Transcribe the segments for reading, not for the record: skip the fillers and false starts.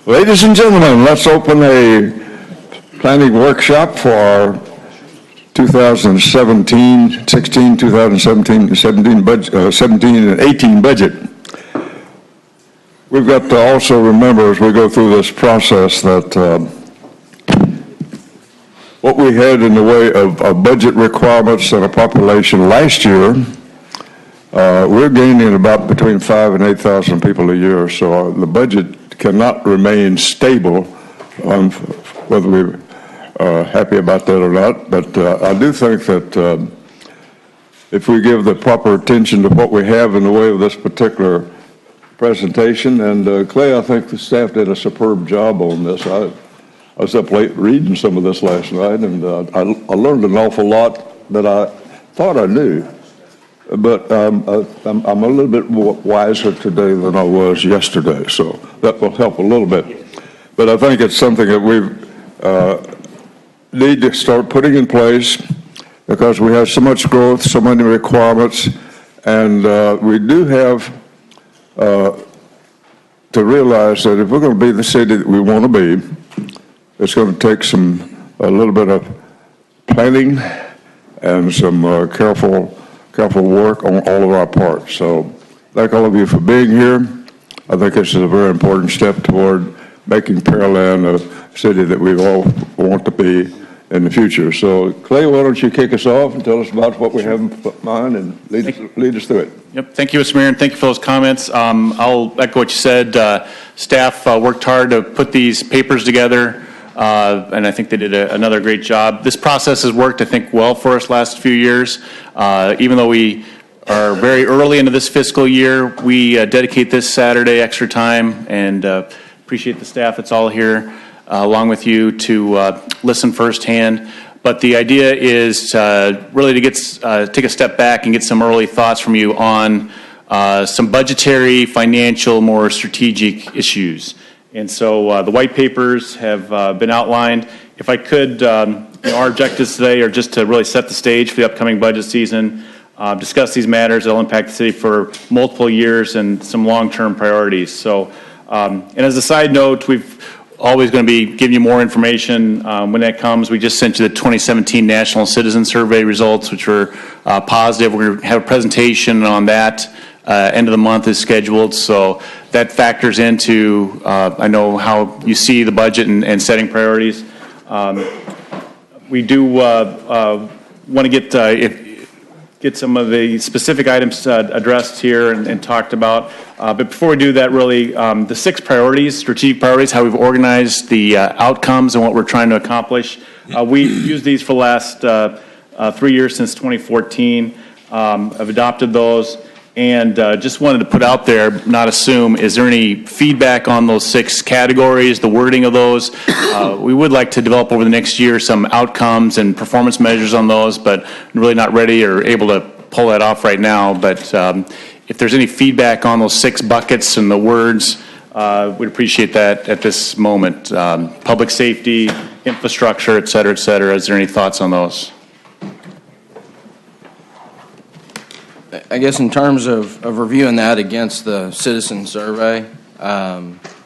Ladies and gentlemen, let's open a planning workshop for our 2017, 16, 2017, 17 budget, 17 and 18 budget. We've got to also remember as we go through this process that what we had in the way of budget requirements and a population last year, we're gaining about between 5,000 and 8,000 people a year. So the budget cannot remain stable, whether we're happy about that or not. But I do think that if we give the proper attention to what we have in the way of this particular presentation, and Clay, I think the staff did a superb job on this. I was up late reading some of this last night, and I learned an awful lot that I thought I knew. But I'm a little bit more wiser today than I was yesterday, so that will help a little bit. But I think it's something that we need to start putting in place because we have so much growth, so many requirements, and we do have to realize that if we're going to be the city that we want to be, it's going to take a little bit of planning and some careful work on all of our parts. So thank all of you for being here. I think this is a very important step toward making Pearland a city that we all want to be in the future. So Clay, why don't you kick us off and tell us about what we have in mind and lead us through it. Yep, thank you, Mr. Mayor, and thank you for those comments. I'll echo what you said. Staff worked hard to put these papers together, and I think they did another great job. This process has worked, I think, well for us last few years. Even though we are very early into this fiscal year, we dedicate this Saturday extra time, and appreciate the staff that's all here along with you to listen firsthand. But the idea is really to take a step back and get some early thoughts from you on some budgetary, financial, more strategic issues. And so the white papers have been outlined. If I could, our objectives today are just to really set the stage for the upcoming budget season, discuss these matters that will impact the city for multiple years and some long-term priorities. So, and as a side note, we've always going to be giving you more information when that comes. We just sent you the 2017 National Citizen Survey results, which were positive. We're going to have a presentation on that. End of the month is scheduled, so that factors into, I know, how you see the budget and setting priorities. We do want to get some of the specific items addressed here and talked about. But before we do that, really, the 6 priorities, strategic priorities, how we've organized the outcomes and what we're trying to accomplish. We used these for the last 3 years since 2014. I've adopted those. And just wanted to put out there, not assume, is there any feedback on those 6 categories, the wording of those? We would like to develop over the next year some outcomes and performance measures on those, but really not ready or able to pull that off right now. But if there's any feedback on those 6 buckets and the words, we'd appreciate that at this moment. Public safety, infrastructure, et cetera, et cetera. Is there any thoughts on those? I guess in terms of reviewing that against the citizen survey, I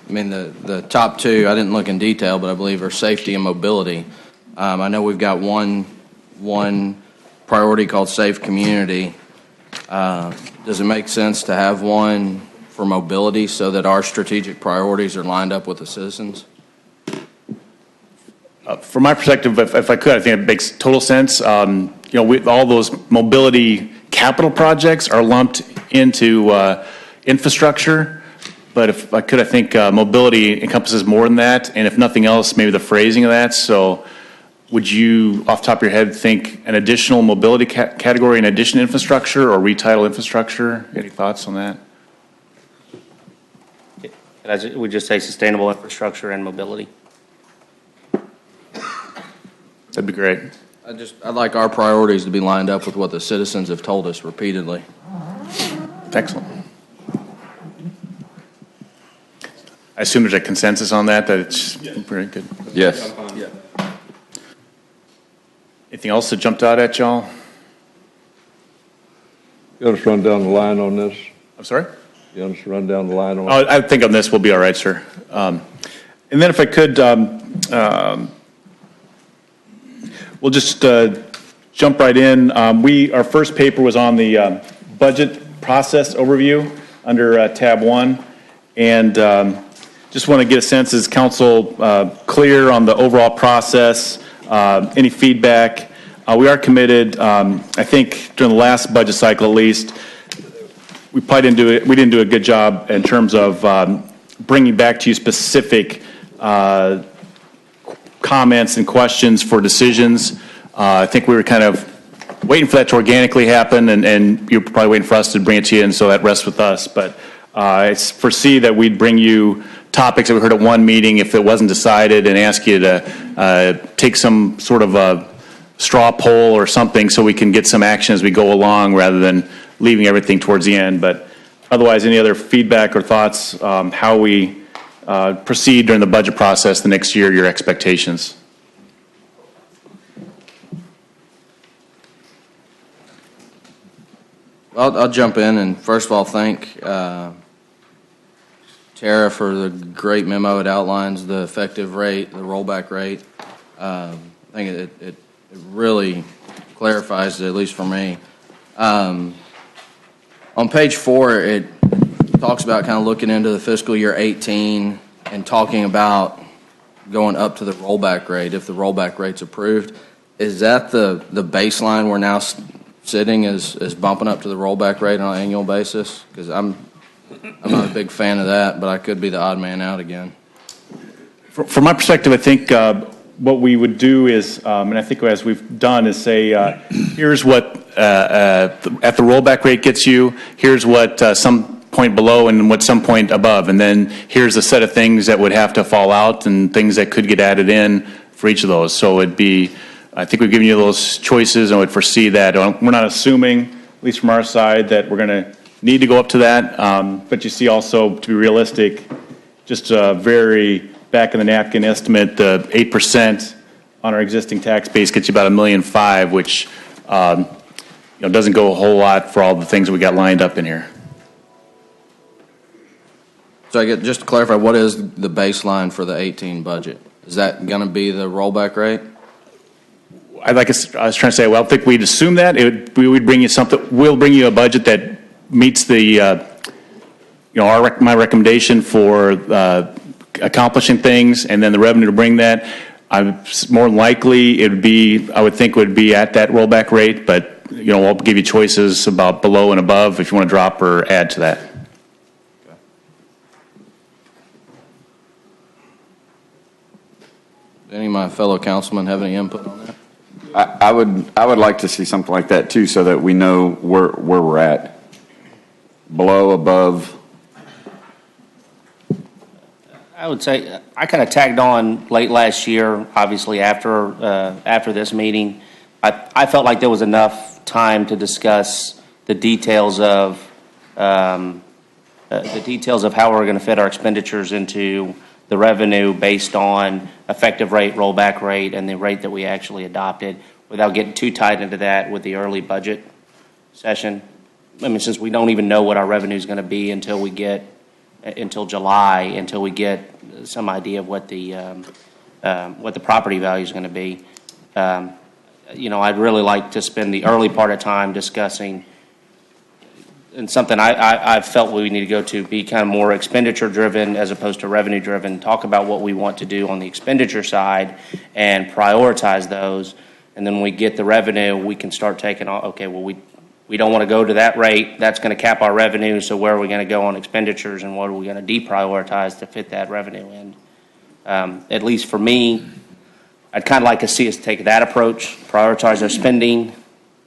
mean, the top 2, I didn't look in detail, but I believe are safety and mobility. I know we've got one priority called safe community. Does it make sense to have one for mobility so that our strategic priorities are lined up with the citizens? From my perspective, if I could, I think it makes total sense. With all those mobility capital projects are lumped into infrastructure, but if I could, I think mobility encompasses more than that, and if nothing else, maybe the phrasing of that. So would you, off the top of your head, think an additional mobility category in addition to infrastructure or retitle infrastructure? Any thoughts on that? I would just say sustainable infrastructure and mobility. That'd be great. I'd like our priorities to be lined up with what the citizens have told us repeatedly. Excellent. I assume there's a consensus on that it's very good. Yes. Yeah. Anything else that jumped out at y'all? You want us to run down the line on this? I'm sorry? You want us to run down the line on I think on this we'll be all right, sir. And then if I could, we'll just jump right in. Our first paper was on the budget process overview under tab 1. And just want to get a sense, is council clear on the overall process? Any feedback? We are committed. I think during the last budget cycle, at least, we probably didn't do a good job in terms of bringing back to you specific comments and questions for decisions. I think we were kind of waiting for that to organically happen, and you're probably waiting for us to bring it to you, and so that rests with us. But I foresee that we'd bring you topics that we heard at one meeting if it wasn't decided, and ask you to take some sort of a straw poll or something so we can get some action as we go along rather than leaving everything towards the end. But otherwise, any other feedback or thoughts, how we proceed during the budget process the next year, your expectations? I'll jump in and first of all thank Tara for the great memo. It outlines the effective rate, the rollback rate. I think it really clarifies it, at least for me. On page 4, it talks about kind of looking into the fiscal year 18 and talking about going up to the rollback rate if the rollback rate's approved. Is that the baseline we're now sitting is bumping up to the rollback rate on an annual basis? Because I'm not a big fan of that, but I could be the odd man out again. From my perspective, I think what we would do is, and I think as we've done, is say, here's what at the rollback rate gets you, here's what some point below and what some point above, and then here's a set of things that would have to fall out and things that could get added in for each of those. So it'd be, I think we've given you those choices and would foresee that. We're not assuming, at least from our side, that we're going to need to go up to that, but you see also, to be realistic, just a very back-of-the-napkin estimate, the 8% on our existing tax base gets you about $1.5 million, which doesn't go a whole lot for all the things we got lined up in here. So just to clarify, what is the baseline for the 18 budget? Is that going to be the rollback rate? I was trying to say, well, I think we'd assume that. We would bring you something, we'll bring you a budget that meets the, my recommendation for accomplishing things, and then the revenue to bring that. More likely, I would think it would be at that rollback rate, but, we'll give you choices about below and above if you want to drop or add to that. Any of my fellow councilmen have any input on that? I would like to see something like that too, so that we know where we're at. Below, above. I would say I kind of tagged on late last year, obviously after this meeting. I felt like there was enough time to discuss the details of how we're going to fit our expenditures into the revenue based on effective rate, rollback rate, and the rate that we actually adopted, without getting too tied into that with the early budget session. I mean, since we don't even know what our revenue is going to be until July, until we get some idea of what the property value is going to be. I'd really like to spend the early part of time discussing, and something I felt we need to go to be kind of more expenditure driven as opposed to revenue driven. Talk about what we want to do on the expenditure side and prioritize those. And then when we get the revenue, we can start taking on, okay, well, we don't want to go to that rate. That's going to cap our revenue. So where are we going to go on expenditures, and what are we going to deprioritize to fit that revenue in? At least for me, I'd kind of like to see us take that approach, prioritize our spending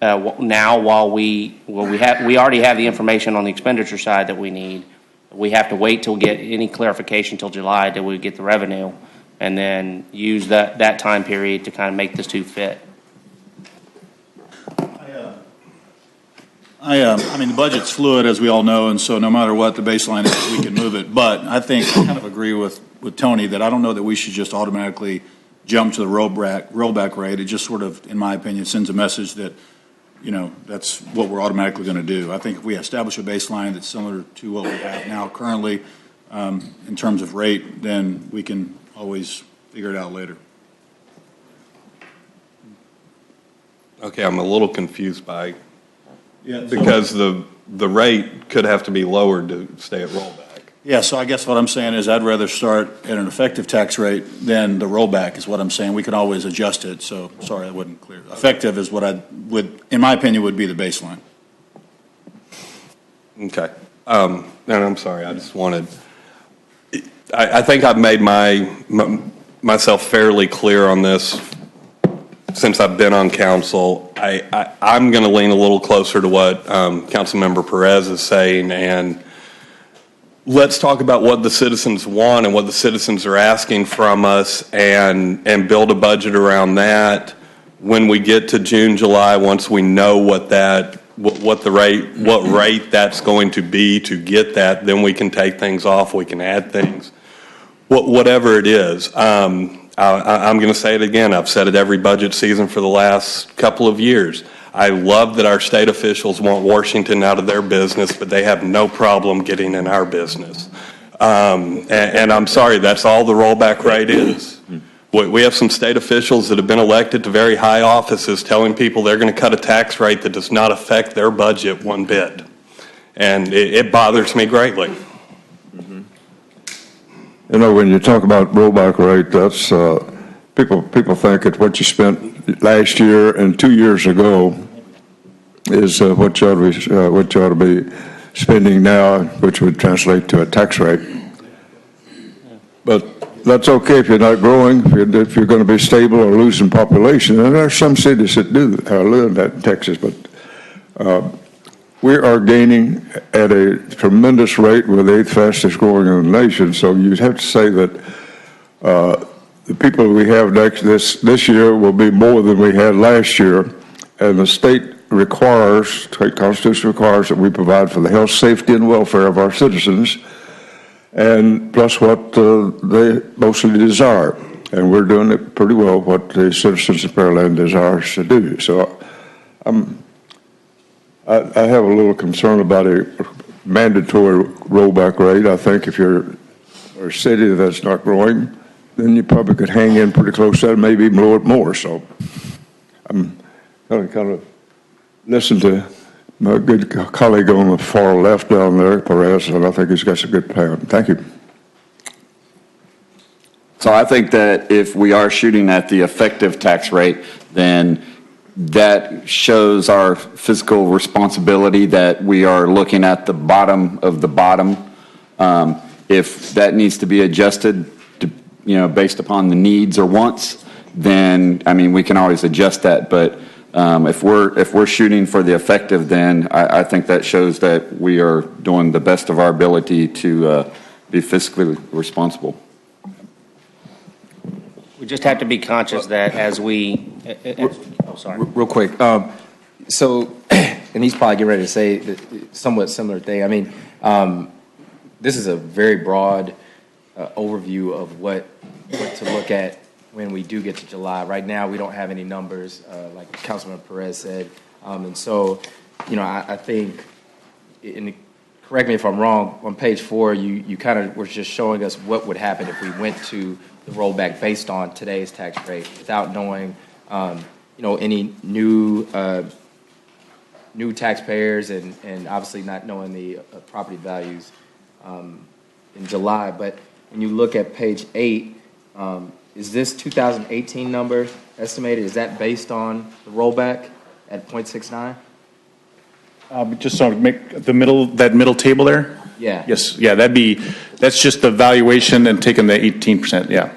now while we already have the information on the expenditure side that we need. We have to wait till we get any clarification till July till we get the revenue, and then use that time period to kind of make this two fit. I mean, the budget's fluid, as we all know, and so no matter what the baseline is, we can move it. But I think I kind of agree with Tony that I don't know that we should just automatically jump to the rollback rate. It just sort of, in my opinion, sends a message that, that's what we're automatically going to do. I think if we establish a baseline that's similar to what we have now currently in terms of rate, then we can always figure it out later. Okay, I'm a little confused by, Yeah. because the rate could have to be lowered to stay at rollback. Yeah, so I guess what I'm saying is I'd rather start at an effective tax rate than the rollback is what I'm saying. We can always adjust it, so, sorry, that wasn't clear. Effective is what I would, in my opinion, would be the baseline. Okay. And I'm sorry, I just wanted, I think I've made myself fairly clear on this since I've been on council. I'm going to lean a little closer to what Councilmember Perez is saying, and let's talk about what the citizens want and what the citizens are asking from us, and build a budget around that. When we get to June, July, once we know what rate that's going to be to get that, then we can take things off, we can add things, whatever it is. I'm going to say it again. I've said it every budget season for the last couple of years. I love that our state officials want Washington out of their business, but they have no problem getting in our business. And I'm sorry, that's all the rollback rate is. We have some state officials that have been elected to very high offices telling people they're going to cut a tax rate that does not affect their budget one bit. And it bothers me greatly. You know, when you talk about rollback rate, that's, people think that what you spent last year and 2 years ago is what you ought to be spending now, which would translate to a tax rate. But that's okay if you're not growing, if you're going to be stable or losing population. And there are some cities that do live that in Texas, but we are gaining at a tremendous rate. We're the 8th fastest growing in the nation. So you'd have to say that the people we have this year will be more than we had last year. And the state Constitution requires that we provide for the health, safety, and welfare of our citizens, and plus what they mostly desire. And we're doing it pretty well, what the citizens of Pearland desires to do. So I have a little concern about a mandatory rollback rate. I think if you're a city that's not growing, then you probably could hang in pretty close to that, maybe even lower it more. So I'm kind of listen to my good colleague on the far left down there, Perez, and I think he's got some good plan. Thank you. So I think that if we are shooting at the effective tax rate, then that shows our fiscal responsibility that we are looking at the bottom of the bottom. If that needs to be adjusted to, based upon the needs or wants, then, I mean, we can always adjust that. But if we're shooting for the effective, then I think that shows that we are doing the best of our ability to be fiscally responsible. We just have to be conscious that as we, sorry. Real quick. So, and he's probably getting ready to say that somewhat similar thing. I mean, this is a very broad overview of what to look at when we do get to July. Right now, we don't have any numbers, like Councilman Perez said. And so, I think, and correct me if I'm wrong, on page 4, you kind of were just showing us what would happen if we went to the rollback based on today's tax rate without knowing, any new taxpayers and obviously not knowing the property values in July. But when you look at page 8, is this 2018 number estimated? Is that based on the rollback at 0.69? Just so to make that middle table there? Yeah. Yes, yeah, that's just the valuation and taking the 18%, yeah.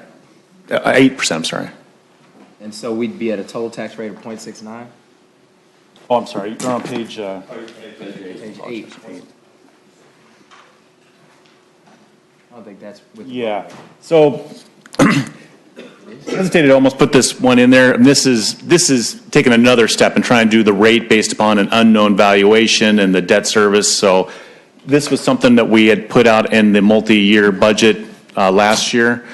8%, I'm sorry. And so we'd be at a total tax rate of 0.69? Oh, I'm sorry, you're on page... Page 8. I don't think that's with... Yeah, so... I hesitated to almost put this one in there, and this is taking another step and trying to do the rate based upon an unknown valuation and the debt service. So this was something that we had put out in the multi-year budget last year.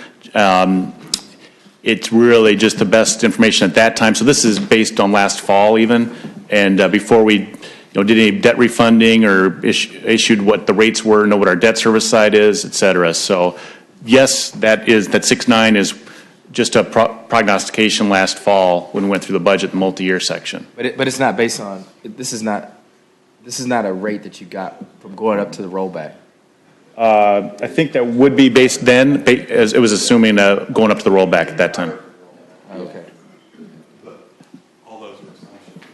It's really just the best information at that time. So this is based on last fall even, and before we did any debt refunding or issued what the rates were, know what our debt service side is, et cetera. So yes, that 6.9 is just a prognostication last fall when we went through the budget, the multi-year section. But it's not based on, this is not a rate that you got from going up to the rollback. I think that would be based then, as it was assuming going up to the rollback at that time. Okay. All those are assumptions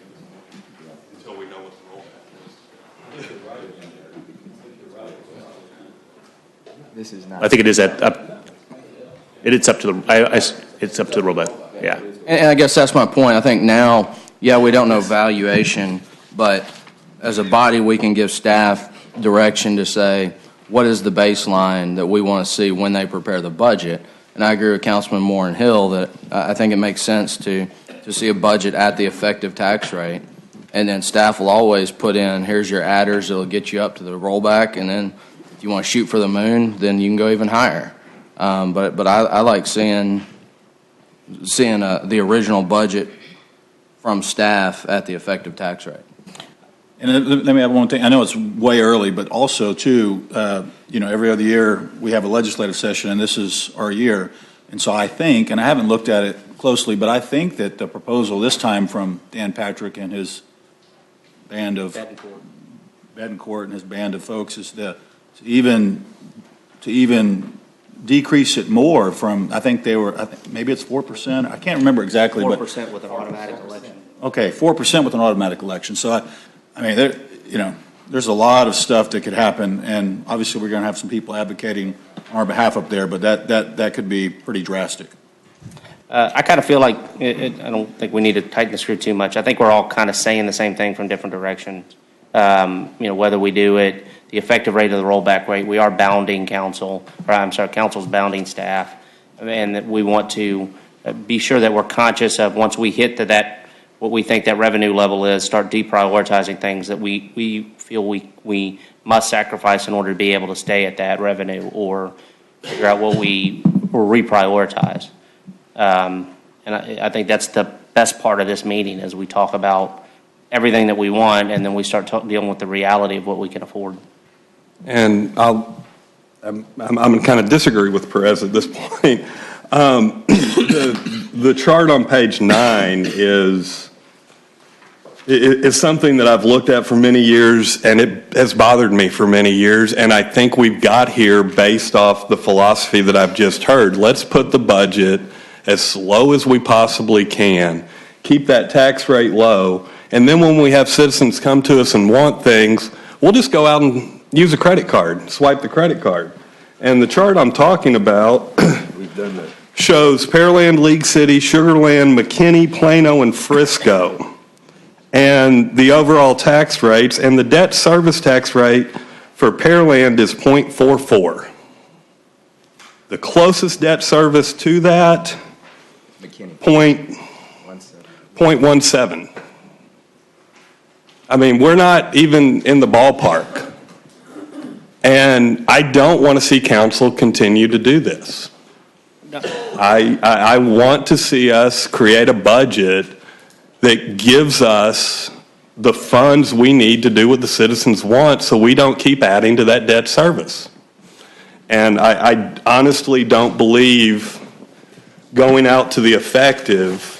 until we know what the rollback is. This is not. I think it is it's up to the it's up to the rollback. Yeah. And I guess that's my point. I think now, yeah, we don't know valuation, but as a body, we can give staff direction to say, what is the baseline that we want to see when they prepare the budget? And I agree with Councilman Moore and Hill that I think it makes sense to see a budget at the effective tax rate. And then staff will always put in, here's your adders, it'll get you up to the rollback, and then if you want to shoot for the moon, then you can go even higher. But I like seeing the original budget from staff at the effective tax rate. And let me add one thing. I know it's way early, but also, too, every other year we have a legislative session, and this is our year. And so I think, and I haven't looked at it closely, but I think that the proposal this time from Dan Patrick and his band of Betancourt and his band of folks is to even decrease it more from, I think maybe it's 4%. I can't remember exactly. 4% with an automatic election. Okay, 4% with an automatic election. So there's a lot of stuff that could happen, and obviously we're going to have some people advocating on our behalf up there, but that could be pretty drastic. I kind of feel like I don't think we need to tighten the screw too much. I think we're all kind of saying the same thing from different directions. Whether we do it, the effective rate of the rollback rate, we are bounding council's bounding staff, and that we want to be sure that we're conscious of once we hit to that, what we think that revenue level is, start deprioritizing things that we feel we must sacrifice in order to be able to stay at that revenue, or figure out what we reprioritize. And I think that's the best part of this meeting, as we talk about everything that we want, and then we start dealing with the reality of what we can afford. And I'm going to kind of disagree with Perez at this point. The chart on page 9 is something that I've looked at for many years, and it has bothered me for many years, and I think we've got here based off the philosophy that I've just heard. Let's put the budget as low as we possibly can, keep that tax rate low, and then when we have citizens come to us and want things, we'll just go out and use a credit card, swipe the credit card. And the chart I'm talking about shows Pearland, League City, Sugar Land, McKinney, Plano, and Frisco, and the overall tax rates, and the debt service tax rate for Pearland is 0.44. The closest debt service to that, McKinney. 0.17. I mean, we're not even in the ballpark. And I don't want to see council continue to do this. I want to see us create a budget that gives us the funds we need to do what the citizens want, so we don't keep adding to that debt service. And I honestly don't believe going out to the effective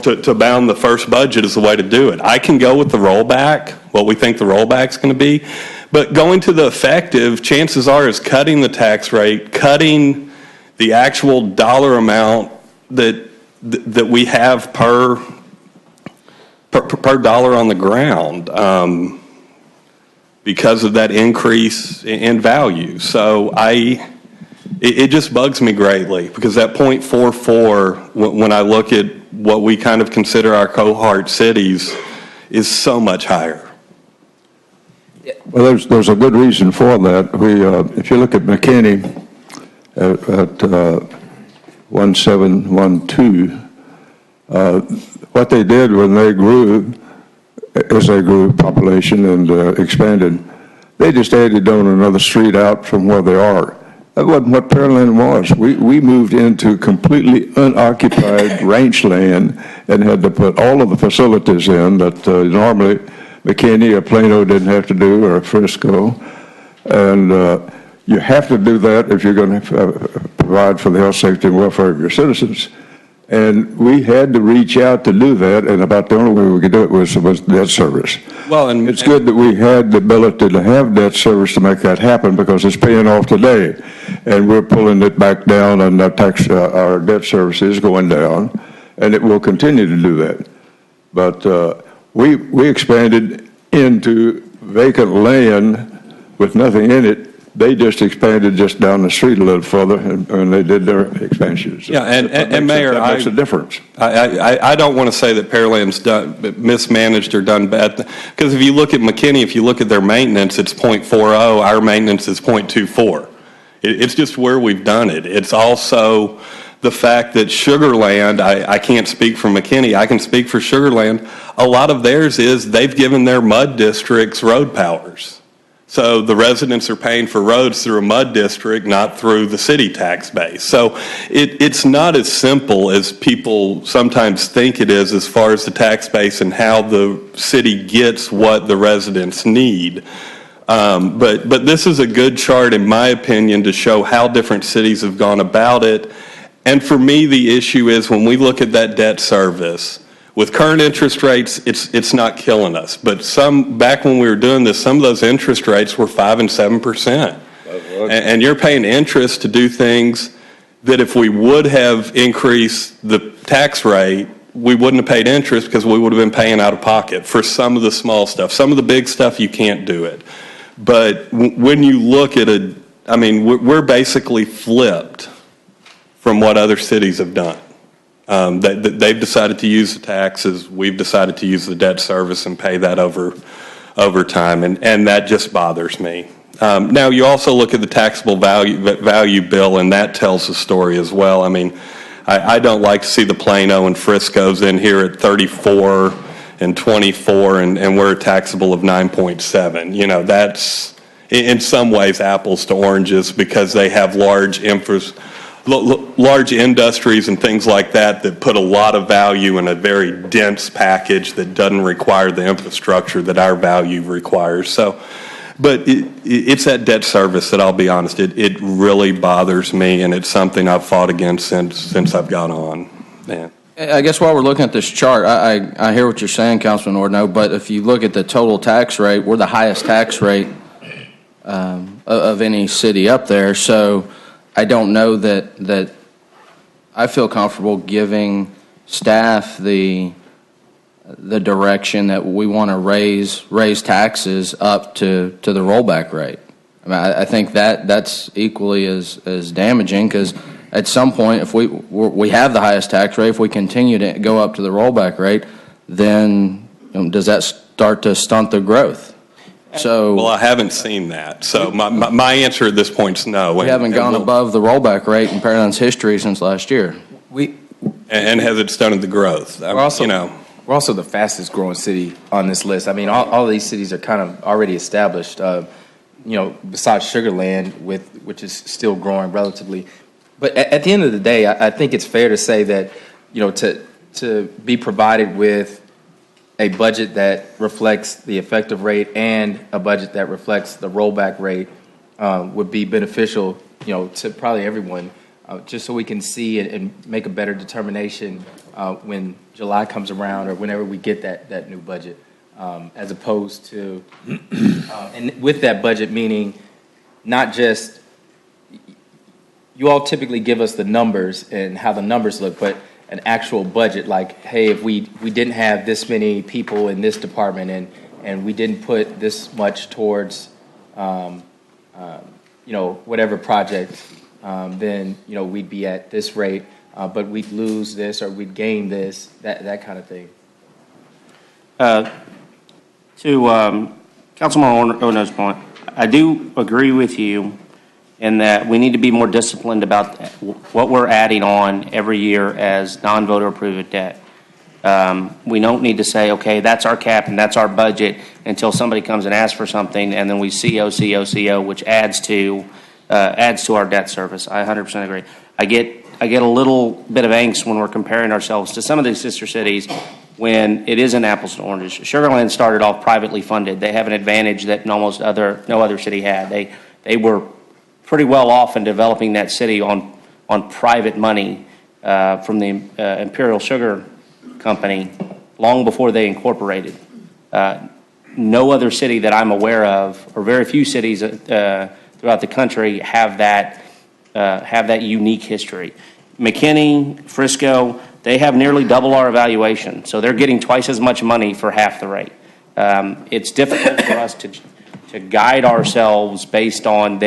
to bound the first budget is the way to do it. I can go with the rollback, what we think the rollback's going to be, but going to the effective, chances are, is cutting the tax rate, cutting the actual dollar amount that we have per dollar on the ground because of that increase in value. So it just bugs me greatly, because that 0.44, when I look at what we kind of consider our cohort cities, is so much higher. Well, there's a good reason for that. If you look at McKinney at 1712, what they did when they grew, as they grew population and expanded, they just added on another street out from where they are. That wasn't what Pearland was. We moved into completely unoccupied rangeland and had to put all of the facilities in that normally McKinney or Plano didn't have to do, or Frisco. And You have to do that if you're going to provide for the health, safety, and welfare of your citizens. And we had to reach out to do that, and about the only way we could do it was debt service. Well, and It's good that we had the ability to have debt service to make that happen because it's paying off today. And we're pulling it back down, and our debt service is going down, and it will continue to do that. But we expanded into vacant land with nothing in it. They just expanded just down the street a little further, and they did their expansions. Yeah, and Mayor, that makes a difference. I don't want to say that Pearland's mismanaged or done bad, because if you look at McKinney, if you look at their maintenance, it's 0.40. Our maintenance is 0.24. It's just where we've done it. It's also the fact that Sugar Land, I can't speak for McKinney, I can speak for Sugar Land. A lot of theirs is they've given their mud districts road powers. So the residents are paying for roads through a mud district, not through the city tax base. So it's not as simple as people sometimes think it is as far as the tax base and how the city gets what the residents need. But this is a good chart, in my opinion, to show how different cities have gone about it. And for me, the issue is when we look at that debt service, with current interest rates, it's not killing us. But back when we were doing this, some of those interest rates were 5% and 7%. And you're paying interest to do things that if we would have increased the tax rate, we wouldn't have paid interest because we would have been paying out of pocket for some of the small stuff. Some of the big stuff, you can't do it. But when you look at we're basically flipped from what other cities have done. They've decided to use the taxes. We've decided to use the debt service and pay that over time, and that just bothers me. Now, you also look at the taxable value bill, and that tells the story as well. I mean, I don't like to see the Plano and Frisco's in here at 34 and 24, and we're taxable of 9.7. You know, that's in some ways apples to oranges because they have large industries and things like that put a lot of value in a very dense package that doesn't require the infrastructure that our value requires. So, but it's that debt service that I'll be honest, it really bothers me, and it's something I've fought against since I've got on. Man. I guess while we're looking at this chart, I hear what you're saying, Councilman Ordno, but if you look at the total tax rate, we're the highest tax rate of any city up there. So I don't know that I feel comfortable giving staff the direction that we want to raise taxes up to the rollback rate. I mean, I think that's equally as damaging because at some point, if we have the highest tax rate, if we continue to go up to the rollback rate, then does that start to stunt the growth? So, well, I haven't seen that. So my answer at this point is no. We haven't gone above the rollback rate in Pearland's history since last year. And has it stunted the growth? We're also the fastest growing city on this list. I mean, all of these cities are kind of already established. Besides Sugar Land, which is still growing relatively. But at the end of the day, I think it's fair to say that to be provided with a budget that reflects the effective rate and a budget that reflects the rollback rate would be beneficial, to probably everyone, just so we can see and make a better determination when July comes around or whenever we get that new budget, as opposed to, and with that budget meaning not just, you all typically give us the numbers and how the numbers look, but an actual budget, like, hey, if we didn't have this many people in this department and we didn't put this much towards, whatever project, then, we'd be at this rate, but we'd lose this or we'd gain this, that kind of thing. To Councilman Orno's point, I do agree with you in that we need to be more disciplined about what we're adding on every year as non-voter approved debt. We don't need to say, okay, that's our cap and that's our budget until somebody comes and asks for something, and then we CO, which adds to our debt service. I 100% agree. I get a little bit of angst when we're comparing ourselves to some of these sister cities when it isn't apples to oranges. Sugar Land started off privately funded. They have an advantage that no other city had. They were pretty well off in developing that city on private money from the Imperial Sugar Company long before they incorporated. No other city that I'm aware of, or very few cities throughout the country, have that unique history. McKinney, Frisco, they have nearly double our evaluation, so they're getting twice as much money for half the rate. It's difficult for us to guide ourselves based on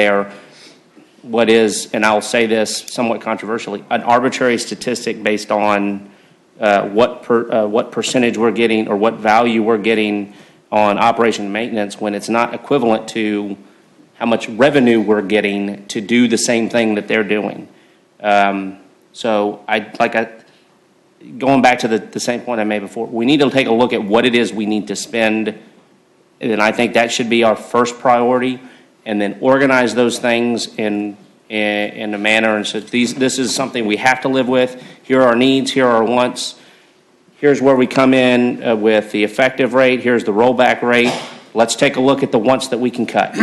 what is, and I'll say this somewhat controversially, an arbitrary statistic based on what percentage we're getting or what value we're getting on operation and maintenance, when it's not equivalent to how much revenue we're getting to do the same thing that they're doing. So going back to the same point I made before, we need to take a look at what it is we need to spend, and I think that should be our first priority, and then organize those things in a manner, and so this is something we have to live with. Here are our needs, here are our wants. Here's where we come in with the effective rate. Here's the rollback rate. Let's take a look at the wants that we can cut.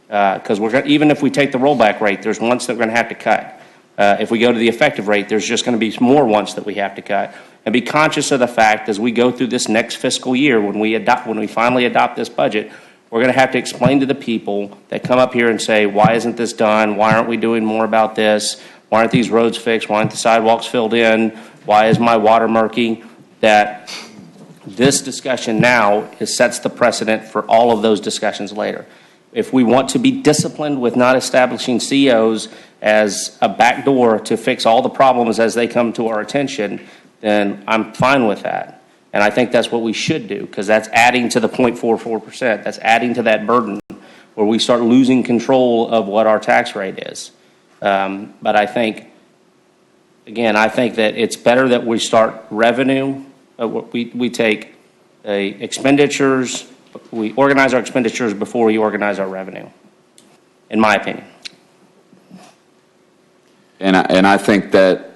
Because even if we take the rollback rate, there's wants that we're going to have to cut. If we go to the effective rate, there's just going to be more wants that we have to cut. And be conscious of the fact as we go through this next fiscal year, when we finally adopt this budget, we're going to have to explain to the people that come up here and say, why isn't this done? Why aren't we doing more about this? Why aren't these roads fixed? Why aren't the sidewalks filled in? Why is my water murky? That this discussion now sets the precedent for all of those discussions later. If we want to be disciplined with not establishing COs as a backdoor to fix all the problems as they come to our attention, then I'm fine with that. And I think that's what we should do, because that's adding to the 0.44%. That's adding to that burden where we start losing control of what our tax rate is. But I think, again, I think that it's better that we start revenue. We take expenditures, we organize our expenditures before we organize our revenue, in my opinion. And I think that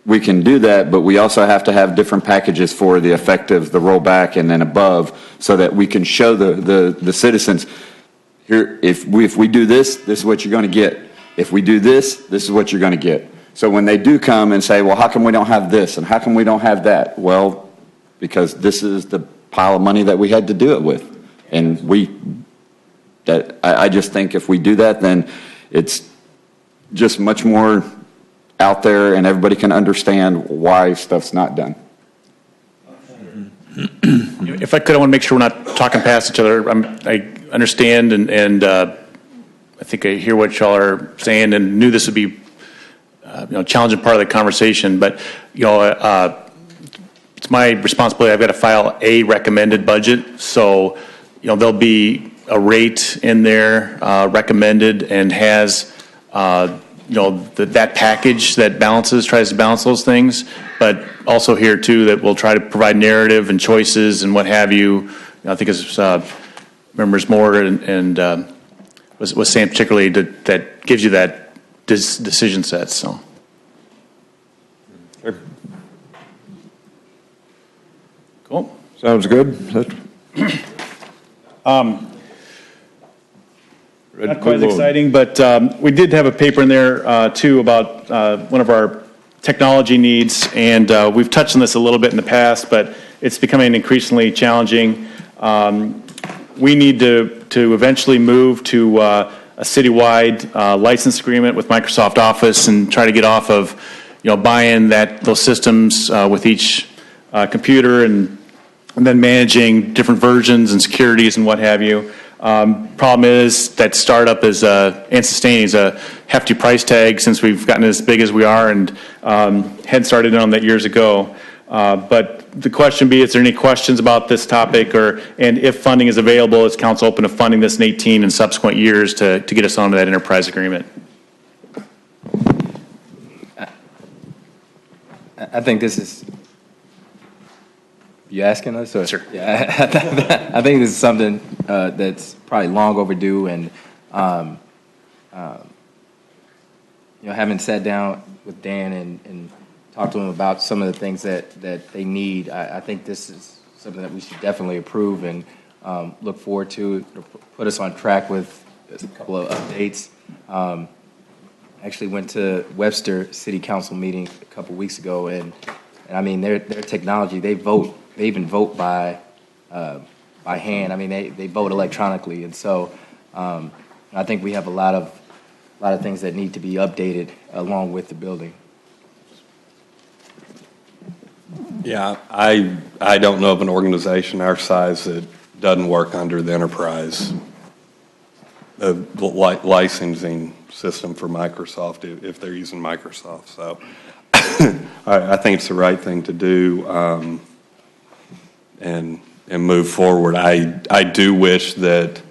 we can do that, but we also have to have different packages for the effective, the rollback, and then above, so that we can show the citizens, here, if we do this, this is what you're going to get. If we do this, this is what you're going to get. So when they do come and say, well, how come we don't have this, and how come we don't have that? Well, because this is the pile of money that we had to do it with. And I just think if we do that, then it's just much more out there and everybody can understand why stuff's not done. If I could, I want to make sure we're not talking past each other. I understand and I think I hear what y'all are saying and knew this would be challenging part of the conversation, but it's my responsibility. I've got to file a recommended budget, so there'll be a rate in there recommended and has that package that tries to balance those things, but also here too that we'll try to provide narrative and choices and what have you. I think as members Moore and was saying particularly that gives you that decision set. So. Sure. Cool. Sounds good. Not quite as exciting, but we did have a paper in there too about one of our technology needs, and we've touched on this a little bit in the past, but it's becoming increasingly challenging. We need to eventually move to a citywide license agreement with Microsoft Office and try to get off of buying those systems with each computer and then managing different versions and securities and what have you. Problem is that startup is and sustaining is a hefty price tag since we've gotten as big as we are, and had started on that years ago. But the question be, is there any questions about this topic, and if funding is available, is council open to funding this in 18 and subsequent years to get us onto that enterprise agreement? I think this is, you asking us? Or? Sure. Yeah, I think this is something that's probably long overdue, and having sat down with Dan and talked to him about some of the things that they need, I think this is something that we should definitely approve and look forward to. It'll put us on track with a couple of updates. Actually went to Webster City Council meeting a couple weeks ago, and I mean, their technology, they even vote by hand. I mean, they vote electronically, and so I think we have a lot of things that need to be updated along with the building. Yeah, I don't know of an organization our size that doesn't work under the enterprise licensing system for Microsoft if they're using Microsoft. So I think it's the right thing to do and move forward. I do wish that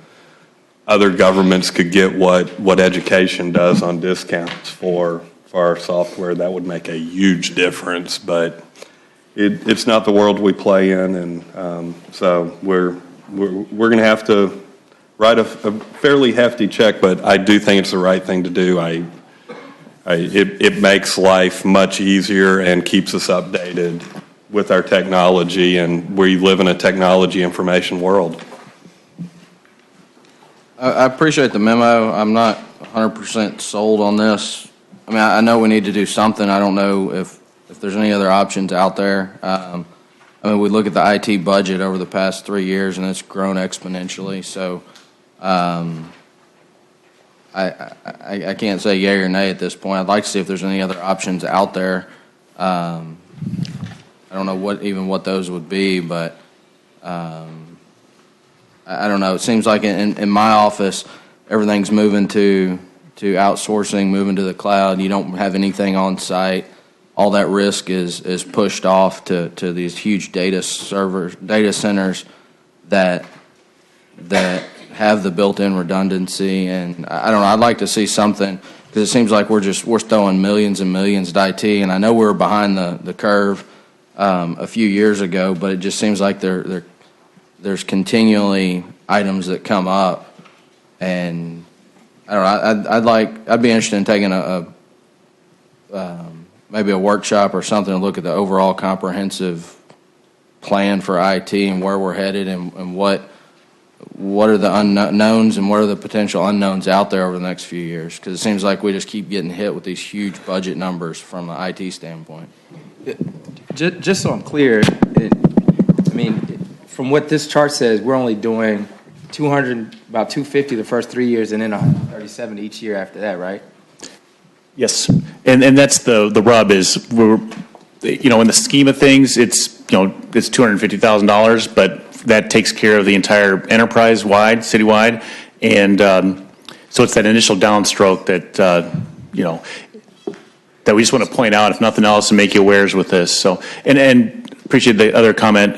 other governments could get what education does on discounts for our software. That would make a huge difference, but it's not the world we play in, and so we're going to have to write a fairly hefty check, but I do think it's the right thing to do. It makes life much easier and keeps us updated with our technology, and we live in a technology information world. I appreciate the memo. I'm not 100% sold on this. I mean, I know we need to do something. I don't know if there's any other options out there. I mean, we look at the IT budget over the past 3 years, and it's grown exponentially. So I can't say yay or nay at this point. I'd like to see if there's any other options out there. I don't know what those would be, but I don't know. It seems like in my office, everything's moving to outsourcing, moving to the cloud. You don't have anything on site. All that risk is pushed off to these huge data centers that have the built-in redundancy. And I don't know. I'd like to see something, because it seems like we're throwing millions and millions at IT. And I know we were behind the curve a few years ago, but it just seems like there's continually items that come up, and I don't know. I'd be interested in taking maybe a workshop or something to look at the overall comprehensive plan for IT and where we're headed, and what are the unknowns and what are the potential unknowns out there over the next few years, because it seems like we just keep getting hit with these huge budget numbers from an IT standpoint. Just so I'm clear, I mean, from what this chart says, we're only doing about 250 the first 3 years, and then 137 each year after that, right? Yes, and that's the rub is in the scheme of things, it's $250,000, but that takes care of the entire enterprise-wide, citywide, and so it's that initial downstroke that that we just want to point out, if nothing else, and make you aware with this. So, and appreciate the other comment.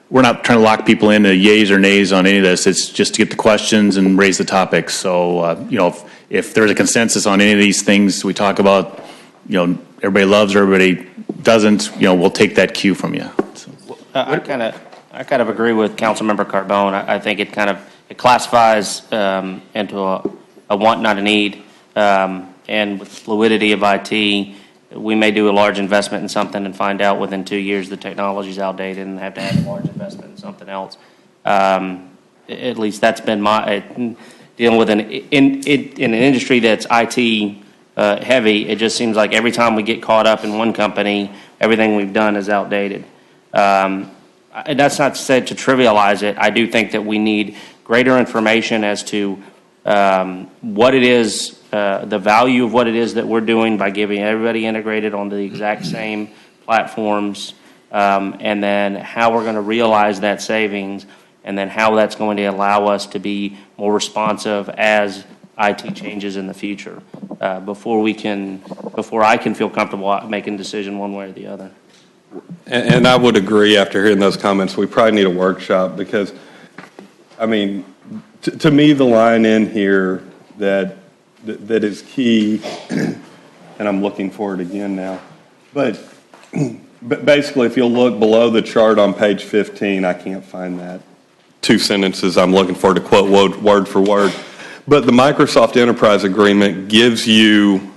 We're not trying to lock people into yays or nays on any of this. It's just to get the questions and raise the topics. So, if there's a consensus on any of these things we talk about, everybody loves or everybody doesn't, we'll take that cue from you. So. I kind of agree with Councilmember Carbone. I think it classifies into a want, not a need. And with the fluidity of IT, we may do a large investment in something and find out within 2 years the technology's outdated and have to have a large investment in something else. At least that's been my dealing with in an industry that's IT heavy. It just seems like every time we get caught up in one company, everything we've done is outdated. That's not said to trivialize it. I do think that we need greater information as to what it is, the value of what it is that we're doing by giving everybody integrated onto the exact same platforms, and then how we're going to realize that savings, and then how that's going to allow us to be more responsive as IT changes in the future, before I can feel comfortable making a decision one way or the other. And I would agree after hearing those comments, we probably need a workshop, because, I mean, to me, the line in here that is key, and I'm looking for it again now, but basically, if you'll look below the chart on page 15, I can't find that. 2 sentences I'm looking for to quote word for word. But the Microsoft Enterprise Agreement gives you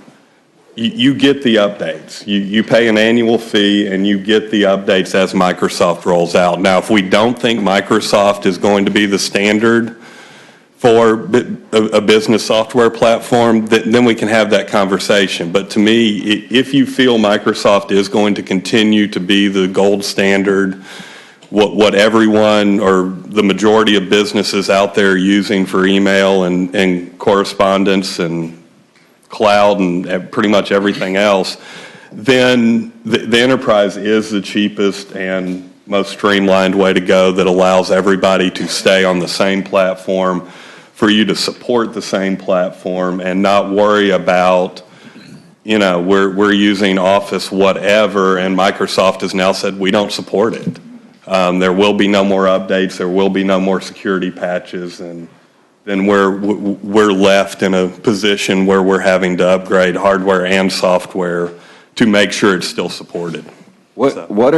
get the updates. You pay an annual fee and you get the updates as Microsoft rolls out. Now, if we don't think Microsoft is going to be the standard for a business software platform, then we can have that conversation. But to me, if you feel Microsoft is going to continue to be the gold standard, what everyone or the majority of businesses out there are using for email and correspondence and cloud and pretty much everything else, then the enterprise is the cheapest and most streamlined way to go that allows everybody to stay on the same platform, for you to support the same platform and not worry about, we're using Office whatever, and Microsoft has now said we don't support it. There will be no more updates, there will be no more security patches, and then we're left in a position where we're having to upgrade hardware and software to make sure it's still supported. What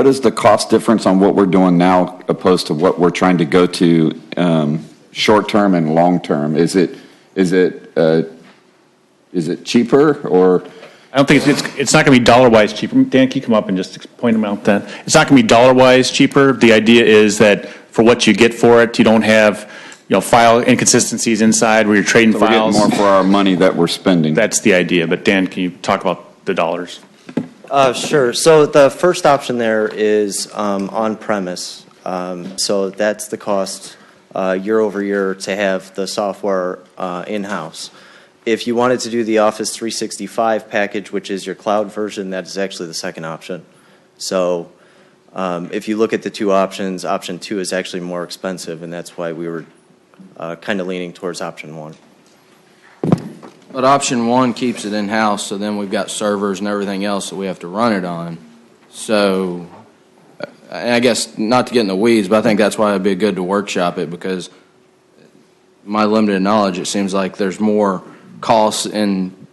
is the cost difference on what we're doing now opposed to what we're trying to go to short term and long term? Is it cheaper, or? I don't think it's not going to be dollar-wise cheaper. Dan, can you come up and just point them out then? It's not going to be dollar-wise cheaper. The idea is that for what you get for it, you don't have file inconsistencies inside where you're trading files. We're getting more for our money that we're spending. That's the idea. But Dan, can you talk about the dollars? Sure. So the first option there is on-premise. So that's the cost year over year to have the software in-house. If you wanted to do the Office 365 package, which is your cloud version, that is actually the second option. So if you look at the two options, option 2 is actually more expensive, and that's why we were kind of leaning towards option 1. But option 1 keeps it in-house, so then we've got servers and everything else that we have to run it on. So, and I guess not to get in the weeds, but I think that's why it'd be good to workshop it, because my limited knowledge, it seems like there's more costs and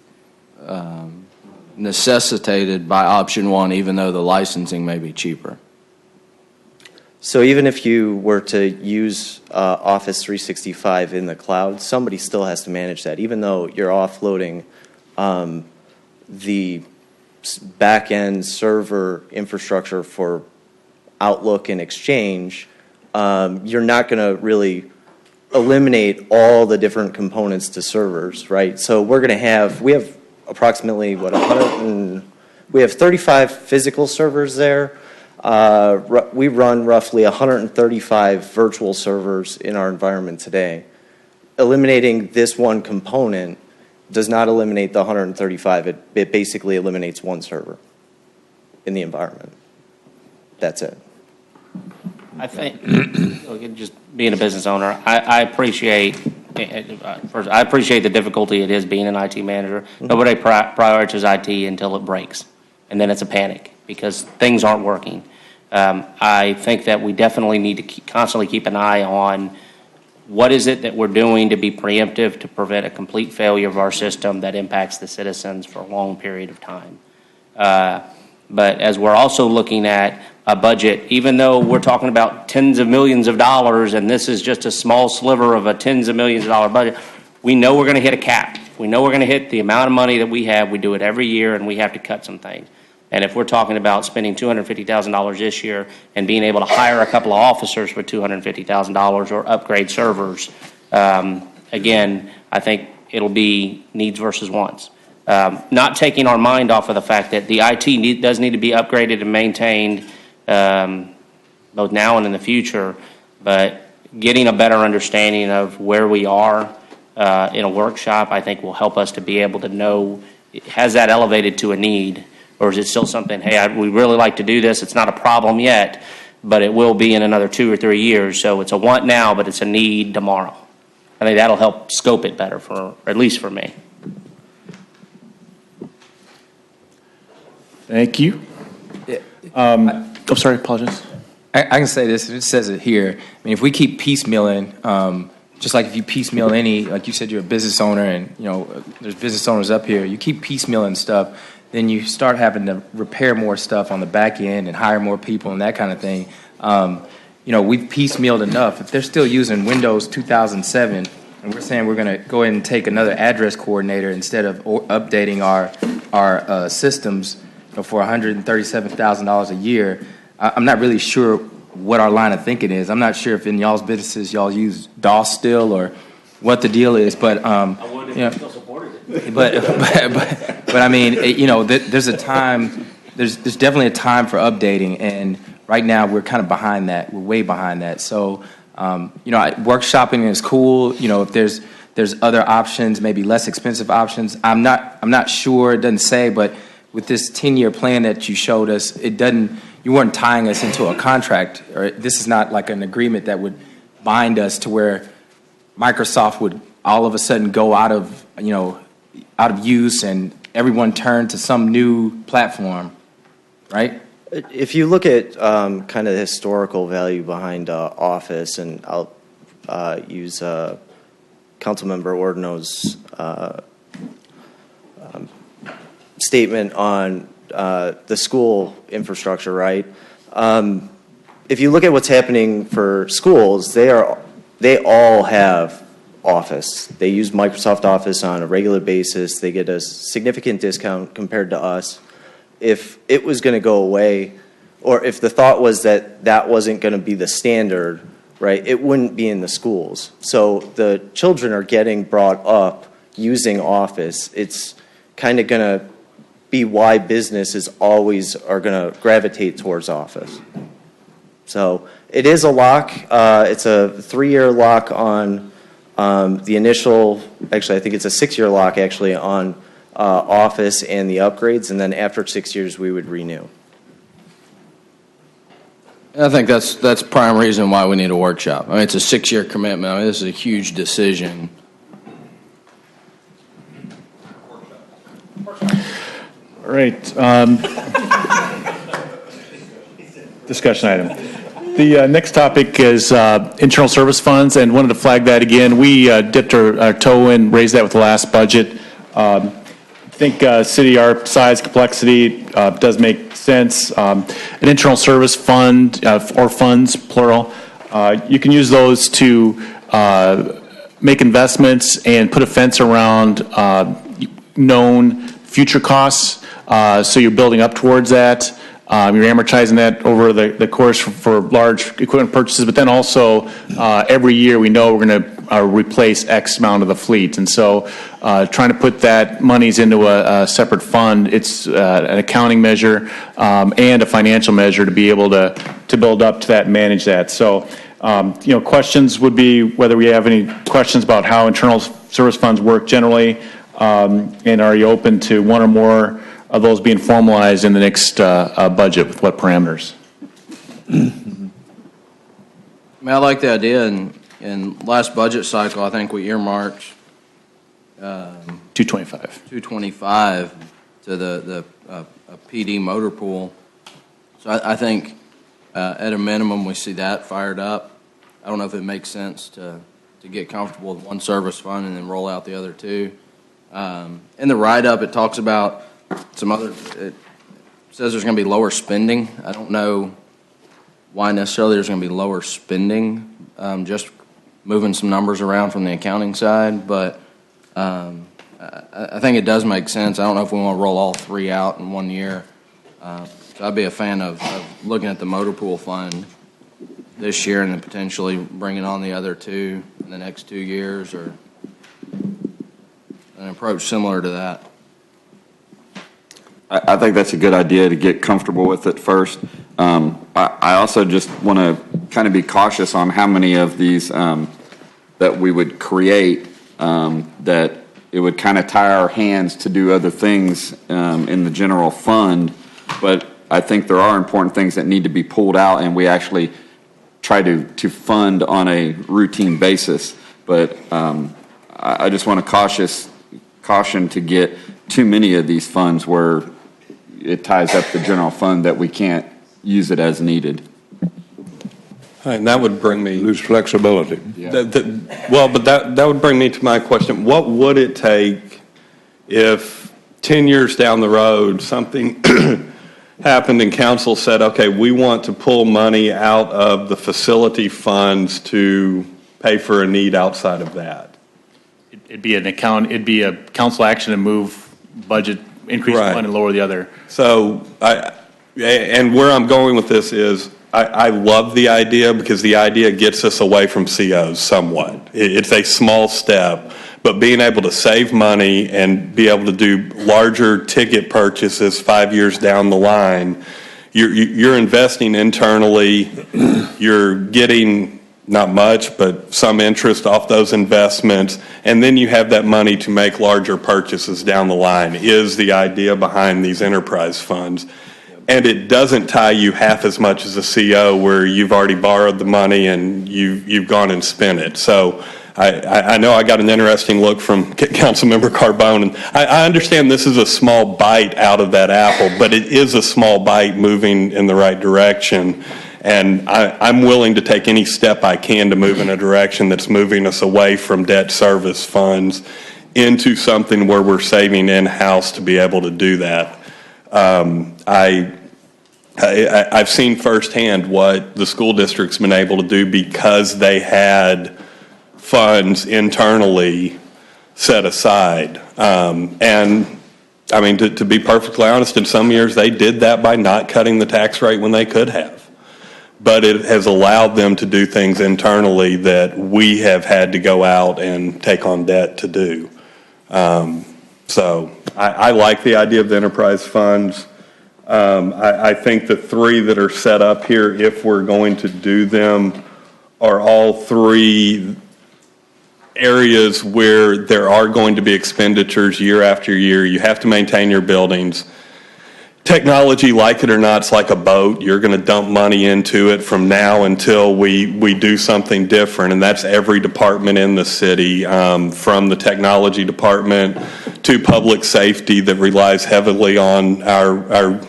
necessitated by option 1, even though the licensing may be cheaper. So even if you were to use Office 365 in the cloud, somebody still has to manage that. Even though you're offloading the back-end server infrastructure for Outlook and Exchange, you're not going to really eliminate all the different components to servers, right? So we have approximately, we have 35 physical servers there. We run roughly 135 virtual servers in our environment today. Eliminating this one component does not eliminate the 135. It basically eliminates one server in the environment. That's it. I think, just being a business owner, I appreciate the difficulty it is being an IT manager. Nobody prioritizes IT until it breaks, and then it's a panic because things aren't working. I think that we definitely need to constantly keep an eye on what is it that we're doing to be preemptive to prevent a complete failure of our system that impacts the citizens for a long period of time. But as we're also looking at a budget, even though we're talking about tens of millions of dollars, and this is just a small sliver of a tens of millions of dollar budget, we know we're going to hit a cap. We know we're going to hit the amount of money that we have. We do it every year, and we have to cut some things. And if we're talking about spending $250,000 this year and being able to hire a couple of officers for $250,000 or upgrade servers, again, I think it'll be needs versus wants. Not taking our mind off of the fact that the IT does need to be upgraded and maintained both now and in the future, but getting a better understanding of where we are in a workshop, I think will help us to be able to know, has that elevated to a need, or is it still something, hey, we really like to do this, it's not a problem yet, but it will be in another 2 or 3 years, so it's a want now, but it's a need tomorrow. I think that'll help scope it better, or at least for me. Thank you. I'm sorry, apologize. I can say this, it says it here. I mean, if we keep piecemealing, just like if you piecemeal like you said, you're a business owner and, there's business owners up here, you keep piecemealing stuff, then you start having to repair more stuff on the back end and hire more people and that kind of thing. We've piecemealed enough. If they're still using Windows 2007 and we're saying we're going to go ahead and take another address coordinator instead of updating our systems for $137,000 a year, I'm not really sure what our line of thinking is. I'm not sure if in y'all's businesses y'all use DOS still, or what the deal is, but, I would if you know, you still supported it. but I mean, you know, there's a time, there's definitely a time for updating, and right now we're kind of behind that. We're way behind that. So, you know, workshopping is cool. You know, if there's other options, maybe less expensive options. I'm not sure. It doesn't say, but with this 10-year plan that you showed us, it doesn't. You weren't tying us into a contract, or this is not like an agreement that would bind us to where Microsoft would all of a sudden go out of use and everyone turn to some new platform, right? If you look at kind of the historical value behind Office, and I'll use Councilmember Ordino's statement on the school infrastructure, right? If you look at what's happening for schools, they all have Office. They use Microsoft Office on a regular basis. They get a significant discount compared to us. If it was going to go away, or if the thought was that that wasn't going to be the standard, right, it wouldn't be in the schools. So the children are getting brought up using Office. It's kind of going to be why businesses always are going to gravitate towards Office. So it is a lock. It's a 3-year lock on the initial, actually I think it's a 6-year lock actually on Office and the upgrades, and then after 6 years we would renew. I think that's prime reason why we need a workshop. I mean, it's a 6-year commitment. I mean, this is a huge decision. All right. Discussion item. The next topic is internal service funds, and wanted to flag that again. We dipped our toe in, raised that with the last budget. I think city our size, complexity does make sense. An internal service fund, or funds, plural, you can use those to make investments and put a fence around known future costs. So you're building up towards that. You're amortizing that over the course for large equipment purchases, but then also every year we know we're going to replace X amount of the fleet. And so trying to put that monies into a separate fund, it's an accounting measure and a financial measure to be able to build up to that and manage that. So, you know, questions would be whether we have any questions about how internal service funds work generally, and are you open to one or more of those being formalized in the next budget, with what parameters? I mean, I like the idea. In last budget cycle, I think we earmarked 225 to the PD motor pool. So I think at a minimum we see that fired up. I don't know if it makes sense to get comfortable with one service fund and then roll out the other two. In the write-up, it talks about some other. It says there's going to be lower spending. I don't know why necessarily there's going to be lower spending. Just moving some numbers around from the accounting side, but I think it does make sense. I don't know if we want to roll all three out in 1 year. So I'd be a fan of looking at the motor pool fund this year and then potentially bringing on the other two in the next 2 years, or an approach similar to that. I think that's a good idea to get comfortable with it first. I also just want to kind of be cautious on how many of these that we would create, that it would kind of tie our hands to do other things in the general fund. But I think there are important things that need to be pulled out, and we actually try to fund on a routine basis. But I just want to caution to get too many of these funds where it ties up the general fund that we can't use it as needed. And that would bring me... Lose flexibility. Well, but that would bring me to my question. What would it take if 10 years down the road something happened and council said, okay, we want to pull money out of the facility funds to pay for a need outside of that? It'd be a council action to move budget, increase Right. one and lower the other. So, and where I'm going with this is, I love the idea because the idea gets us away from COs somewhat. It's a small step, but being able to save money and be able to do larger ticket purchases 5 years down the line, you're investing internally, you're getting not much, but some interest off those investments, and then you have that money to make larger purchases down the line, is the idea behind these enterprise funds. And it doesn't tie you half as much as a CO where you've already borrowed the money and you've gone and spent it. So I know I got an interesting look from Councilmember Carbone, and I understand this is a small bite out of that apple, but it is a small bite moving in the right direction. And I'm willing to take any step I can to move in a direction that's moving us away from debt service funds into something where we're saving in-house to be able to do that. I've seen firsthand what the school district's been able to do because they had funds internally set aside. And I mean, to be perfectly honest, in some years they did that by not cutting the tax rate when they could have. But it has allowed them to do things internally that we have had to go out and take on debt to do. So I like the idea of the enterprise funds. I think the three that are set up here, if we're going to do them, are all three areas where there are going to be expenditures year after year. You have to maintain your buildings. Technology, like it or not, it's like a boat. You're going to dump money into it from now until we do something different, and that's every department in the city, from the technology department to public safety that relies heavily on our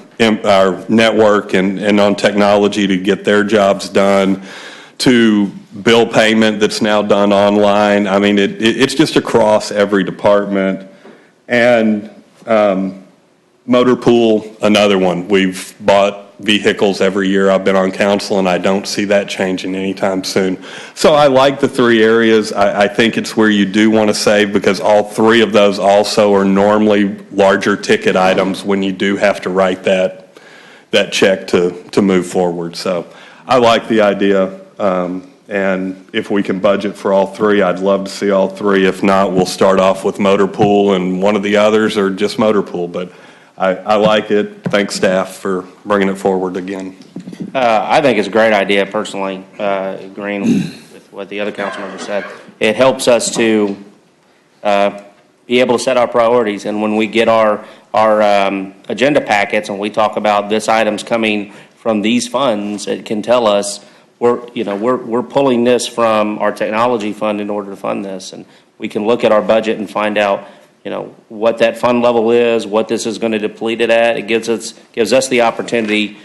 network and on technology to get their jobs done, to bill payment that's now done online. I mean, it's just across every department. And motor pool, another one. We've bought vehicles every year I've been on council, and I don't see that changing anytime soon. So I like the three areas. I think it's where you do want to save, because all three of those also are normally larger ticket items when you do have to write that check to move forward. So I like the idea. And if we can budget for all three, I'd love to see all three. If not, we'll start off with motor pool and one of the others, or just motor pool. But I like it. Thanks, staff, for bringing it forward again. I think it's a great idea, personally, agreeing with what the other council member said. It helps us to be able to set our priorities, and when we get our agenda packets and we talk about this item's coming from these funds, it can tell us we're pulling this from our technology fund in order to fund this, and we can look at our budget and find out what that fund level is, what this is going to deplete it at. It gives us the opportunity,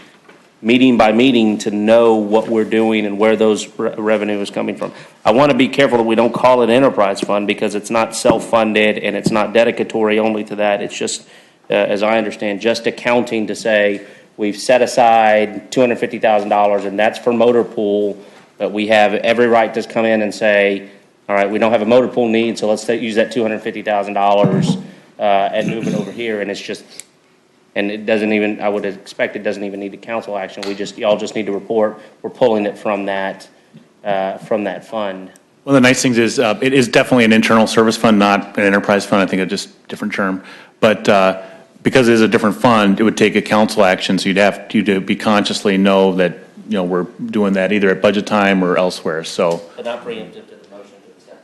meeting by meeting, to know what we're doing and where those revenue is coming from. I want to be careful that we don't call it enterprise fund, because it's not self-funded and it's not dedicatory only to that. It's just, as I understand, just accounting to say we've set aside $250,000 and that's for motor pool, but we have every right to come in and say, all right, we don't have a motor pool need, so let's use that $250,000 and move it over here. And it's just, and it doesn't even, I would expect it doesn't even need a council action. Y'all just need to report we're pulling it from that fund. One of the nice things is it is definitely an internal service fund, not an enterprise fund. I think it's just a different term. But because it is a different fund, it would take a council action, so you'd have to be consciously know that we're doing that either at budget time or elsewhere. So. But not preemptive to the motion to accept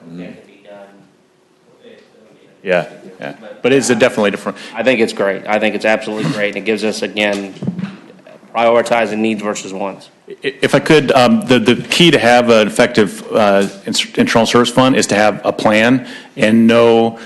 it. It can be done. Yeah. But it's a definitely different. I think it's great. I think it's absolutely great. And it gives us, again, prioritizing needs versus wants. If I could, the key to have an effective internal service fund is to have a plan and know,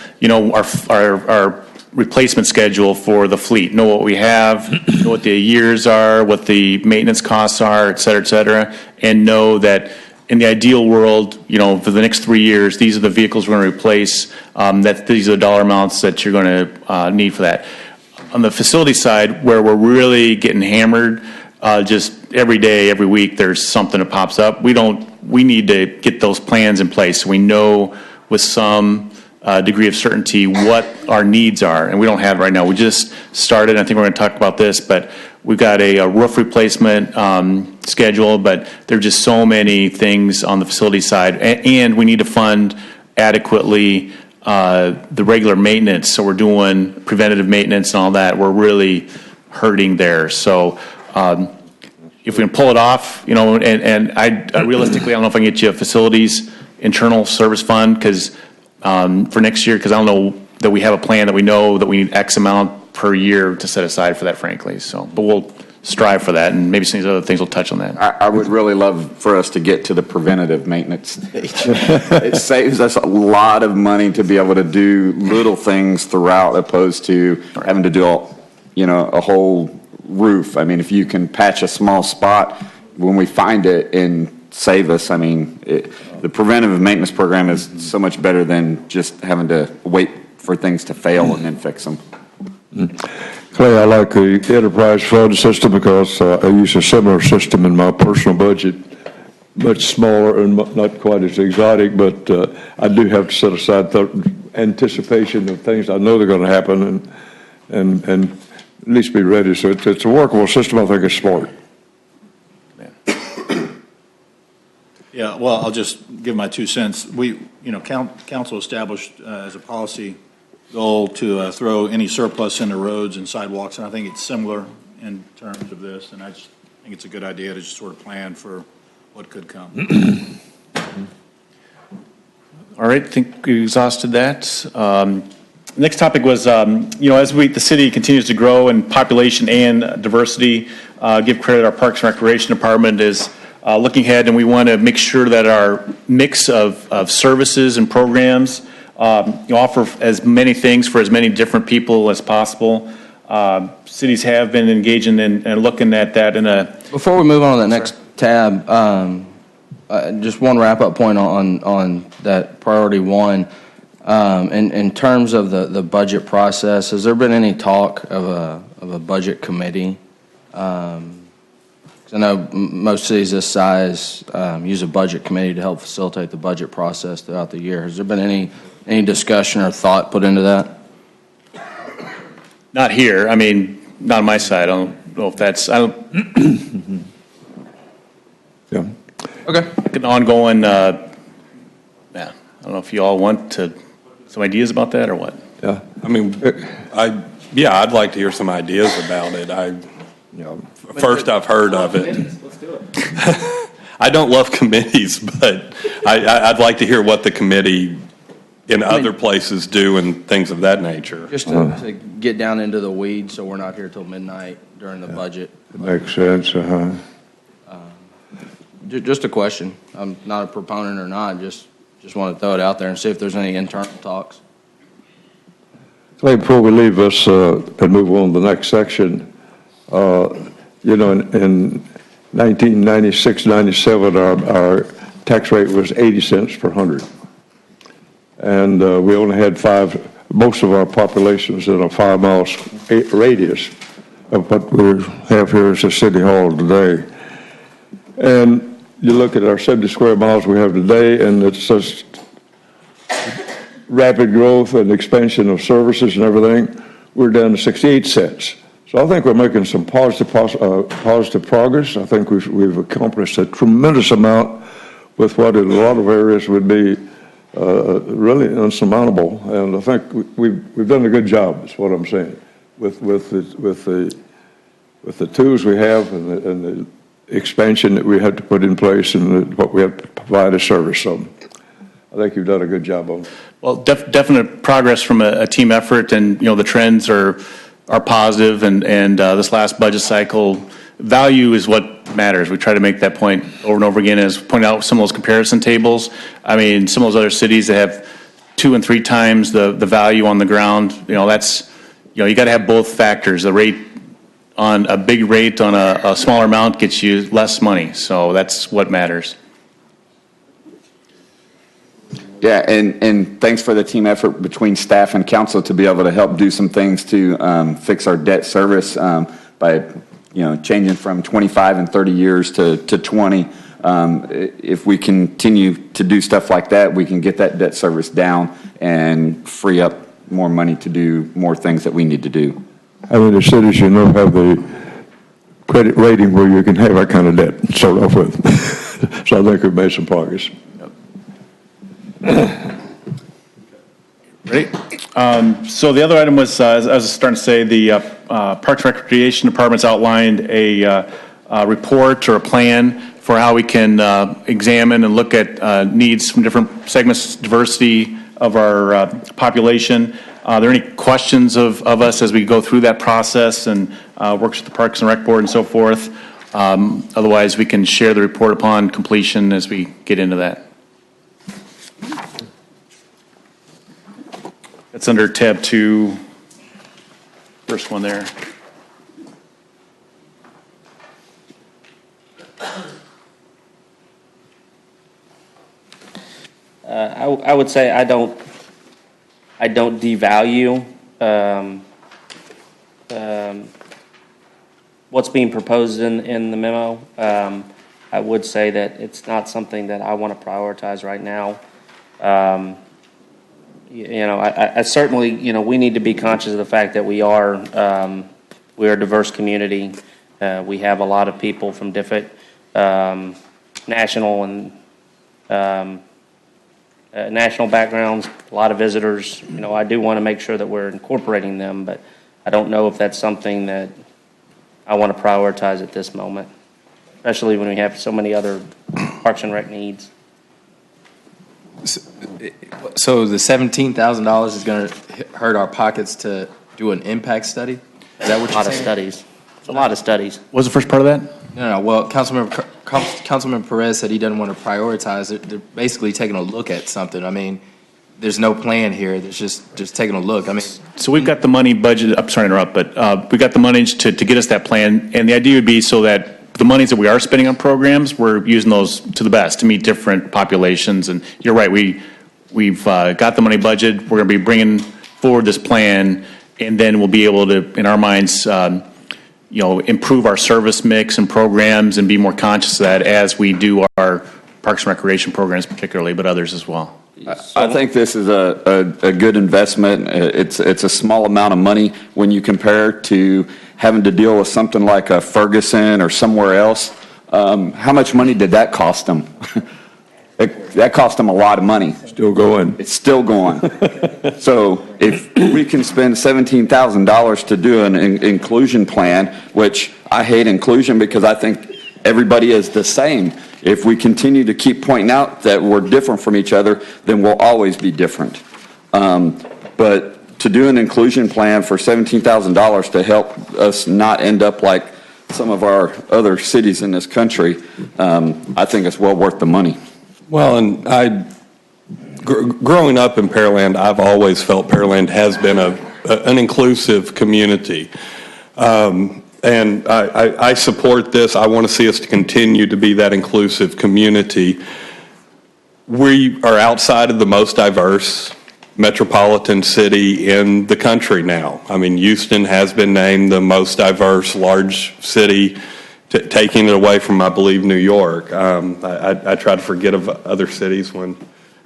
our replacement schedule for the fleet. Know what we have, know what the years are, what the maintenance costs are, et cetera, and know that in the ideal world, for the next 3 years, these are the vehicles we're going to replace, that these are the dollar amounts that you're going to need for that. On the facility side, where we're really getting hammered, just every day, every week, there's something that pops up. We need to get those plans in place so we know with some degree of certainty what our needs are, and we don't have it right now. We just started, I think we're going to talk about this, but we've got a roof replacement schedule, but there are just so many things on the facility side, and we need to fund adequately the regular maintenance, so we're doing preventative maintenance and all that. We're really hurting there. So if we can pull it off, you know, and I realistically, I don't know if I can get you a facilities internal service fund, because for next year, because I don't know that we have a plan that we know that we need X amount per year to set aside for that, frankly. So, but we'll strive for that, and maybe some of these other things will touch on that. I would really love for us to get to the preventative maintenance stage. It saves us a lot of money to be able to do little things throughout, opposed to having to do a whole roof. I mean, if you can patch a small spot when we find it and save us, I mean, the preventative maintenance program is so much better than just having to wait for things to fail and then fix them. Clay, I like the enterprise fund system because I use a similar system in my personal budget, much smaller and not quite as exotic, but I do have to set aside anticipation of things I know they're going to happen and at least be ready. So it's a workable system. I think it's smart. Yeah, well, I'll just give my 2 cents. We, council established as a policy goal to throw any surplus into roads and sidewalks, and I think it's similar in terms of this, and I just think it's a good idea to just sort of plan for what could come. All right, I think we exhausted that. Next topic was, as the city continues to grow in population and diversity, give credit our Parks and Recreation Department is looking ahead, and we want to make sure that our mix of services and programs offer as many things for as many different people as possible. Cities have been engaging and looking at that in a... Before we move on to the next tab, just one wrap-up point on that priority one. In terms of the budget process, has there been any talk of a budget committee? 'Cause I know most cities this size use a budget committee to help facilitate the budget process throughout the year. Has there been any discussion or thought put into that? Not here. I mean, not on my side. I don't know if that's... Yeah. Okay. An ongoing... I don't know if you all want some ideas about that or what. Yeah. I mean, I'd like to hear some ideas about it. First I've heard of it. Let's do it. I don't love committees, but I'd like to hear what the committee in other places do and things of that nature. Just to get down into the weeds, so we're not here till midnight during the budget. It makes sense, Just a question. I'm not a proponent or not, just want to throw it out there and see if there's any internal talks. Clay, before we leave us and move on to the next section, in 1996-97, our tax rate was 80 cents per hundred. And we only had most of our population was in a 5-mile radius of what we have here as a city hall today. And you look at our 70 square miles we have today, and it's such rapid growth and expansion of services and everything, we're down to 68 cents. So I think we're making some positive progress. I think we've accomplished a tremendous amount with what in a lot of areas would be really insurmountable. And I think we've done a good job, is what I'm saying, with the tools we have and the expansion that we had to put in place and what we have to provide as service. So I think you've done a good job on it. Well, definite progress from a team effort, and the trends are positive, and this last budget cycle, value is what matters. We try to make that point over and over again, as point out some of those comparison tables. I mean, some of those other cities that have 2 and 3 times the value on the ground, that's, you got to have both factors. The rate on a big rate on a smaller amount gets you less money, so that's what matters. Yeah, and thanks for the team effort between staff and council to be able to help do some things to fix our debt service by changing from 25 and 30 years to 20. If we continue to do stuff like that, we can get that debt service down and free up more money to do more things that we need to do. How many cities you know have the credit rating where you can have that kind of debt to start off with? So I think we've made some progress. Ready? So the other item was, as I was starting to say, the Parks and Recreation Department's outlined a report or a plan for how we can examine and look at needs from different segments, diversity of our population. Are there any questions of us as we go through that process and works with the Parks and Rec Board and so forth? Otherwise, we can share the report upon completion as we get into that. It's under tab 2, first one there. I would say I don't devalue what's being proposed in the memo. I would say that it's not something that I want to prioritize right now. I certainly, we need to be conscious of the fact that we are a diverse community. We have a lot of people from different national and national backgrounds, a lot of visitors. I do want to make sure that we're incorporating them, but I don't know if that's something that I want to prioritize at this moment, especially when we have so many other Parks and Rec needs. So the $17,000 is going to hurt our pockets to do an impact study? Is that what you're saying? A lot of studies. It's a lot of studies. What was the first part of that? No. Well, Councilman Perez said he doesn't want to prioritize it. They're basically taking a look at something. I mean, there's no plan here. There's just taking a look. I mean, so we've got the money budgeted. I'm sorry to interrupt, but we got the money to get us that plan, and the idea would be so that the monies that we are spending on programs, we're using those to the best to meet different populations. And you're right, we've got the money budgeted. We're going to be bringing forward this plan, and then we'll be able to, in our minds, improve our service mix and programs and be more conscious of that as we do our Parks and Recreation programs particularly, but others as well. I think this is a good investment. It's a small amount of money when you compare to having to deal with something like a Ferguson or somewhere else. How much money did that cost them? That cost them a lot of money. Still going. It's still going. So if we can spend $17,000 to do an inclusion plan, which I hate inclusion because I think everybody is the same. If we continue to keep pointing out that we're different from each other, then we'll always be different. But to do an inclusion plan for $17,000 to help us not end up like some of our other cities in this country, I think it's well worth the money. Well, and growing up in Pearland, I've always felt Pearland has been an inclusive community. And I support this. I want to see us to continue to be that inclusive community. We are outside of the most diverse metropolitan city in the country now. I mean, Houston has been named the most diverse large city, taking it away from, I believe, New York. I try to forget of other cities when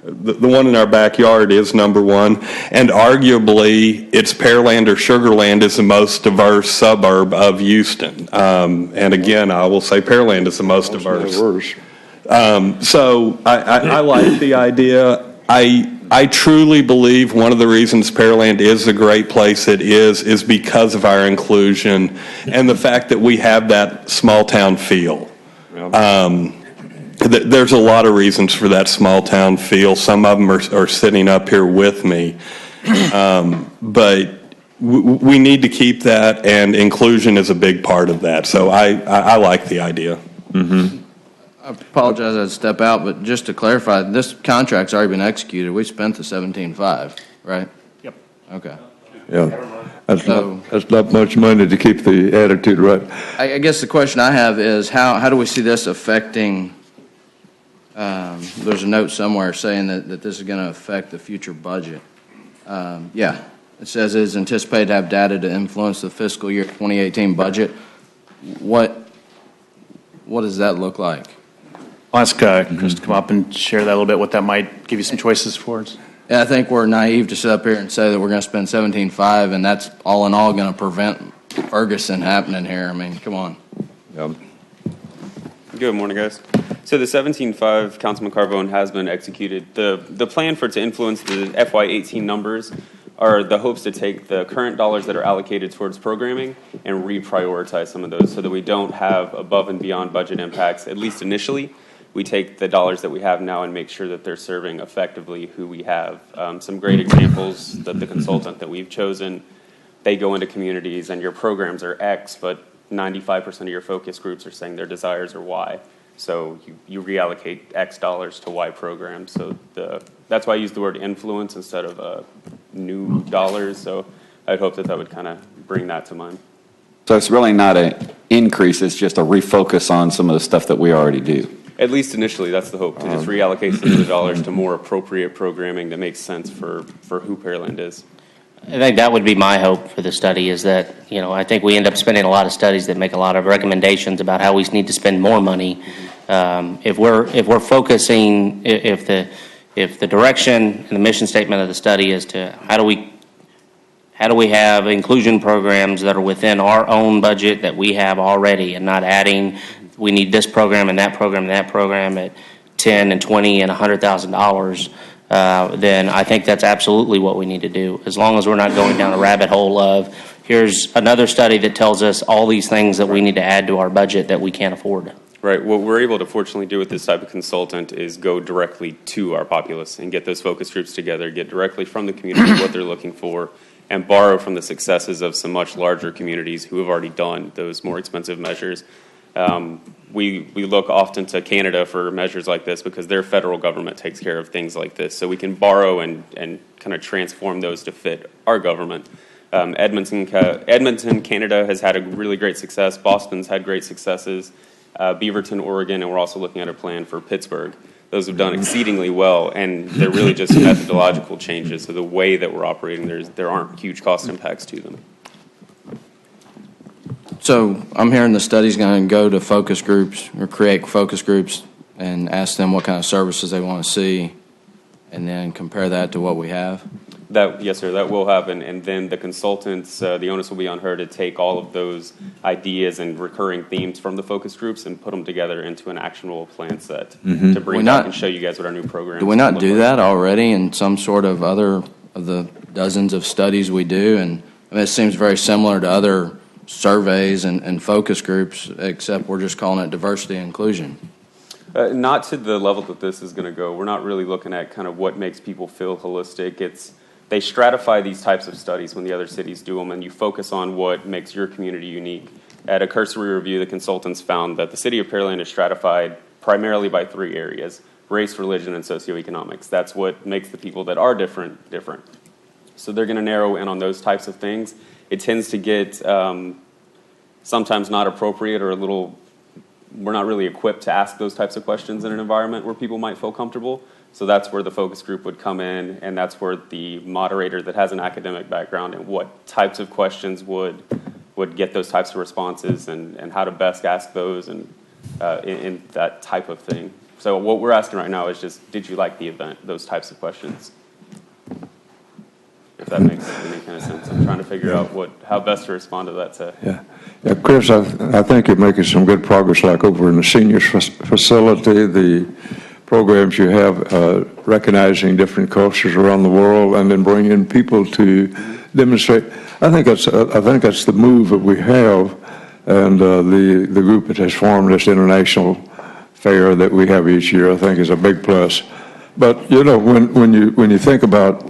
the one in our backyard is number one, and arguably it's Pearland or Sugarland is the most diverse suburb of Houston. And again, I will say Pearland is the most diverse. So I like the idea. I truly believe one of the reasons Pearland is the great place it is because of our inclusion and the fact that we have that small town feel. There's a lot of reasons for that small town feel. Some of them are sitting up here with me. But we need to keep that, and inclusion is a big part of that. So I like the idea. Mm-hmm. I apologize I'd step out, but just to clarify, this contract's already been executed. We spent the $17.5, right? Yep. Okay. Yeah, that's not much money to keep the attitude right. I guess the question I have is how do we see this affecting, there's a note somewhere saying that this is going to affect the future budget. Yeah, it says it is anticipated to have data to influence the fiscal year 2018 budget. What does that look like? I'll ask Chris to come up and share that a little bit, what that might give you some choices for. Yeah, I think we're naive to sit up here and say that we're going to spend 17.5, and that's all in all going to prevent Ferguson happening here. I mean, come on. Good morning, guys. So the 17.5, Councilman Carbone, has been executed. The plan for it to influence the FY18 numbers are the hopes to take the current dollars that are allocated towards programming and reprioritize some of those so that we don't have above and beyond budget impacts, at least initially. We take the dollars that we have now and make sure that they're serving effectively who we have. Some great examples that the consultant that we've chosen, they go into communities and your programs are X, but 95% of your focus groups are saying their desires are Y. So you reallocate X dollars to Y programs. So that's why I use the word influence instead of new dollars. So I'd hope that would kind of bring that to mind. So it's really not an increase, it's just a refocus on some of the stuff that we already do. At least initially, that's the hope, to just reallocate some of the dollars to more appropriate programming that makes sense for who Pearland is. I think that would be my hope for the study is that, I think we end up spending a lot of studies that make a lot of recommendations about how we need to spend more money. If we're focusing, if the direction and the mission statement of the study is to how do we have inclusion programs that are within our own budget that we have already and not adding, we need this program and that program and that program at $10 and $20 and $100,000. Then I think that's absolutely what we need to do, as long as we're not going down a rabbit hole of here's another study that tells us all these things that we need to add to our budget that we can't afford. Right. What we're able to fortunately do with this type of consultant is go directly to our populace and get those focus groups together, get directly from the community what they're looking for, and borrow from the successes of some much larger communities who have already done those more expensive measures. We look often to Canada for measures like this because their federal government takes care of things like this. So we can borrow and kind of transform those to fit our government. Edmonton, Canada has had a really great success. Boston's had great successes. Beaverton, Oregon, and we're also looking at a plan for Pittsburgh. Those have done exceedingly well, and they're really just methodological changes. So the way that we're operating, there aren't huge cost impacts to them. So I'm hearing the study's going to go to focus groups or create focus groups and ask them what kind of services they want to see and then compare that to what we have? Yes, sir, that will happen. And then the consultants, the onus will be on her to take all of those ideas and recurring themes from the focus groups and put them together into an actionable plan set to bring back and show you guys what our new program is. Do we not do that already in some sort of other of the dozens of studies we do? And I mean, it seems very similar to other surveys and focus groups, except we're just calling it diversity and inclusion. Not to the level that this is going to go. We're not really looking at kind of what makes people feel holistic. They stratify these types of studies when the other cities do them, and you focus on what makes your community unique. At a cursory review, the consultants found that the city of Pearland is stratified primarily by 3 areas: race, religion, and socioeconomics. That's what makes the people that are different. So they're going to narrow in on those types of things. It tends to get sometimes not appropriate or we're not really equipped to ask those types of questions in an environment where people might feel comfortable. So that's where the focus group would come in, and that's where the moderator that has an academic background and what types of questions would get those types of responses and how to best ask those and in that type of thing. So what we're asking right now is just, did you like the event? Those types of questions. If that makes any kind of sense. I'm trying to figure out how best to respond to that. Yeah, Chris, I think you're making some good progress, like over in the seniors facility, the programs you have recognizing different cultures around the world and then bringing people to demonstrate. I think that's the move that we have, and the group that has formed this international fair that we have each year, I think, is a big plus. But when you think about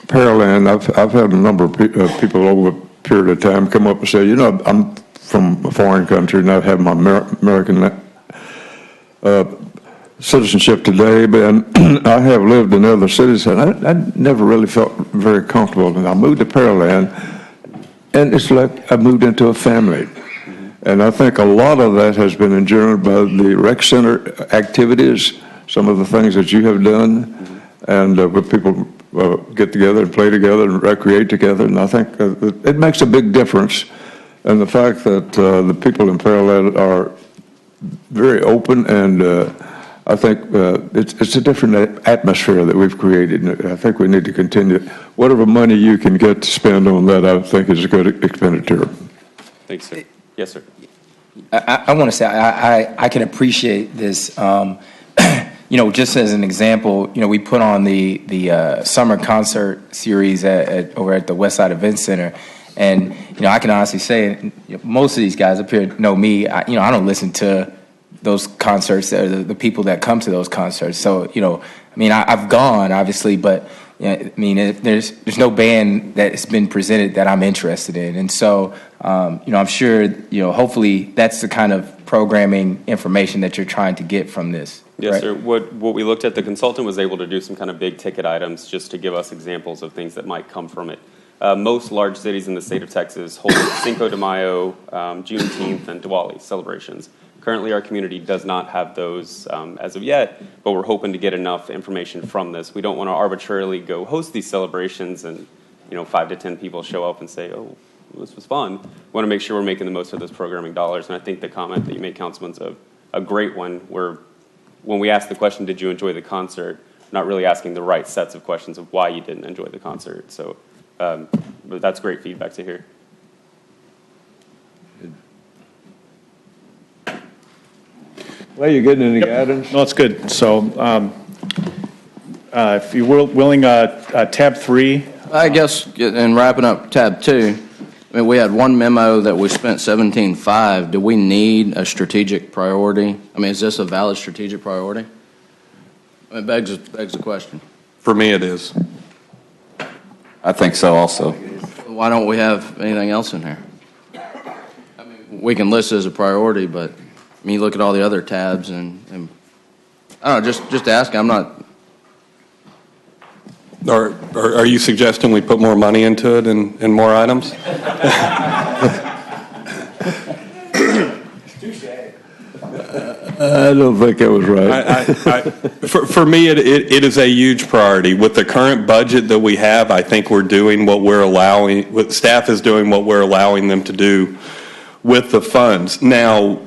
Pearland, I've had a number of people over a period of time come up and say, I'm from a foreign country and I have my American citizenship today, but I have lived in other cities and I never really felt very comfortable. And I moved to Pearland, and it's like I moved into a family. And I think a lot of that has been engendered by the rec center activities, some of the things that you have done, and where people get together and play together and recreate together. And I think it makes a big difference. And the fact that the people in Pearland are very open, and I think it's a different atmosphere that we've created. And I think we need to continue. Whatever money you can get to spend on that, I think is a good expenditure. Thanks, sir. Yes, sir. I want to say I can appreciate this. Just as an example, we put on the summer concert series over at the Westside Event Center, and I can honestly say most of these guys up here know me. I don't listen to those concerts, the people that come to those concerts. So I've gone obviously, but there's no band that's been presented that I'm interested in, and so I'm sure hopefully that's the kind of programming information that you're trying to get from this. Yes, right? sir. What we looked at, the consultant was able to do some kind of big ticket items just to give us examples of things that might come from it. Most large cities in the state of Texas hold Cinco de Mayo, Juneteenth, and Diwali celebrations. Currently, our community does not have those as of yet, but we're hoping to get enough information from this. We don't want to arbitrarily go host these celebrations and 5 to 10 people show up and say, oh, this was fun. We want to make sure we're making the most of those programming dollars, and I think the comment that you made, Councilman's a great one, where when we ask the question, did you enjoy the concert, not really asking the right sets of questions of why you didn't enjoy the concert. So but that's great feedback to hear. Well, you getting any guidance? No, it's good. So if you're willing, tab 3. I guess, in wrapping up tab 2, we had one memo that we spent $17.5. Do we need a strategic priority? Is this a valid strategic priority? It begs the question. For me, it is. I think so also. Why don't we have anything else in here? We can list it as a priority, but you look at all the other tabs and I don't know, just to ask, I'm not. Are you suggesting we put more money into it and more items? I don't think that was right. For me, it is a huge priority. With the current budget that we have, I think we're doing what we're allowing, what staff is doing what we're allowing them to do with the funds. Now,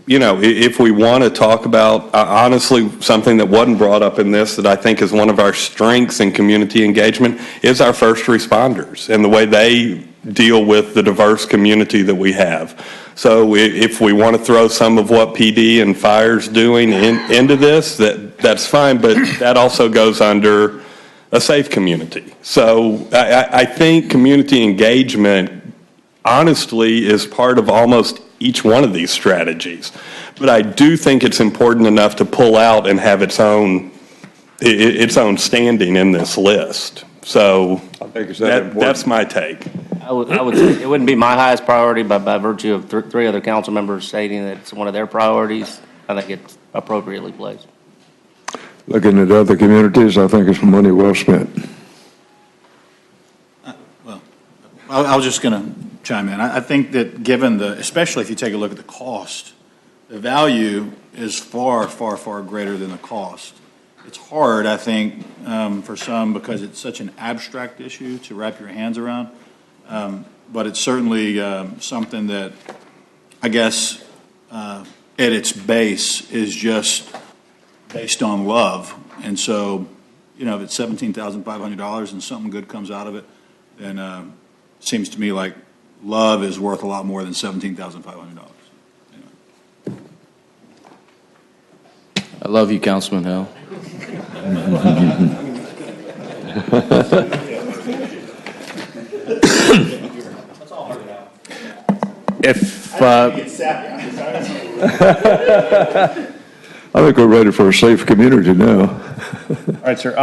if we want to talk about, honestly, something that wasn't brought up in this that I think is one of our strengths in community engagement is our first responders and the way they deal with the diverse community that we have. So if we want to throw some of what PD and fire's doing into this, that's fine, but that also goes under a safe community. So I think community engagement, honestly, is part of almost each one of these strategies. But I do think it's important enough to pull out and have its own standing in this list. So that's my take. I would say it wouldn't be my highest priority, but by virtue of 3 other council members stating that it's one of their priorities, I think it's appropriately placed. Looking at other communities, I think it's money well spent. Well, I was just going to chime in. I think that given especially if you take a look at the cost, the value is far, far, far greater than the cost. It's hard, I think, for some because it's such an abstract issue to wrap your hands around. But it's certainly something that I guess at its base is just based on love. And so, if it's $17,500 and something good comes out of it, then it seems to me like love is worth a lot more than $17,500. I love you, Councilman Hill. I think we're ready for a safe community now. All right, sir.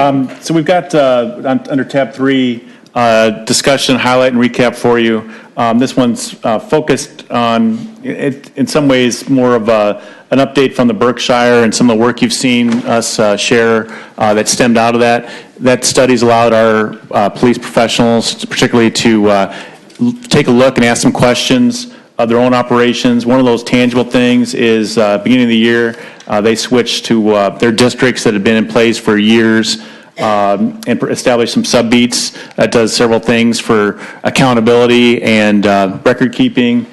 So we've got under tab 3, discussion, highlight, and recap for you. This one's focused on, in some ways, more of an update from the Berkshire and some of the work you've seen us share that stemmed out of that. That study's allowed our police professionals, particularly to take a look and ask some questions of their own operations. One of those tangible things is beginning of the year, they switched to their districts that had been in place for years and established some sub-beats that does several things for accountability and record keeping.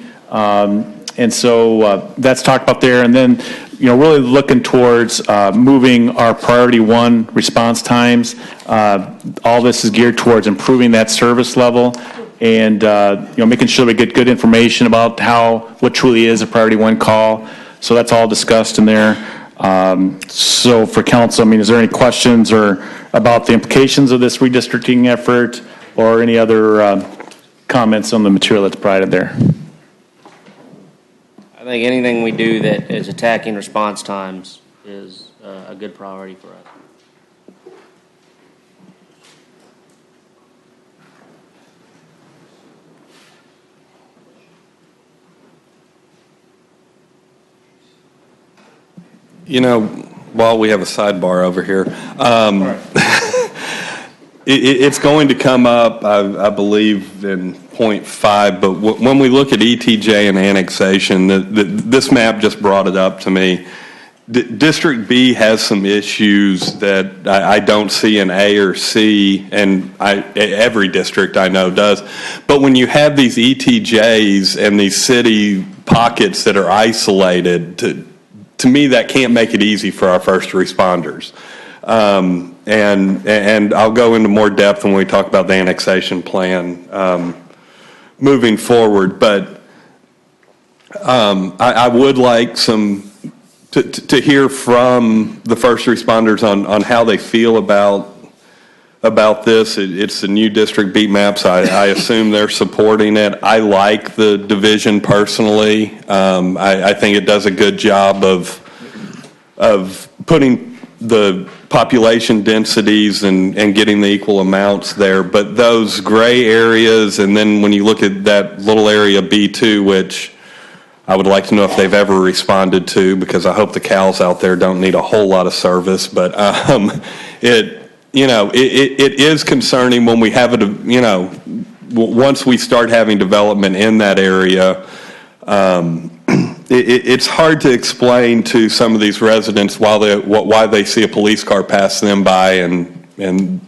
And so that's talked about there. And then, really looking towards moving our priority one response times. All this is geared towards improving that service level and, making sure we get good information about what truly is a priority one call. So that's all discussed in there. So for council, is there any questions or about the implications of this redistricting effort or any other comments on the material that's provided there? I think anything we do that is attacking response times is a good priority for us. While we have a sidebar over here, it's going to come up, I believe, in point 5, but when we look at ETJ and annexation, this map just brought it up to me. District B has some issues that I don't see in A or C, and every district I know does. But when you have these ETJs and these city pockets that are isolated, to me, that can't make it easy for our first responders. And I'll go into more depth when we talk about the annexation plan moving forward. But I would like to hear from the first responders on how they feel about this. It's the new district beat maps. I assume they're supporting it. I like the division personally. I think it does a good job of putting the population densities and getting the equal amounts there. But those gray areas, and then when you look at that little area B2, which I would like to know if they've ever responded to, because I hope the cows out there don't need a whole lot of service. But it is concerning when we have once we start having development in that area. It's hard to explain to some of these residents why they see a police car pass them by, and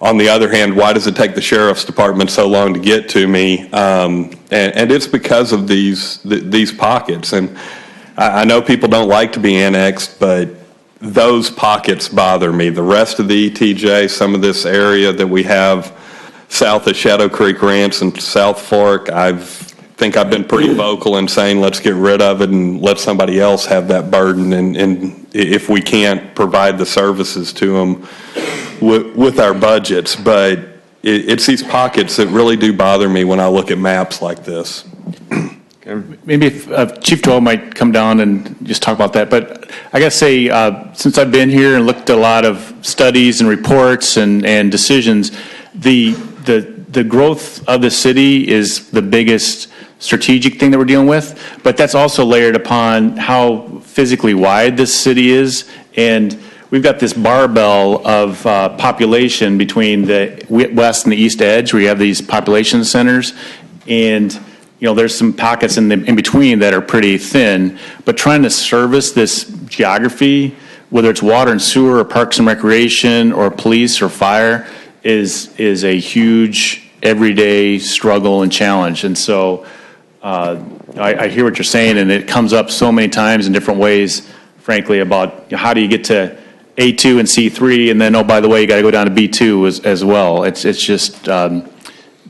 on the other hand, why does it take the sheriff's department so long to get to me? And it's because of these pockets. And I know people don't like to be annexed, but those pockets bother me. The rest of the ETJ, some of this area that we have south of Shadow Creek Ranch and South Fork, I think I've been pretty vocal in saying let's get rid of it and let somebody else have that burden. And if we can't provide the services to them with our budgets. But it's these pockets that really do bother me when I look at maps like this. Maybe if Chief Doyle might come down and just talk about that. But I got to say, since I've been here and looked at a lot of studies and reports and decisions, the growth of the city is the biggest strategic thing that we're dealing with. But that's also layered upon how physically wide this city is. And we've got this barbell of population between the west and the east edge, where you have these population centers. And there's some pockets in between that are pretty thin, but trying to service this geography, whether it's water and sewer or parks and recreation or police or fire, is a huge everyday struggle and challenge. And so I hear what you're saying, and it comes up so many times in different ways, frankly, about how do you get to A2 and C3, and then, oh, by the way, you got to go down to B2 as well. It's just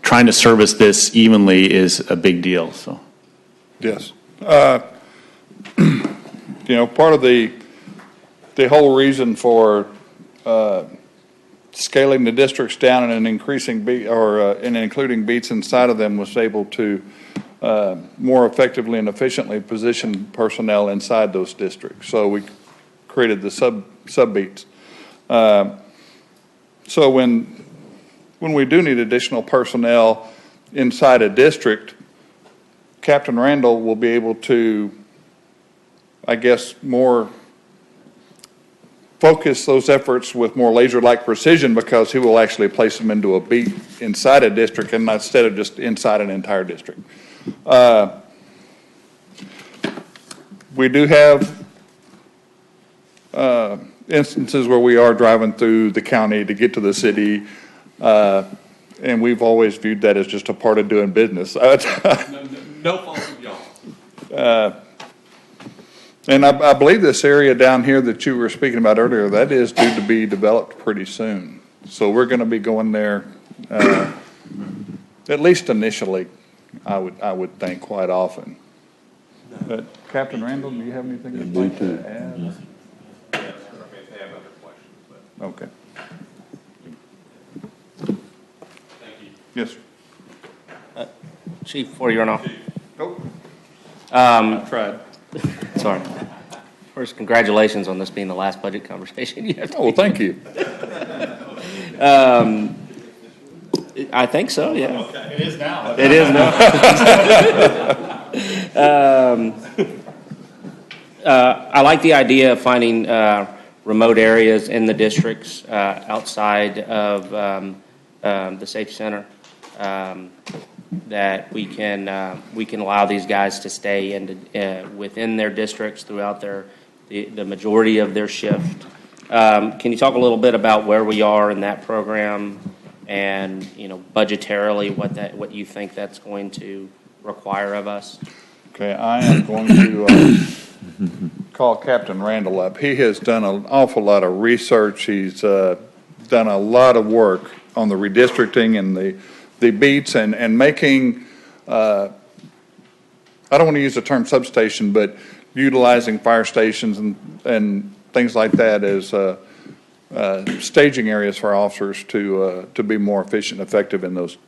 trying to service this evenly is a big deal. So, yes, part of the whole reason for scaling the districts down and increasing and including beats inside of them was able to more effectively and efficiently position personnel inside those districts. So we created the sub beats. So when we do need additional personnel inside a district, Captain Randall will be able to, I guess, more focus those efforts with more laser-like precision, because he will actually place them into a beat inside a district and not instead of just inside an entire district. We do have instances where we are driving through the county to get to the city, and we've always viewed that as just a part of doing business. No fault of y'all. And I believe this area down here that you were speaking about earlier, that is due to be developed pretty soon. So we're going to be going there, at least initially, I would think, quite often. But Captain Randall, do you have anything you'd like to add? Okay. Thank you. Yes, sir. Chief, before you run off. Nope. I tried. Sorry. First, congratulations on this being the last budget conversation you have to. Oh, well, thank you. I think so, yeah. Okay. It is now. It is now. I like the idea of finding remote areas in the districts outside of the Safe Center that we can allow these guys to stay within their districts throughout the majority of their shift. Can you talk a little bit about where we are in that program and, budgetarily what you think that's going to require of us? Okay, I am going to call Captain Randall up. He has done an awful lot of research. He's done a lot of work on the redistricting and the beats and making, I don't want to use the term substation, but utilizing fire stations and things like that as staging areas for officers to be more efficient and effective in those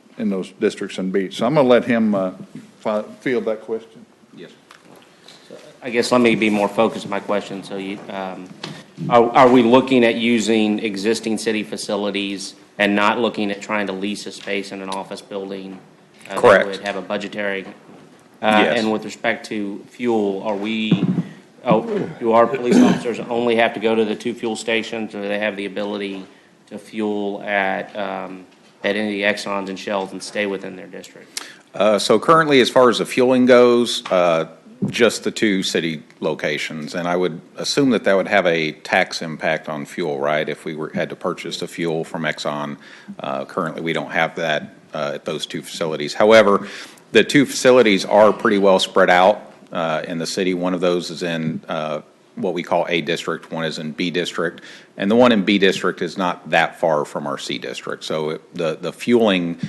districts and beats. So I'm going to let him field that question. Yes. I guess let me be more focused in my question. So are we looking at using existing city facilities and not looking at trying to lease a space in an office building? Correct. That would have a budgetary. Yes. And with respect to fuel, do our police officers only have to go to the 2 fuel stations, or do they have the ability to fuel at any of the Exxons and Shells and stay within their district? So currently, as far as the fueling goes, just the 2 city locations, and I would assume that would have a tax impact on fuel, right? If we had to purchase the fuel from Exxon, currently we don't have that at those 2 facilities. However, the 2 facilities are pretty well spread out in the city. One of those is in what we call A district, one is in B district, and the one in B district is not that far from our C district. So the fueling,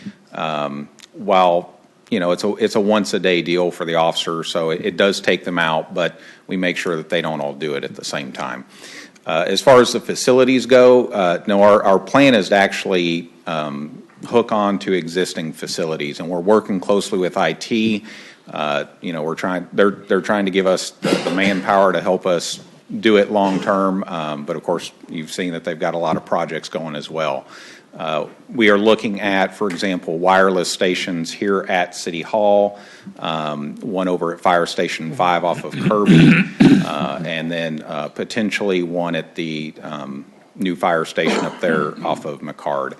while it's a once a day deal for the officers, so it does take them out, but we make sure that they don't all do it at the same time. As far as the facilities go, no, our plan is to actually hook on to existing facilities, and we're working closely with IT. They're trying to give us the manpower to help us do it long term, but of course you've seen that they've got a lot of projects going as well. We are looking at, for example, wireless stations here at City Hall, one over at Fire Station 5 off of Kirby, and then potentially one at the new fire station up there off of McCard,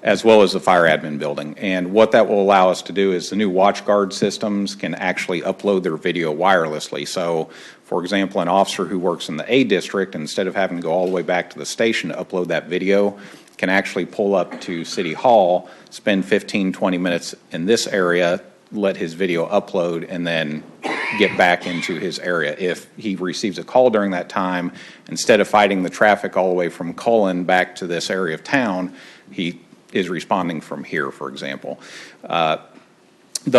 as well as the fire admin building. And what that will allow us to do is the new WatchGuard systems can actually upload their video wirelessly. So, for example, an officer who works in the A district, instead of having to go all the way back to the station to upload that video, can actually pull up to City Hall, spend 15, 20 minutes in this area, let his video upload, and then get back into his area. If he receives a call during that time, instead of fighting the traffic all the way from Cullen back to this area of town, he is responding from here, for example. The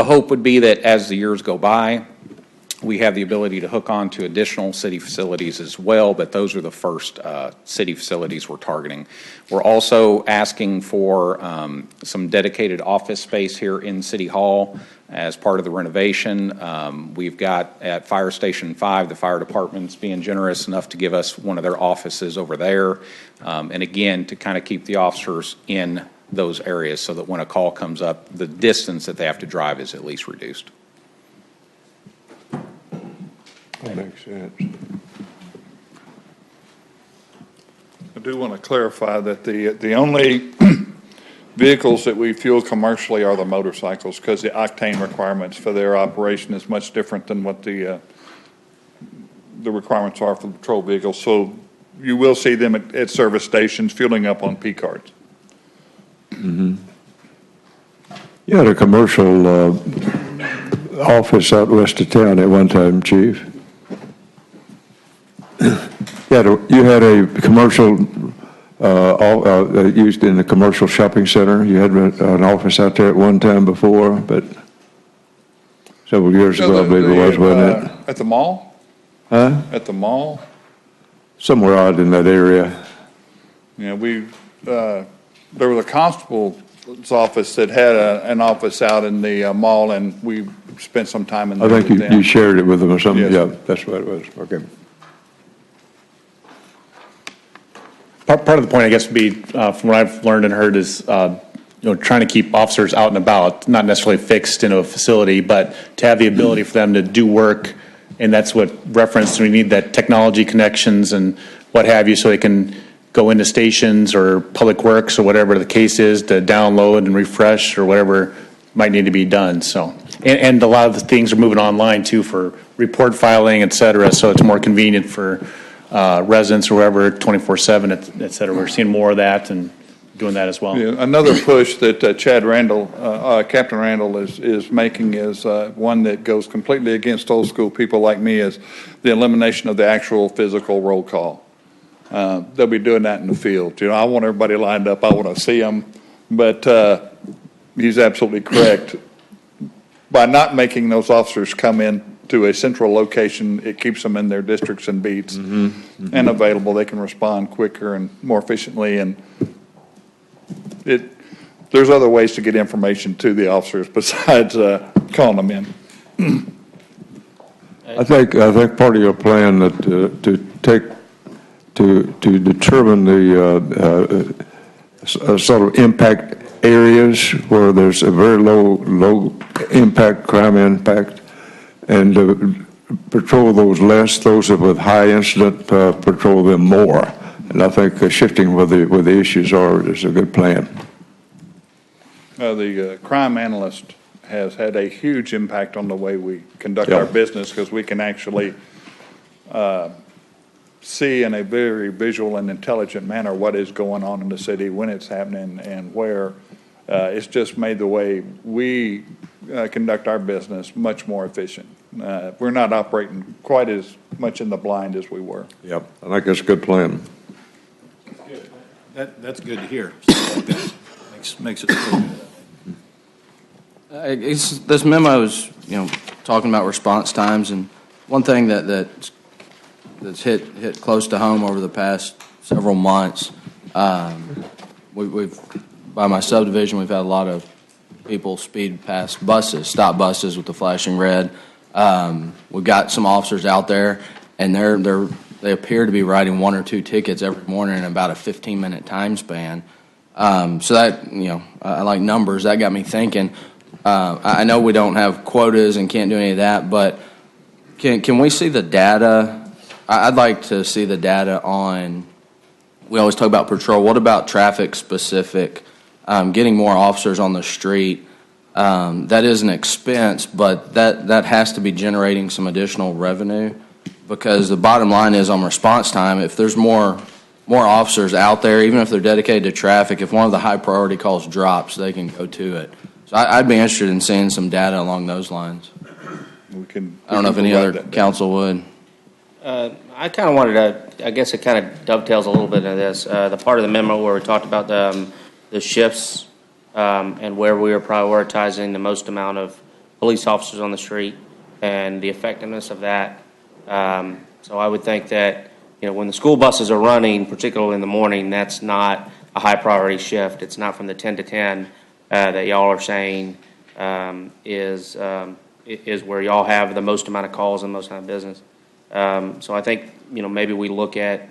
hope would be that as the years go by, we have the ability to hook on to additional city facilities as well, but those are the first city facilities we're targeting. We're also asking for some dedicated office space here in City Hall as part of the renovation. We've got at Fire Station 5, the fire department's being generous enough to give us one of their offices over there. And again, to kind of keep the officers in those areas so that when a call comes up, the distance that they have to drive is at least reduced. That makes sense. I do want to clarify that the only vehicles that we fuel commercially are the motorcycles, because the octane requirements for their operation is much different than what the requirements are for patrol vehicles. So you will see them at service stations fueling up on P cards. Mm-hmm. You had a commercial office out west of town at one time, Chief. You had a commercial, used in the commercial shopping center. You had an office out there at one time before, but several years ago, I believe it was, wasn't it? At the mall? Huh? At the mall? Somewhere out in that area. Yeah, there was a constable's office that had an office out in the mall, and we spent some time in there I think with them. you shared it with them or something. Yes. Yeah, that's what it was. Okay. Part of the point, I guess, would be, from what I've learned and heard, is trying to keep officers out and about, not necessarily fixed in a facility, but to have the ability for them to do work, and that's what referenced. We need that technology connections and what have you, so they can go into stations or public works or whatever the case is to download and refresh or whatever might need to be done. So, and a lot of the things are moving online too for report filing, et cetera. So it's more convenient for residents or whoever 24/7, et cetera. We're seeing more of that and doing that as well. Yeah, another push that Captain Randall is making is one that goes completely against old school people like me, is the elimination of the actual physical roll call. They'll be doing that in the field. I want everybody lined up. I want to see them. But he's absolutely correct. By not making those officers come in to a central location, it keeps them in their districts and beats and available. They can respond quicker and more efficiently. And there's other ways to get information to the officers besides calling them in. I think part of your plan to determine the sort of impact areas where there's a very low impact, crime impact, and patrol those less, those with high incident, patrol them more. And I think shifting where the issues are is a good plan. The crime analyst has had a huge impact on the way we conduct our business, because we can actually see in a very visual and intelligent manner what is going on in the city, when it's happening, and where. It's just made the way we conduct our business much more efficient. We're not operating quite as much in the blind as we were. Yep, I think that's a good plan. That's good to hear. Something like that makes it feel good. This memo is, talking about response times, and one thing that's hit close to home over the past several months. We've by my subdivision, we've had a lot of people speed past buses, stop buses with the flashing red. We've got some officers out there, and they appear to be writing 1 or 2 tickets every morning in about a 15-minute time span. So that, I like numbers. That got me thinking. I know we don't have quotas and can't do any of that, but can we see the data? I'd like to see the data on, we always talk about patrol. What about traffic specific? Getting more officers on the street. That is an expense, but that has to be generating some additional revenue, because the bottom line is on response time, if there's more officers out there, even if they're dedicated to traffic, if one of the high priority calls drops, they can go to it. So I'd be interested in seeing some data along those lines. I don't know if any other council would. I kind of wanted to, I guess it kind of dovetails a little bit into this. The part of the memo where we talked about the shifts and where we are prioritizing the most amount of police officers on the street and the effectiveness of that. So I would think that, when the school buses are running, particularly in the morning, that's not a high priority shift. It's not from the 10 to 10 that y'all are saying is where y'all have the most amount of calls and most amount of business. So I think, maybe we look at,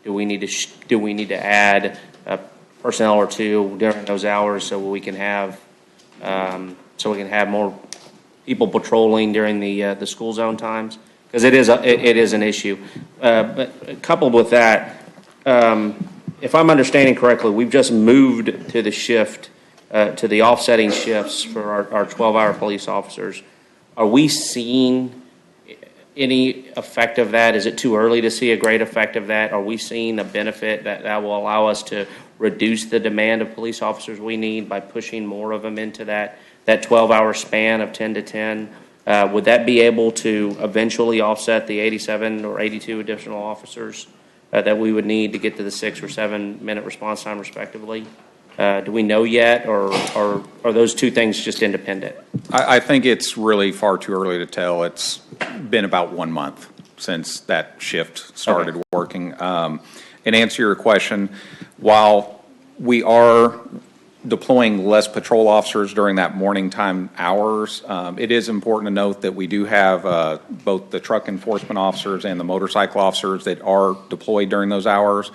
do we need to add personnel or two during those hours so we can have more people patrolling during the school zone times, because it is an issue. But coupled with that, if I'm understanding correctly, we've just moved to the shift to the offsetting shifts for our 12-hour police officers. Are we seeing any effect of that? Is it too early to see a great effect of that? Are we seeing a benefit that will allow us to reduce the demand of police officers we need by pushing more of them into that 12-hour span of 10 to 10? Would that be able to eventually offset the 87 or 82 additional officers that we would need to get to the 6 or 7 minute response time respectively? Do we know yet, or are those two things just independent? I think it's really far too early to tell. It's been about 1 month since that shift started working. And answer your question, while we are deploying less patrol officers during that morning time hours, it is important to note that we do have both the truck enforcement officers and the motorcycle officers that are deployed during those hours.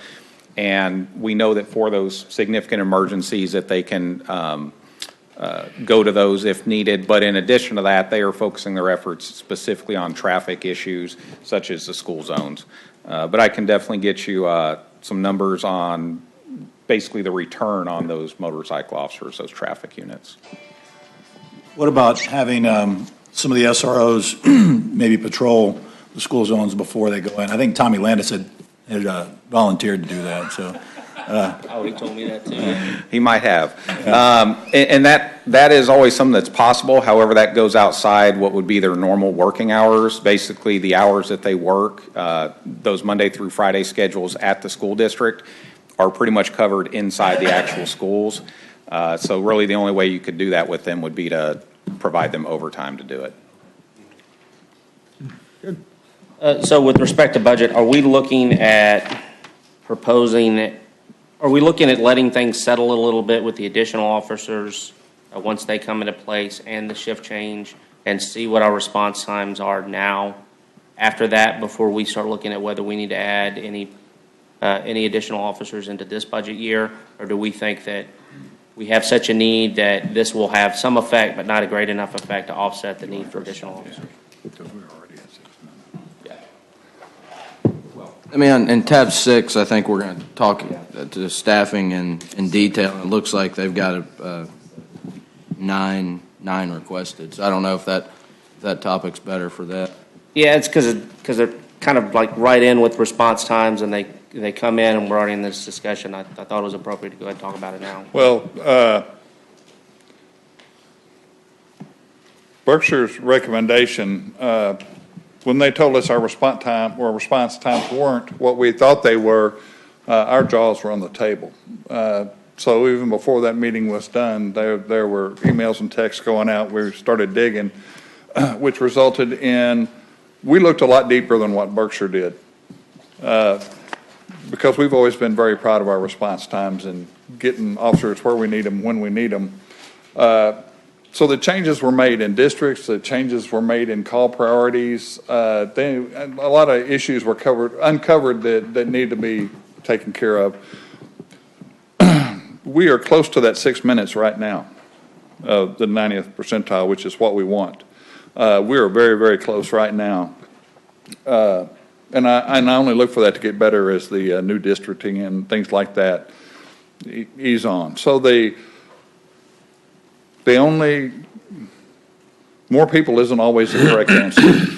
And we know that for those significant emergencies that they can go to those if needed. But in addition to that, they are focusing their efforts specifically on traffic issues such as the school zones. But I can definitely get you some numbers on basically the return on those motorcycle officers, those traffic units. What about having some of the SROs maybe patrol the school zones before they go in? I think Tommy Landis had volunteered to do that, so. Oh, he told me that too. He might have. And that is always something that's possible. However, that goes outside what would be their normal working hours. Basically, the hours that they work, those Monday through Friday schedules at the school district are pretty much covered inside the actual schools. So really the only way you could do that with them would be to provide them overtime to do it. So with respect to budget, are we looking at letting things settle a little bit with the additional officers once they come into place and the shift change, and see what our response times are now after that before we start looking at whether we need to add any additional officers into this budget year? Or do we think that we have such a need that this will have some effect but not a great enough effect to offset the need for additional officers? I mean, in tab 6, I think we're going to talk to staffing in detail. It looks like they've got nine requested. So I don't know if that topic's better for that. Yeah, it's because they're kind of like right in with response times, and they come in and we're already in this discussion. I thought it was appropriate to go ahead and talk about it now. Well, Berkshire's recommendation, when they told us our response times weren't what we thought they were, our jaws were on the table. So even before that meeting was done, there were emails and texts going out. We started digging, which resulted in, we looked a lot deeper than what Berkshire did. Because we've always been very proud of our response times and getting officers where we need them, when we need them. So the changes were made in districts, the changes were made in call priorities. A lot of issues were uncovered that need to be taken care of. We are close to that 6 minutes right now, the 90th percentile, which is what we want. We are very, very close right now. And I only look for that to get better as the new districting and things like that ease on. So more people isn't always the correct answer.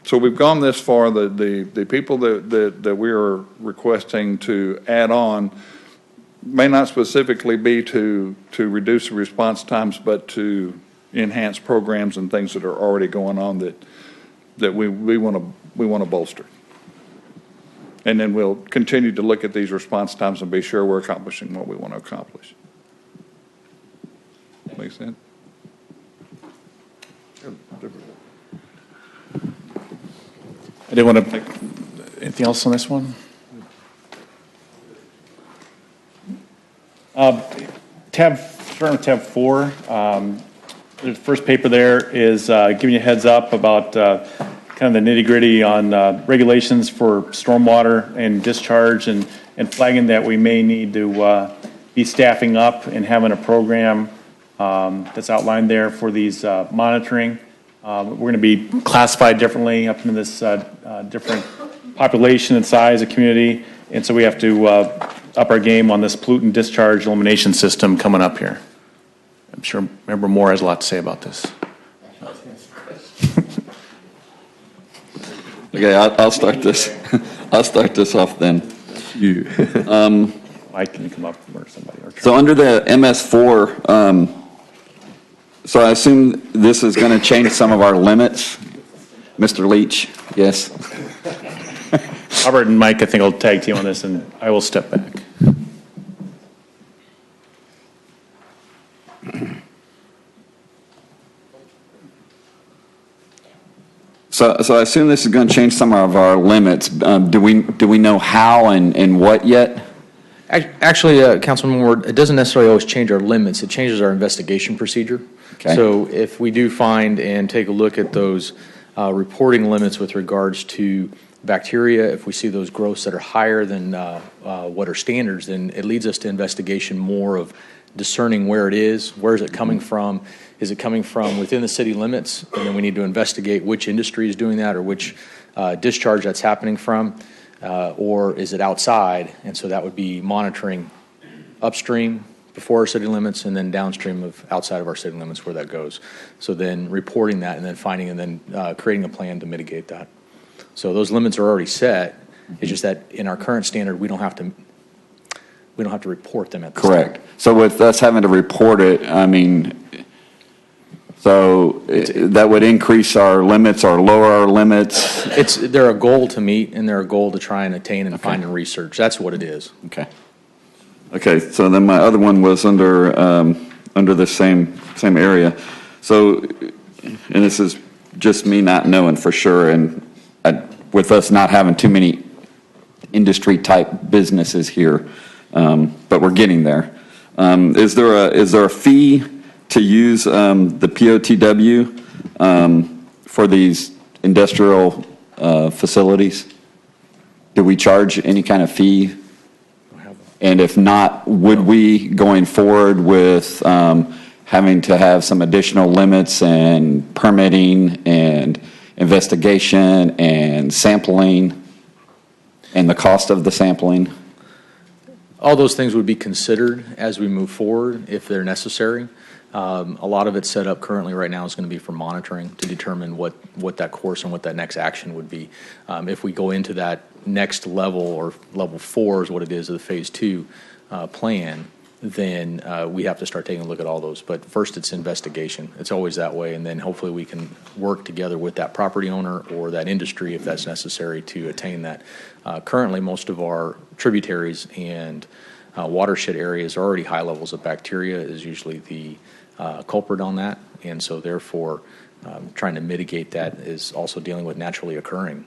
So we've gone this far. The people that we are requesting to add on may not specifically be to reduce the response times, but to enhance programs and things that are already going on that we want to bolster. And then we'll continue to look at these response times and be sure we're accomplishing what we want to accomplish. Make sense? I didn't want to make anything else on this one. Starting with tab 4. The first paper there is giving you a heads up about kind of the nitty-gritty on regulations for stormwater and discharge, and flagging that we may need to be staffing up and having a program that's outlined there for these monitoring. We're going to be classified differently up into this different population and size of community, and so we have to up our game on this pollutant discharge elimination system coming up here. I'm sure Member Moore has a lot to say about this. Okay, I'll start this. I'll start this off then. You. Mike, can you come up or somebody? Or so under the MS4, So I assume this is going to change some of our limits? Mr. Leach, yes? Robert and Mike, I think, will tag team on this, and I will step back. So I assume this is going to change some of our limits. Do we know how and what yet? Actually, Councilman Ward, it doesn't necessarily always change our limits. It changes our investigation procedure. Okay. So if we do find and take a look at those reporting limits with regards to bacteria, if we see those growths that are higher than what are standards, then it leads us to investigation more of discerning where it is, where is it coming from, is it coming from within the city limits, and then we need to investigate which industry is doing that or which discharge that's happening from, or is it outside, and so that would be monitoring upstream before our city limits and then downstream of outside of our city limits where that goes. So then reporting that and then finding and then creating a plan to mitigate that. So those limits are already set. It's just that in our current standard, we don't have to report them at this time. Correct. So with us having to report it, I mean, so that would increase our limits or lower our limits? They're a goal to meet and they're a goal to try and attain and find and research. That's what it is. Okay. Okay, so then my other one was under the same area. So, and this is just me not knowing for sure, and with us not having too many industry-type businesses here, but we're getting there. Is there a fee to use the POTW for these industrial facilities? Do we charge any kind of fee? And if not, would we, going forward with having to have some additional limits and permitting and investigation and sampling and the cost of the sampling? All those things would be considered as we move forward if they're necessary. A lot of it's set up currently right now is going to be for monitoring to determine what that course and what that next action would be. If we go into that next level, or level 4 is what it is of the phase 2 plan, then we have to start taking a look at all those. But first it's investigation. It's always that way, and then hopefully we can work together with that property owner or that industry if that's necessary to attain that. Currently most of our tributaries and watershed areas are already high levels of bacteria is usually the culprit on that, and so therefore trying to mitigate that is also dealing with naturally occurring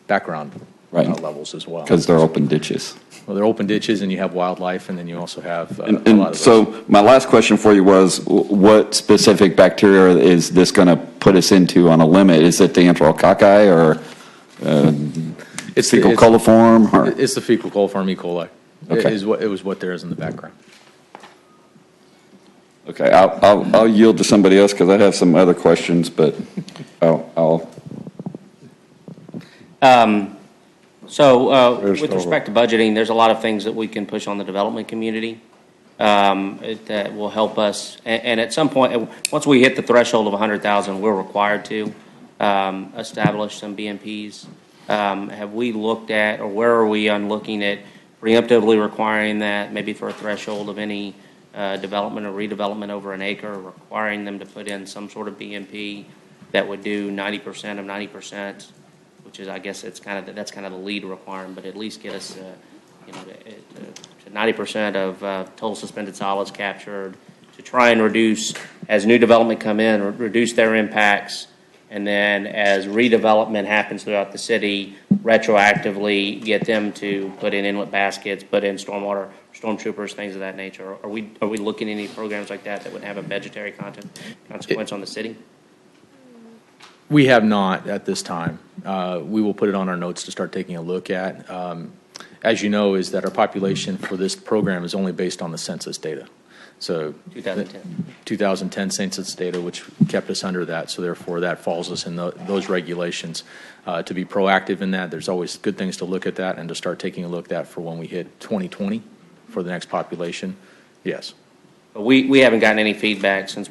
background levels as well. Because they're open ditches. Well, they're open ditches, and you have wildlife, and then you also have a lot of those. So my last question for you was, what specific bacteria is this going to put us into on a limit? Is it the enterococci or it's fecal coliform? Or? It's the fecal coliform E. coli. Okay. It was what there is in the background. Okay, I'll yield to somebody else because I have some other questions, but I'll. With respect to budgeting, there's a lot of things that we can push on the development community that will help us. And at some point, once we hit the threshold of 100,000, we're required to establish some BMPs. Have we looked at, or where are we on looking at preemptively requiring that, maybe for a threshold of any development or redevelopment over an acre, requiring them to put in some sort of BMP that would do 90% of 90%, which is, I guess, that's kind of the lead requirement, but at least get us, to 90% of total suspended solids captured, to try and reduce, as new development come in, reduce their impacts, and then as redevelopment happens throughout the city, retroactively get them to put in inlet baskets, put in stormwater, storm troopers, things of that nature. Are we looking at any programs like that would have a budgetary consequence on the city? We have not at this time. We will put it on our notes to start taking a look at. As you know, is that our population for this program is only based on the census data. So 2010 census data, which kept us under that. So therefore, that falls us in those regulations. To be proactive in that, there's always good things to look at that and to start taking a look at that for when we hit 2020 for the next population. Yes. But we haven't gotten any feedback since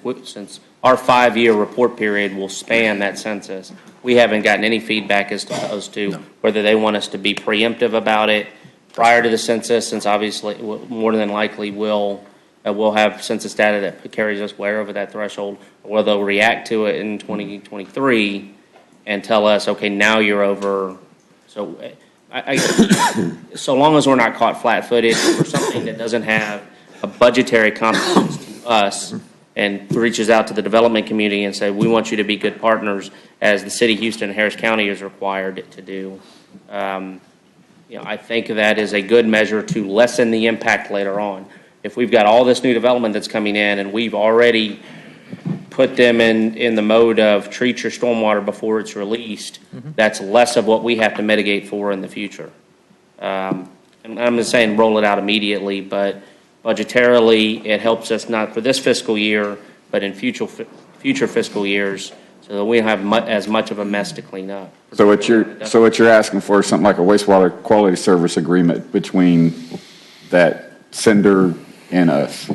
our 5-year report period will span that census. We haven't gotten any feedback as to whether they want us to be preemptive about it prior to the census, since obviously more than likely we'll we'll have census data that carries us way over that threshold, or they'll react to it in 2023 and tell us, okay, now you're over. So so long as we're not caught flat-footed for something that doesn't have a budgetary consequence to us and reaches out to the development community and say, we want you to be good partners, as the city of Houston and Harris County is required to do. I think that is a good measure to lessen the impact later on. If we've got all this new development that's coming in and we've already put them in the mode of treat your stormwater before it's released, that's less of what we have to mitigate for in the future. And I'm not saying roll it out immediately, but budgetarily, it helps us not for this fiscal year, but in future fiscal years, so that we don't have as much of a mess to clean up. So what you're asking for is something like a wastewater quality service agreement between that sender and us?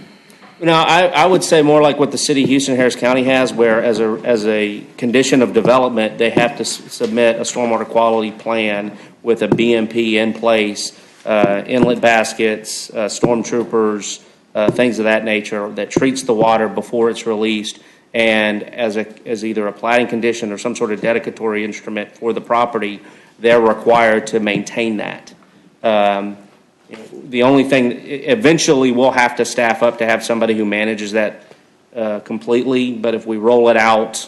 I would say more like what the city of Houston and Harris County has, where as a condition of development, they have to submit a stormwater quality plan with a BMP in place, inlet baskets, storm troopers, things of that nature, that treats the water before it's released, and as either a plating condition or some sort of dedicatory instrument for the property, they're required to maintain that. The only thing, eventually we'll have to staff up to have somebody who manages that completely, but if we roll it out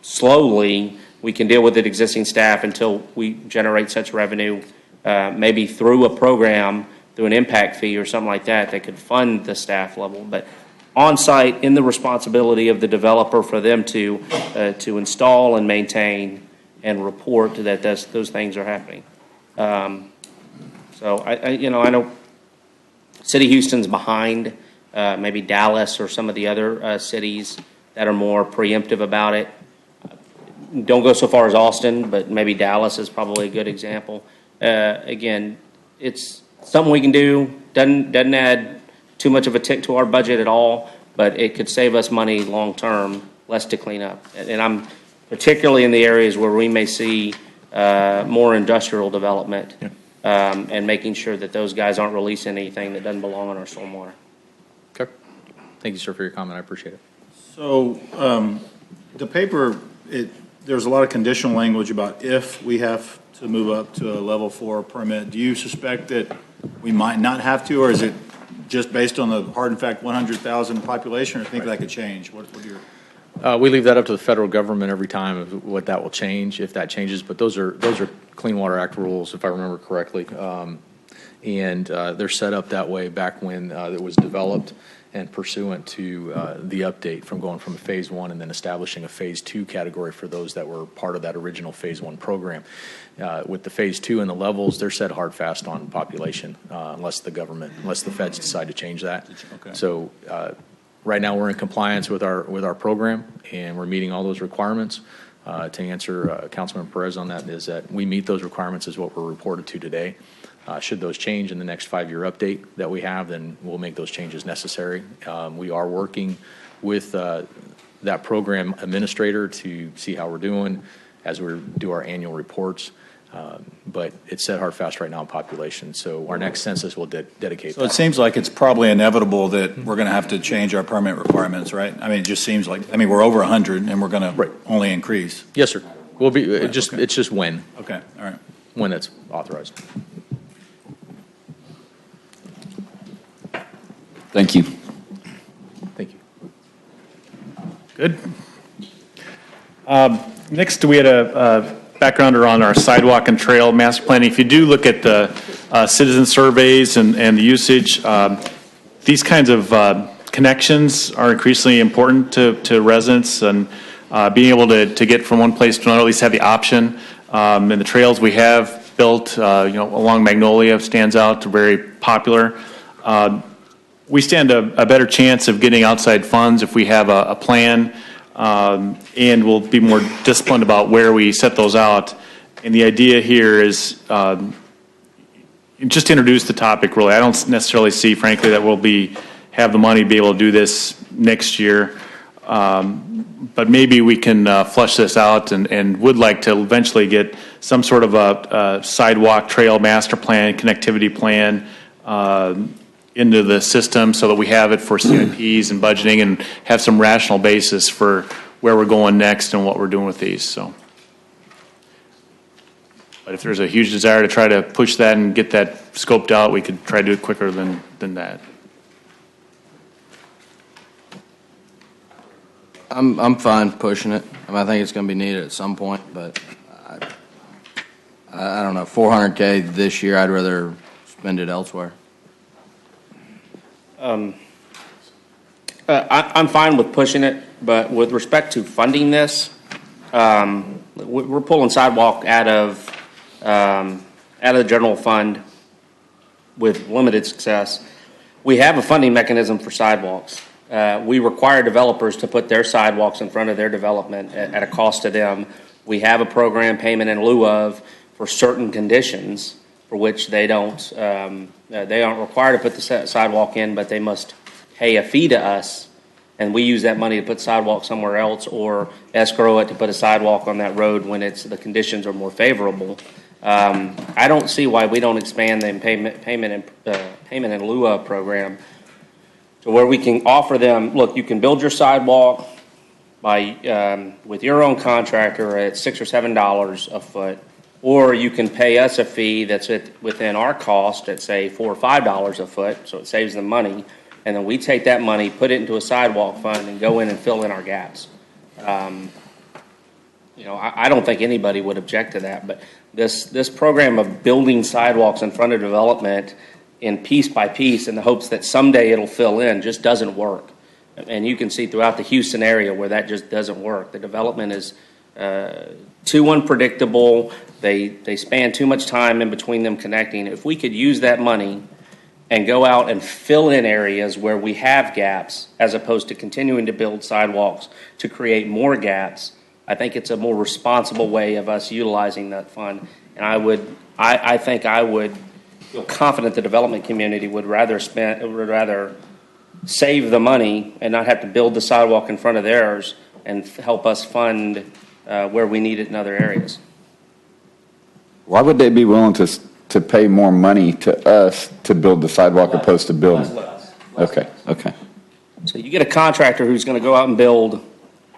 slowly, we can deal with it existing staff until we generate such revenue, maybe through a program, through an impact fee or something like that, that could fund the staff level. But on-site, in the responsibility of the developer for them to install and maintain and report that those things are happening. So I know City of Houston's behind, maybe Dallas or some of the other cities that are more preemptive about it. Don't go so far as Austin, but maybe Dallas is probably a good example. Again, it's something we can do. Doesn't add too much of a tick to our budget at all, but it could save us money long term, less to clean up. And I'm particularly in the areas where we may see more industrial development. Yeah. And making sure that those guys aren't releasing anything that doesn't belong on our stormwater. Okay. Thank you, sir, for your comment. I appreciate it. So the paper, there's a lot of conditional language about if we have to move up to a level 4 permit. Do you suspect that we might not have to, or is it just based on the hard and fact 100,000 population, or think that could change? What are your... We leave that up to the federal government every time of what that will change, if that changes. But those are Clean Water Act rules, if I remember correctly, and they're set up that way back when it was developed and pursuant to the update from going from a phase 1 and then establishing a phase 2 category for those that were part of that original phase 1 program. With the phase 2 and the levels, they're set hard fast on population unless the feds decide to change that. Okay. So. Right now, we're in compliance with our program, and we're meeting all those requirements. To answer Councilman Perez on that, is that we meet those requirements is what we're reported to today. Should those change in the next 5-year update that we have, then we'll make those changes necessary. We are working with that program administrator to see how we're doing as we do our annual reports. But it's set hard fast right now in population. So our next census will dedicate So it seems like it's probably inevitable that we're going to have to change our permit requirements, right? I mean, it just seems like, we're over 100 and we're going to only increase. Yes, sir. We'll be, it's just when. Okay, all right. When it's authorized. Thank you. Thank you. Good. Next, we had a backgrounder on our sidewalk and trail master planning. If you do look at the citizen surveys and the usage, these kinds of connections are increasingly important to residents, and being able to get from one place to another, at least have the option. And the trails we have built, along Magnolia stands out, very popular. We stand a better chance of getting outside funds if we have a plan. And we'll be more disciplined about where we set those out. And the idea here is just to introduce the topic, really. I don't necessarily see, frankly, that we'll have the money to be able to do this next year. But maybe we can flush this out and would like to eventually get some sort of a sidewalk trail master plan, connectivity plan, into the system so that we have it for CIPs and budgeting and have some rational basis for where we're going next and what we're doing with these, so. But if there's a huge desire to try to push that and get that scoped out, we could try to do it quicker than that. I'm fine pushing it. I think it's going to be needed at some point, but I don't know, 400K this year, I'd rather spend it elsewhere. I'm fine with pushing it, but with respect to funding this, we're pulling sidewalk out of the general fund with limited success. We have a funding mechanism for sidewalks. We require developers to put their sidewalks in front of their development at a cost to them. We have a program, payment in lieu of, for certain conditions for which they aren't required to put the sidewalk in, but they must pay a fee to us, and we use that money to put sidewalk somewhere else or escrow it to put a sidewalk on that road when the conditions are more favorable. I don't see why we don't expand the payment in lieu of program to where we can offer them, look, you can build your sidewalk by with your own contractor at $6 or $7 a foot, or you can pay us a fee that's within our cost at, say, $4 or $5 a foot, so it saves them money, and then we take that money, put it into a sidewalk fund, and go in and fill in our gaps. I don't think anybody would object to that, but this program of building sidewalks in front of development in piece by piece in the hopes that someday it'll fill in just doesn't work. And you can see throughout the Houston area where that just doesn't work. The development is too unpredictable. They span too much time in between them connecting. If we could use that money and go out and fill in areas where we have gaps, as opposed to continuing to build sidewalks to create more gaps, I think it's a more responsible way of us utilizing that fund. And I think I would feel confident the development community would rather save the money and not have to build the sidewalk in front of theirs and help us fund where we need it in other areas. Why would they be willing to pay more money to us to build the sidewalk opposed to building? Less. Okay. So you get a contractor who's going to go out and build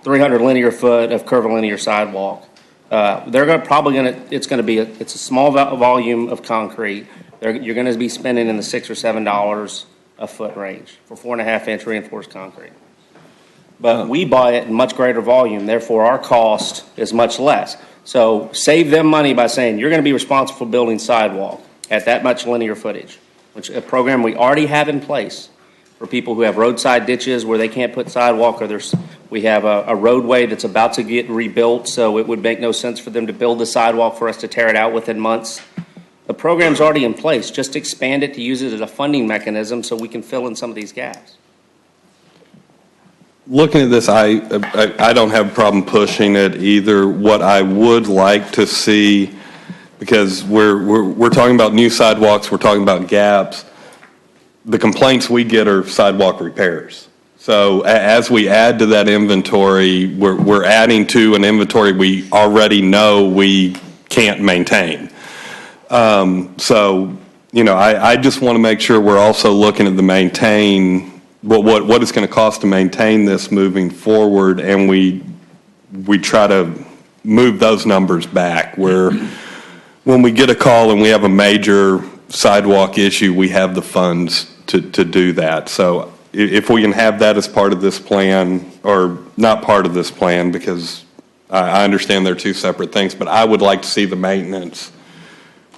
300 linear foot of curvilinear sidewalk. It's a small volume of concrete. You're going to be spending in the $6 or $7 a foot range for 4.5-inch reinforced concrete. But we buy it in much greater volume, therefore our cost is much less. So save them money by saying you're going to be responsible for building sidewalk at that much linear footage, which is a program we already have in place for people who have roadside ditches where they can't put sidewalk, or we have a roadway that's about to get rebuilt, so it would make no sense for them to build the sidewalk for us to tear it out within months. The program's already in place. Just expand it to use it as a funding mechanism so we can fill in some of these gaps. Looking at this, I don't have a problem pushing it either. What I would like to see, because we're talking about new sidewalks, we're talking about gaps, the complaints we get are sidewalk repairs. So as we add to that inventory, we're adding to an inventory we already know we can't maintain. I just want to make sure we're also looking at what it's going to cost to maintain this moving forward, and we try to move those numbers back where when we get a call and we have a major sidewalk issue, we have the funds to do that. So if we can have that as part of this plan, or not part of this plan, because I understand they're two separate things, but I would like to see the maintenance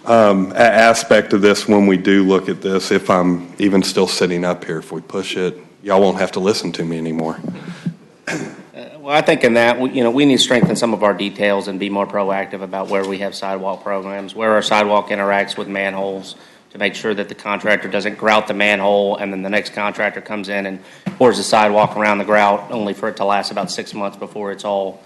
aspect of this when we do look at this. If I'm even still sitting up here, if we push it, y'all won't have to listen to me anymore. Well, I think in that, we need to strengthen some of our details and be more proactive about where we have sidewalk programs, where our sidewalk interacts with manholes, to make sure that the contractor doesn't grout the manhole and then the next contractor comes in and pours the sidewalk around the grout only for it to last about 6 months before it's all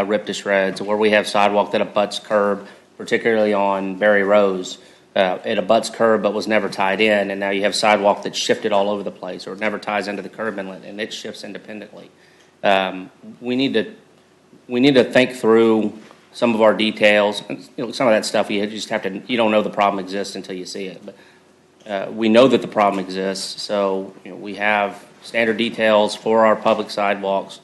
ripped to shreds. Where we have sidewalk that abuts curb, particularly on Berry Rose, it abuts curb but was never tied in, and now you have sidewalk that's shifted all over the place, or it never ties into the curb inlet and it shifts independently. We need to think through some of our details. Some of that stuff you just have to. You don't know the problem exists until you see it. But We know that the problem exists, so we have standard details for our public sidewalks.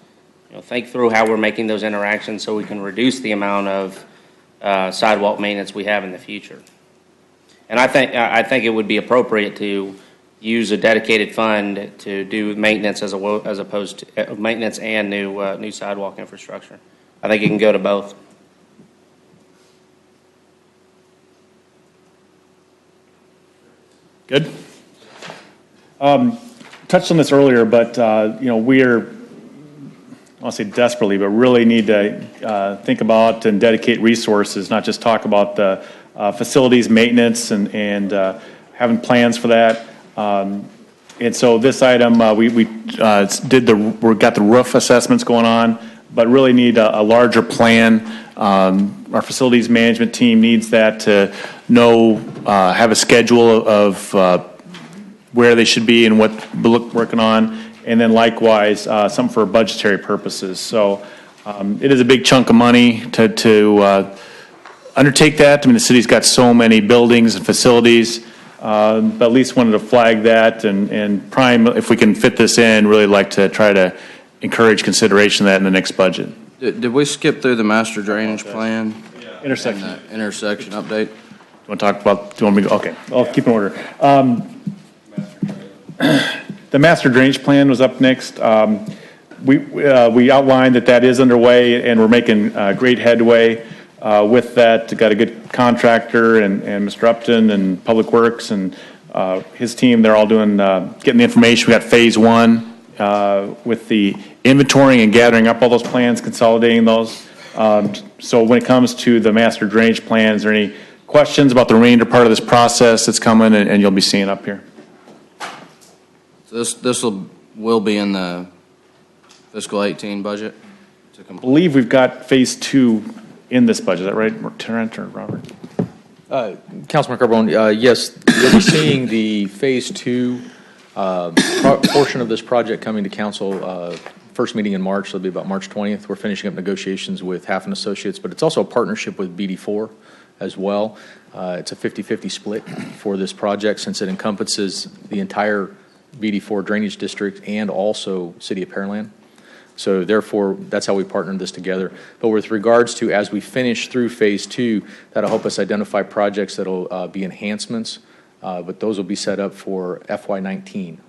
Think through how we're making those interactions so we can reduce the amount of sidewalk maintenance we have in the future. And I think it would be appropriate to use a dedicated fund to do maintenance as opposed to maintenance and new sidewalk infrastructure. I think it can go to both. Good. Touched on this earlier, but we're, I want to say desperately, but really need to think about and dedicate resources, not just talk about the facilities maintenance and having plans for that. And so this item, we got the roof assessments going on, but really need a larger plan. Our facilities management team needs that to know, have a schedule of where they should be and what we're working on, and then likewise, some for budgetary purposes. So it is a big chunk of money to undertake that. I mean, the city's got so many buildings and facilities, but at least wanted to flag that and prime, if we can fit this in, really like to try to encourage consideration of that in the next budget. Did we skip through the master drainage plan? Intersection. And the intersection update? Do you want to talk about, do you want me to go? Okay, I'll keep in order. The master drainage plan was up next. We outlined that is underway, and we're making great headway with that. Got a good contractor and Mr. Upton and Public Works and his team. They're all doing, getting the information. We got phase one with the inventorying and gathering up all those plans, consolidating those. So when it comes to the master drainage plan, is there any questions about the remainder part of this process that's coming and you'll be seeing up here? So this will be in the fiscal 18 budget? I believe we've got phase two in this budget. Is that right, Trent or Robert? Councilman Carbone, yes, you'll be seeing the phase two portion of this project coming to council first meeting in March. It'll be about March 20th. We're finishing up negotiations with Half and Associates, but it's also a partnership with BD4 as well. It's a 50-50 split for this project since it encompasses the entire BD4 drainage district and also City of Pearland. So therefore, that's how we partnered this together. But with regards to as we finish through phase two, that'll help us identify projects that'll be enhancements, but those will be set up for FY19.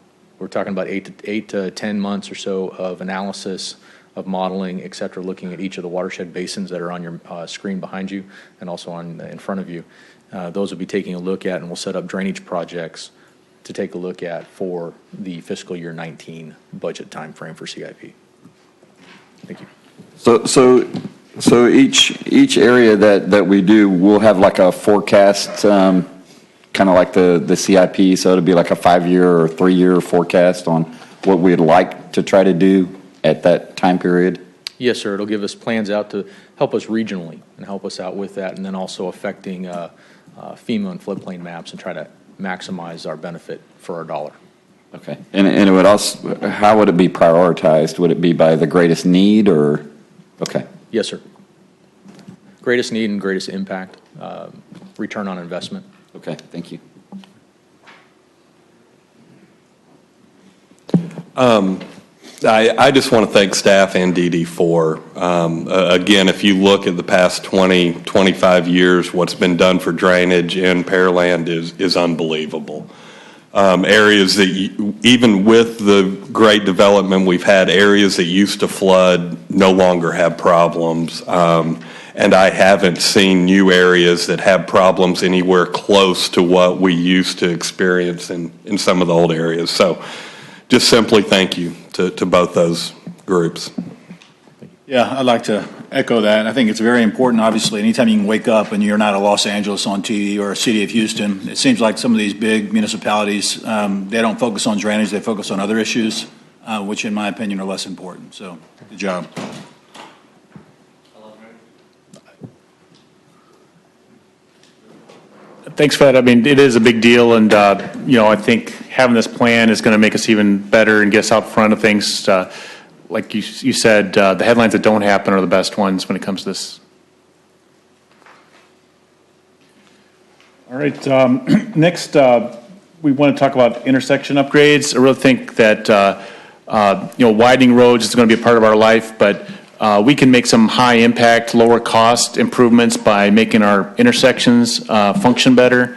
We're talking about 8 to 10 months or so of analysis, of modeling, et cetera, looking at each of the watershed basins that are on your screen behind you and also in front of you. Those will be taking a look at, and we'll set up drainage projects to take a look at for the fiscal year 19 budget timeframe for CIP. Thank you. So each area that we do, we'll have like a forecast, kind of like the CIP. So it'll be like a 5-year or 3-year forecast on what we'd like to try to do at that time period. Yes, sir. It'll give us plans out to help us regionally and help us out with that, and then also affecting FEMA and floodplain maps and try to maximize our benefit for our dollar. Okay. And it would also, how would it be prioritized? Would it be by the greatest need or? Okay. Yes, sir. Greatest need and greatest impact, return on investment. Okay, thank you. I just want to thank staff and DD4. Again, if you look at the past 20, 25 years, what's been done for drainage in Pearland is unbelievable. Areas that, even with the great development we've had, areas that used to flood no longer have problems. And I haven't seen new areas that have problems anywhere close to what we used to experience in some of the old areas. So just simply thank you to both those groups. Yeah, I'd like to echo that. I think it's very important, obviously, anytime you can wake up and you're not a Los Angeles on TV or a city of Houston. It seems like some of these big municipalities, they don't focus on drainage, they focus on other issues, which in my opinion are less important. So, good job. Thanks for that. I mean, it is a big deal, and I think having this plan is going to make us even better and get us out front of things. Like you said, the headlines that don't happen are the best ones when it comes to this. All right. Next, we want to talk about intersection upgrades. I really think that, widening roads is going to be a part of our life, but we can make some high-impact, lower-cost improvements by making our intersections function better.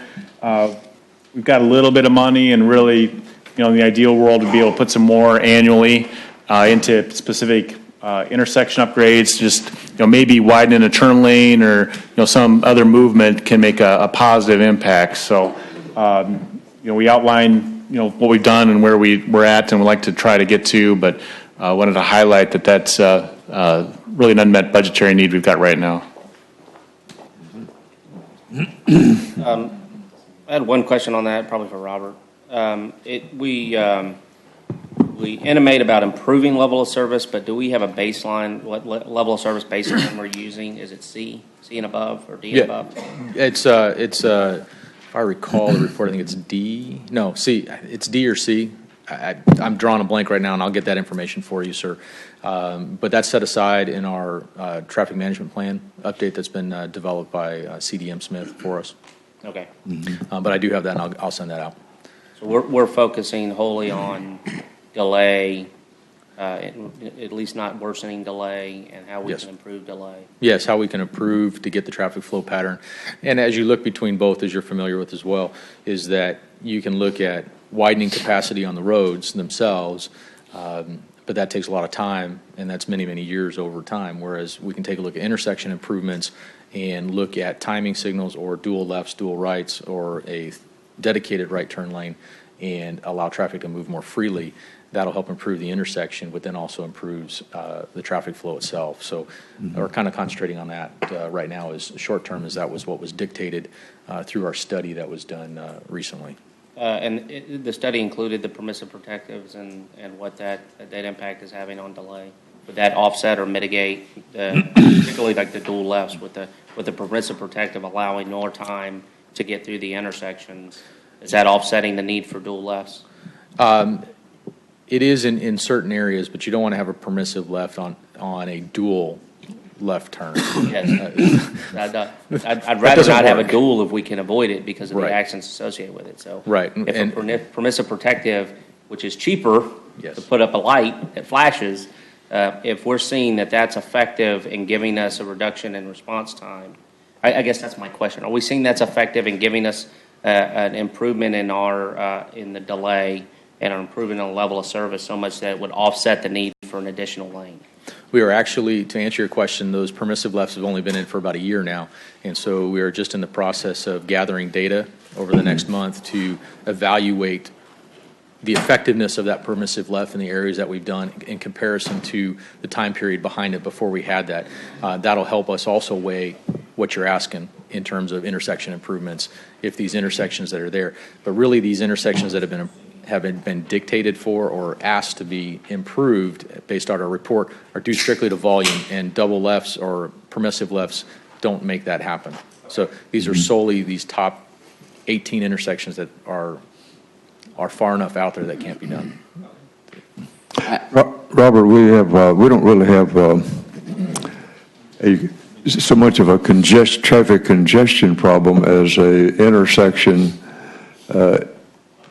We've got a little bit of money, and really, in the ideal world, we'd be able to put some more annually into specific intersection upgrades. Just maybe widening a turn lane or some other movement can make a positive impact. So we outline what we've done and where we're at and would like to try to get to, but wanted to highlight that that's really an unmet budgetary need we've got right now. I had one question on that, probably for Robert. We intimate about improving level of service, but do we have a baseline? What level of service baseline we're using? Is it C and above, or D and above? It's if I recall the report, I think it's D. No, C. It's D or C. I'm drawing a blank right now, and I'll get that information for you, sir. But that's set aside in our traffic management plan update that's been developed by CDM Smith for us. Okay. But I do have that, and I'll send that out. So we're focusing wholly on delay, at least not worsening delay, and how we can improve delay. Yes, how we can improve to get the traffic flow pattern. And as you look between both, as you're familiar with as well, is that you can look at widening capacity on the roads themselves, but that takes a lot of time, and that's many, many years over time, whereas we can take a look at intersection improvements and look at timing signals or dual lefts, dual rights, or a dedicated right turn lane and allow traffic to move more freely. That'll help improve the intersection, but then also improves the traffic flow itself. So we're kind of concentrating on that right now as short term, as that was what was dictated through our study that was done recently. And the study included the permissive protectives and what that impact is having on delay. Would that offset or mitigate, particularly like the dual lefts with the permissive protective allowing more time to get through the intersections? Is that offsetting the need for dual lefts? It is in certain areas, but you don't want to have a permissive left on a dual left turn. Yes. I'd rather not have a dual if we can avoid it because of the actions associated with it. So right. If a permissive protective, which is cheaper to put up a light that flashes, if we're seeing that that's effective in giving us a reduction in response time, I guess that's my question. Are we seeing that's effective in giving us an improvement in in the delay and an improvement in the level of service so much that it would offset the need for an additional lane? We are actually, to answer your question, those permissive lefts have only been in for about a year now, and so we are just in the process of gathering data over the next month to evaluate the effectiveness of that permissive left in the areas that we've done in comparison to the time period behind it before we had that. That'll help us also weigh what you're asking in terms of intersection improvements, if these intersections that are there. But really, these intersections that have been dictated for or asked to be improved based on our report are due strictly to volume, and double lefts or permissive lefts don't make that happen. So these are solely these top 18 intersections that are far enough out there that can't be done. Robert, we don't really have so much of a traffic congestion problem as a intersection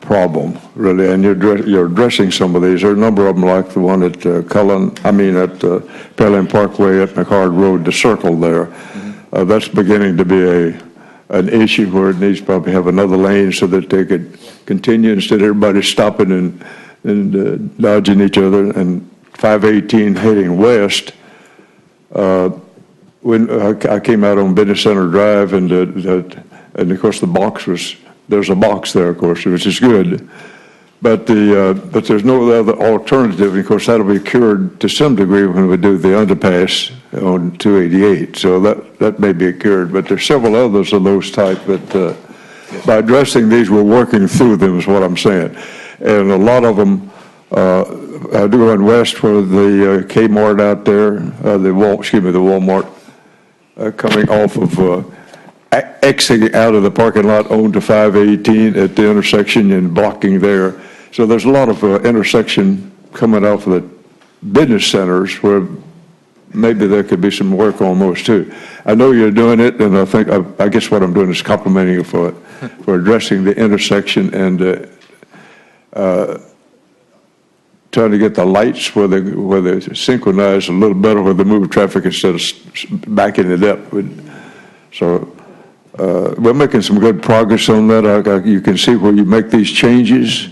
problem, really, and you're addressing some of these. There are a number of them, like the one at Pearland Parkway at McHard Road, the circle there. That's beginning to be an issue where it needs to probably have another lane so that they could continue instead of everybody stopping and dodging each other. And 518 heading west, when I came out on Business Center Drive, and of course there's a box there, of course, which is good, but there's no other alternative. And of course, that'll be cured to some degree when we do the underpass on 288. So that may be cured, but there's several others of those type that by addressing these, we're working through them, is what I'm saying. And a lot of them I do run west where the Kmart out there, the Walmart coming off of exiting out of the parking lot onto 518 at the intersection and blocking there. So there's a lot of intersection coming off of the business centers where maybe there could be some work on those too. I know you're doing it, and I guess what I'm doing is complimenting you for it, for addressing the intersection and trying to get the lights where they synchronize a little better where they move traffic instead of backing it up. So we're making some good progress on that. You can see where you make these changes,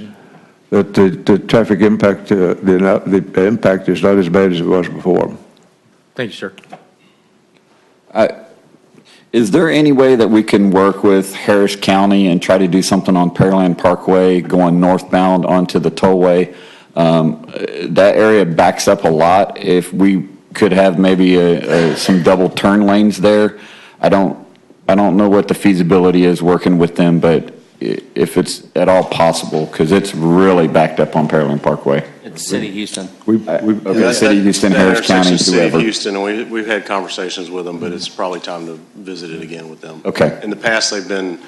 that the traffic impact, the impact is not as bad as it was before. Thank you, sir. Is there any way that we can work with Harris County and try to do something on Pearland Parkway going northbound onto the tollway? That area backs up a lot. If we could have maybe some double turn lanes there, I don't know what the feasibility is working with them, but if it's at all possible, because it's really backed up on Pearland Parkway. It's City of Houston. Okay, City of Houston, Harris County, City of whoever. Houston, and we've had conversations with them, but it's probably time to visit it again with them. Okay. In the past, they've been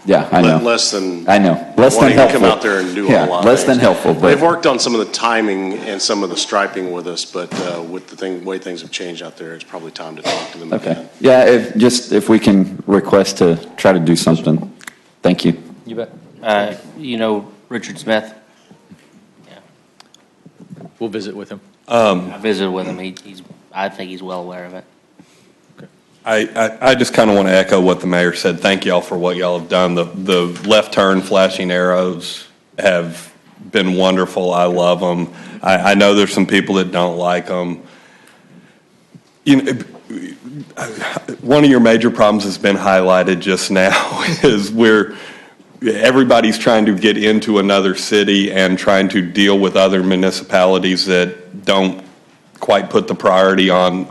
Yeah, I know. less than Less than wanting helpful. to come out there and do a Yeah, whole lot. less of than things. helpful, but They've worked on some of the timing and some of the striping with us, but with the way things have changed out there, it's probably time to talk to them okay. again. Yeah, if we can request to try to do something. Thank you. You bet. You know Richard Smith? We'll visit with him. I visited with him. I think he's well aware of it. I just kind of want to echo what the mayor said. Thank y'all for what y'all have done. The left turn flashing arrows have been wonderful. I love them. I know there's some people that don't like them. You know, one of your major problems has been highlighted just now is everybody's trying to get into another city and trying to deal with other municipalities that don't quite put the priority on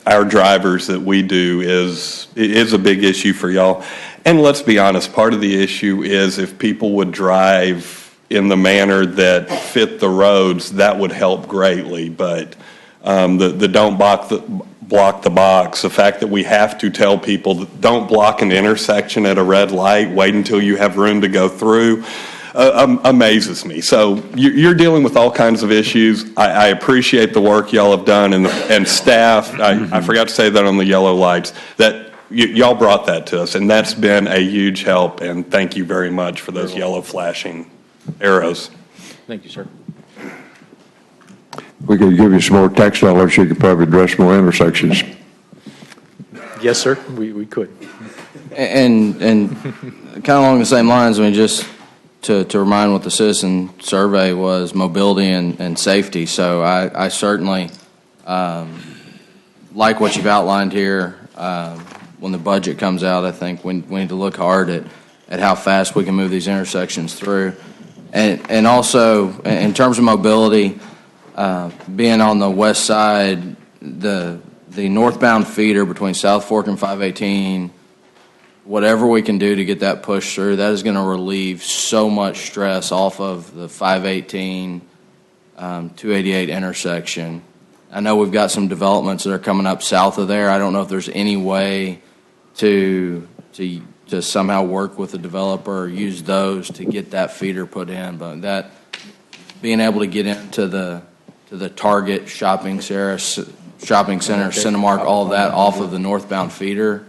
our drivers that we do is a big issue for y'all. And let's be honest, part of the issue is if people would drive in the manner that fit the roads, that would help greatly. But the don't block the box, the fact that we have to tell people that don't block an intersection at a red light, wait until you have room to go through, amazes me. So you're dealing with all kinds of issues. I appreciate the work y'all have done and staff. I forgot to say that on the yellow lights, that y'all brought that to us, and that's been a huge help, and thank you very much for those yellow flashing arrows. Thank you, sir. We could give you some more tax dollars, you could probably address more intersections. Yes, sir, we could. And kind of along the same lines, I mean, just to remind what the citizen survey was, mobility and safety. So I certainly like what you've outlined here. When the budget comes out, I think we need to look hard at how fast we can move these intersections through. And also, in terms of mobility, being on the west side, the northbound feeder between South Fork and 518, whatever we can do to get that pushed through, that is going to relieve so much stress off of the 518, 288 intersection. I know we've got some developments that are coming up south of there. I don't know if there's any way to somehow work with the developer or use those to get that feeder put in, but that being able to get into the Target shopping center, Cinemark, all of that off of the northbound feeder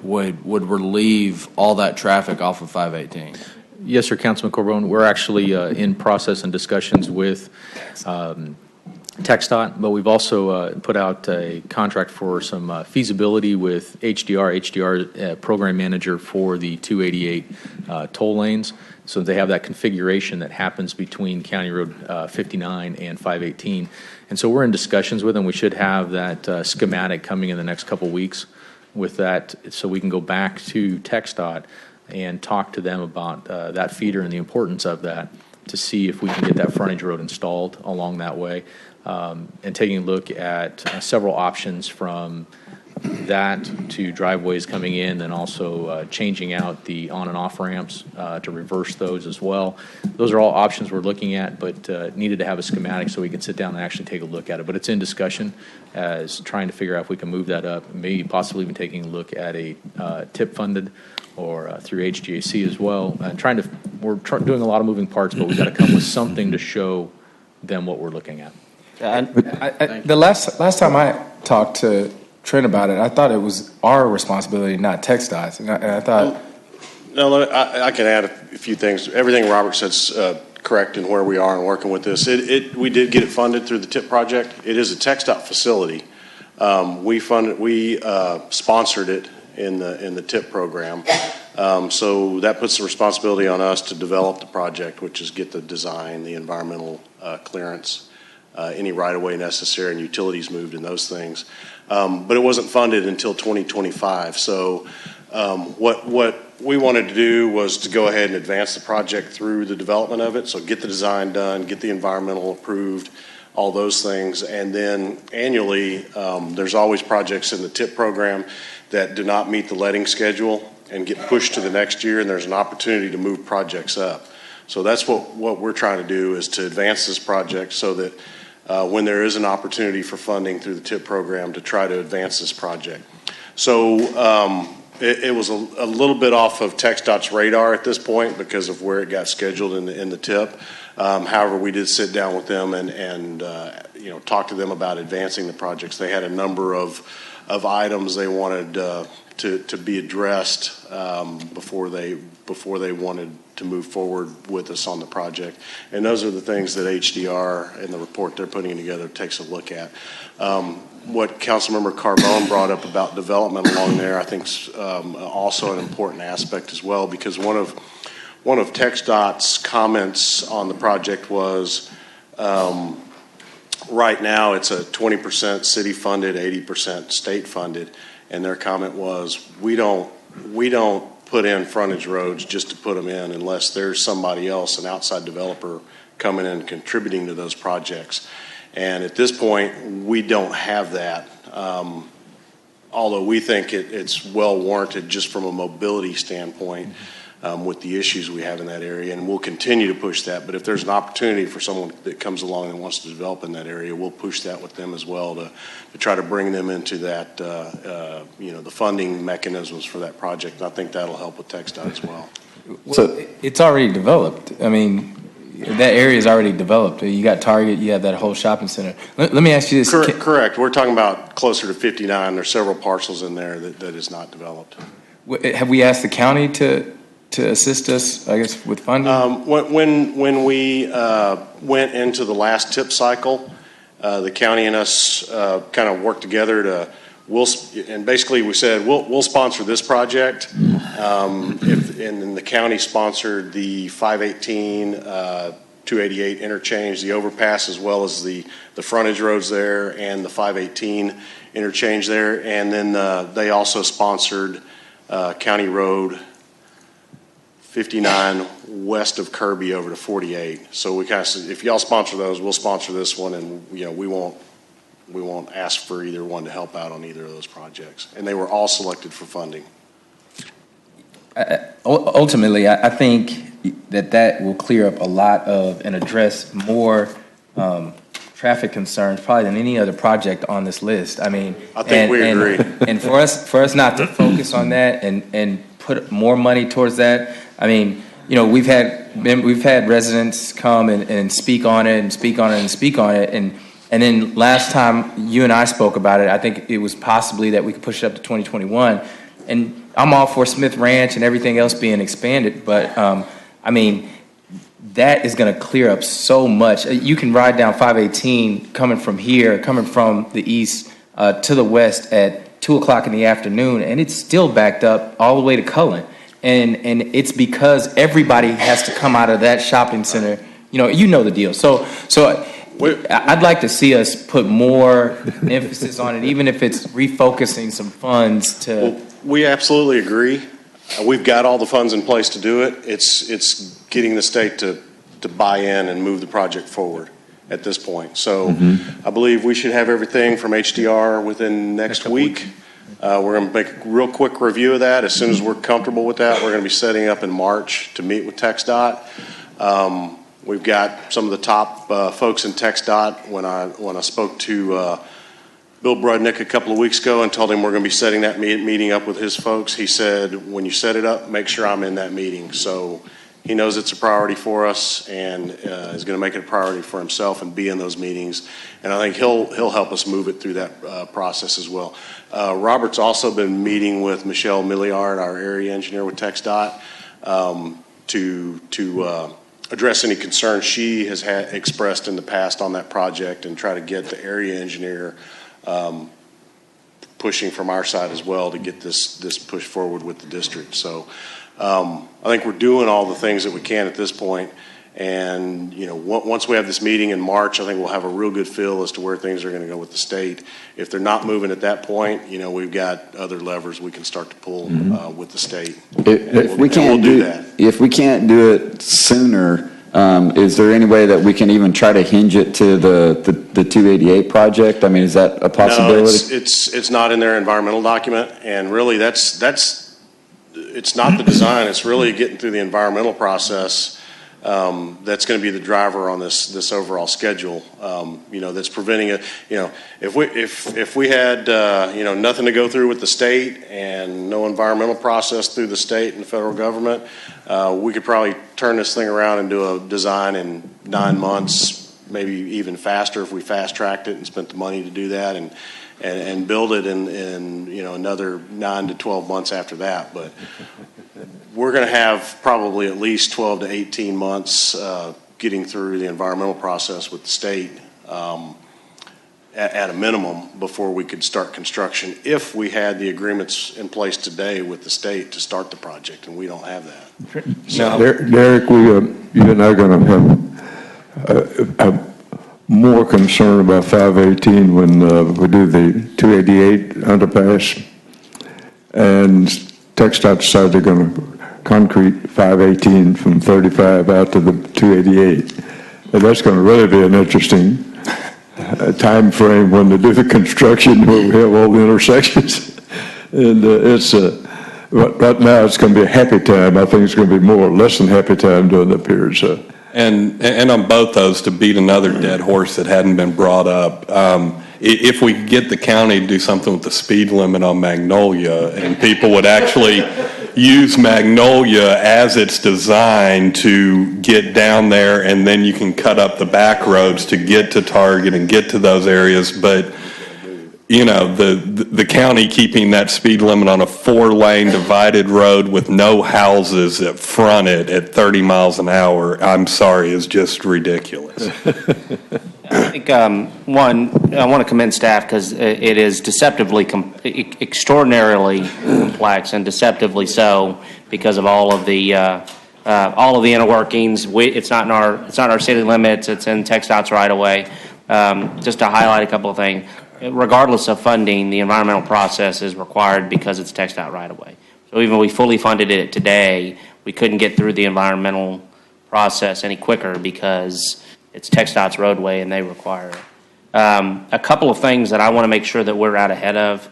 would relieve all that traffic off of 518. Yes, sir, Councilman Corbone. We're actually in process and discussions with TxDOT, but we've also put out a contract for some feasibility with HDR, program manager for the 288 toll lanes. So they have that configuration that happens between County Road 59 and 518. And so we're in discussions with them. We should have that schematic coming in the next couple weeks with that, so we can go back to TxDOT and talk to them about that feeder and the importance of that to see if we can get that frontage road installed along that way. And taking a look at several options from that to driveways coming in, and also changing out the on and off ramps to reverse those as well. Those are all options we're looking at, but needed to have a schematic so we can sit down and actually take a look at it. But it's in discussion as trying to figure out if we can move that up, maybe possibly even taking a look at a tip funded or through HGAC as well. And we're doing a lot of moving parts, but we've got to come with something to show them what we're looking at. The last time I talked to Trent about it, I thought it was our responsibility, not TxDOT's, and I thought. No, I can add a few things. Everything Robert said's correct in where we are and working with this. We did get it funded through the TIP project. It is a TxDOT facility. We sponsored it in the TIP program. So that puts the responsibility on us to develop the project, which is get the design, the environmental clearance, any right-of-way necessary, and utilities moved and those things. But it wasn't funded until 2025. So what we wanted to do was to go ahead and advance the project through the development of it. So get the design done, get the environmental approved, all those things. And then annually, there's always projects in the TIP program that do not meet the letting schedule and get pushed to the next year, and there's an opportunity to move projects up. So that's what we're trying to do, is to advance this project so that when there is an opportunity for funding through the TIP program, to try to advance this project. So it was a little bit off of TxDOT's radar at this point because of where it got scheduled in the TIP. However, we did sit down with them and talk to them about advancing the projects. They had a number of items they wanted to be addressed before they wanted to move forward with us on the project. And those are the things that HDR and the report they're putting together takes a look at. What Councilmember Carbone brought up about development along there, I think is also an important aspect as well, because one of TxDOT's comments on the project was right now it's a 20% city funded, 80% state funded, and their comment was we don't put in frontage roads just to put them in unless there's somebody else, an outside developer, coming in and contributing to those projects. And at this point, we don't have that, although we think it's well warranted just from a mobility standpoint with the issues we have in that area, and we'll continue to push that. But if there's an opportunity for someone that comes along and wants to develop in that area, we'll push that with them as well to try to bring them into that, the funding mechanisms for that project. And I think that'll help with TxDOT as well. So it's already developed. I mean, that area is already developed. You got Target, you have that whole shopping center. Let me ask you this. Correct. We're talking about closer to 59. There's several parcels in there that is not developed. Have we asked the county to assist us, I guess, with funding? When we went into the last TIP cycle, the county and us kind of worked together and basically we said, we'll sponsor this project. And then the county sponsored the 518, 288 interchange, the overpass, as well as the frontage roads there and the 518 interchange there. And then they also sponsored County Road 59 west of Kirby over to 48. So we kind of said, if y'all sponsor those, we'll sponsor this one, and we won't ask for either one to help out on either of those projects. And they were all selected for funding. Ultimately, I think that will clear up a lot of and address more traffic concerns probably than any other project on this list. I mean, I think we agree. And for us not to focus on that and put more money towards that. I mean, we've had residents come and speak on it and speak on it and speak on it, and then last time you and I spoke about it, I think it was possibly that we could push it up to 2021. And I'm all for Smith Ranch and everything else being expanded, but I mean, that is going to clear up so much. You can ride down 518 coming from the east to the west at 2 o'clock in the afternoon, and it's still backed up all the way to Cullen. And it's because everybody has to come out of that shopping center. You know the deal. So I'd like to see us put more emphasis on it, even if it's refocusing some funds to. Well, we absolutely agree. We've got all the funds in place to do it. It's getting the state to buy in and move the project forward at this point. So I believe we should have everything from HDR within next week. We're going to make a real quick review of that. As soon as we're comfortable with that, we're going to be setting up in March to meet with TxDOT. We've got some of the top folks in TxDOT. When I spoke to Bill Brudnick a couple of weeks ago and told him we're going to be setting that meeting up with his folks, he said, when you set it up, make sure I'm in that meeting. So He knows it's a priority for us and is going to make it a priority for himself and be in those meetings. And I think he'll help us move it through that process as well. Robert's also been meeting with Michelle Milliard, our area engineer with TxDOT, to address any concerns she has expressed in the past on that project and try to get the area engineer pushing from our side as well to get this pushed forward with the district. So I think we're doing all the things that we can at this point. And, you know, once we have this meeting in March, I think we'll have a real good feel as to where things are going to go with the state. If they're not moving at that point, you know, we've got other levers we can start to pull with the state. If we can't do it sooner, is there any way that we can even try to hinge it to the 288 project? I mean, is that a possibility? No, it's not in their environmental document, and really it's not the design. It's really getting through the environmental process. That's going to be the driver on this overall schedule. You know, that's preventing it. You know, if we had you know, nothing to go through with the state and no environmental process through the state and the federal government, we could probably turn this thing around and do a design in 9 months, maybe even faster if we fast tracked it and spent the money to do that, and build it in you know, another 9 to 12 months after that. But we're going to have probably at least 12 to 18 months getting through the environmental process with the state at a minimum before we could start construction, if we had the agreements in place today with the state to start the project, and we don't have that. Now, Derek, you and I are going to have more concern about 518 when we do the 288 underpass, and TxDOT decided they're going to concrete 518 from 35 out to the 288. And that's going to really be an interesting time frame when they do the construction, where we have all the intersections. And right now it's going to be a happy time. I think it's going to be more or less than happy time during that period. So. And on both those, to beat another dead horse that hadn't been brought up, if we could get the county to do something with the speed limit on Magnolia, and people would actually use Magnolia as it's designed to get down there, and then you can cut up the back roads to get to Target and get to those areas. But you know, the county keeping that speed limit on a 4-lane divided road with no houses that front it at 30 miles an hour, I'm sorry, is just ridiculous. I think, one, I want to commend staff because it is deceptively, extraordinarily complex, and deceptively so because of all of the inner workings. It's not in our city limits. It's in TxDOT's right of way. Just to highlight a couple of things. Regardless of funding, the environmental process is required because it's TxDOT right of way. So even if we fully funded it today, we couldn't get through the environmental process any quicker because it's TxDOT's roadway and they require it. A couple of things that I want to make sure that we're out ahead of,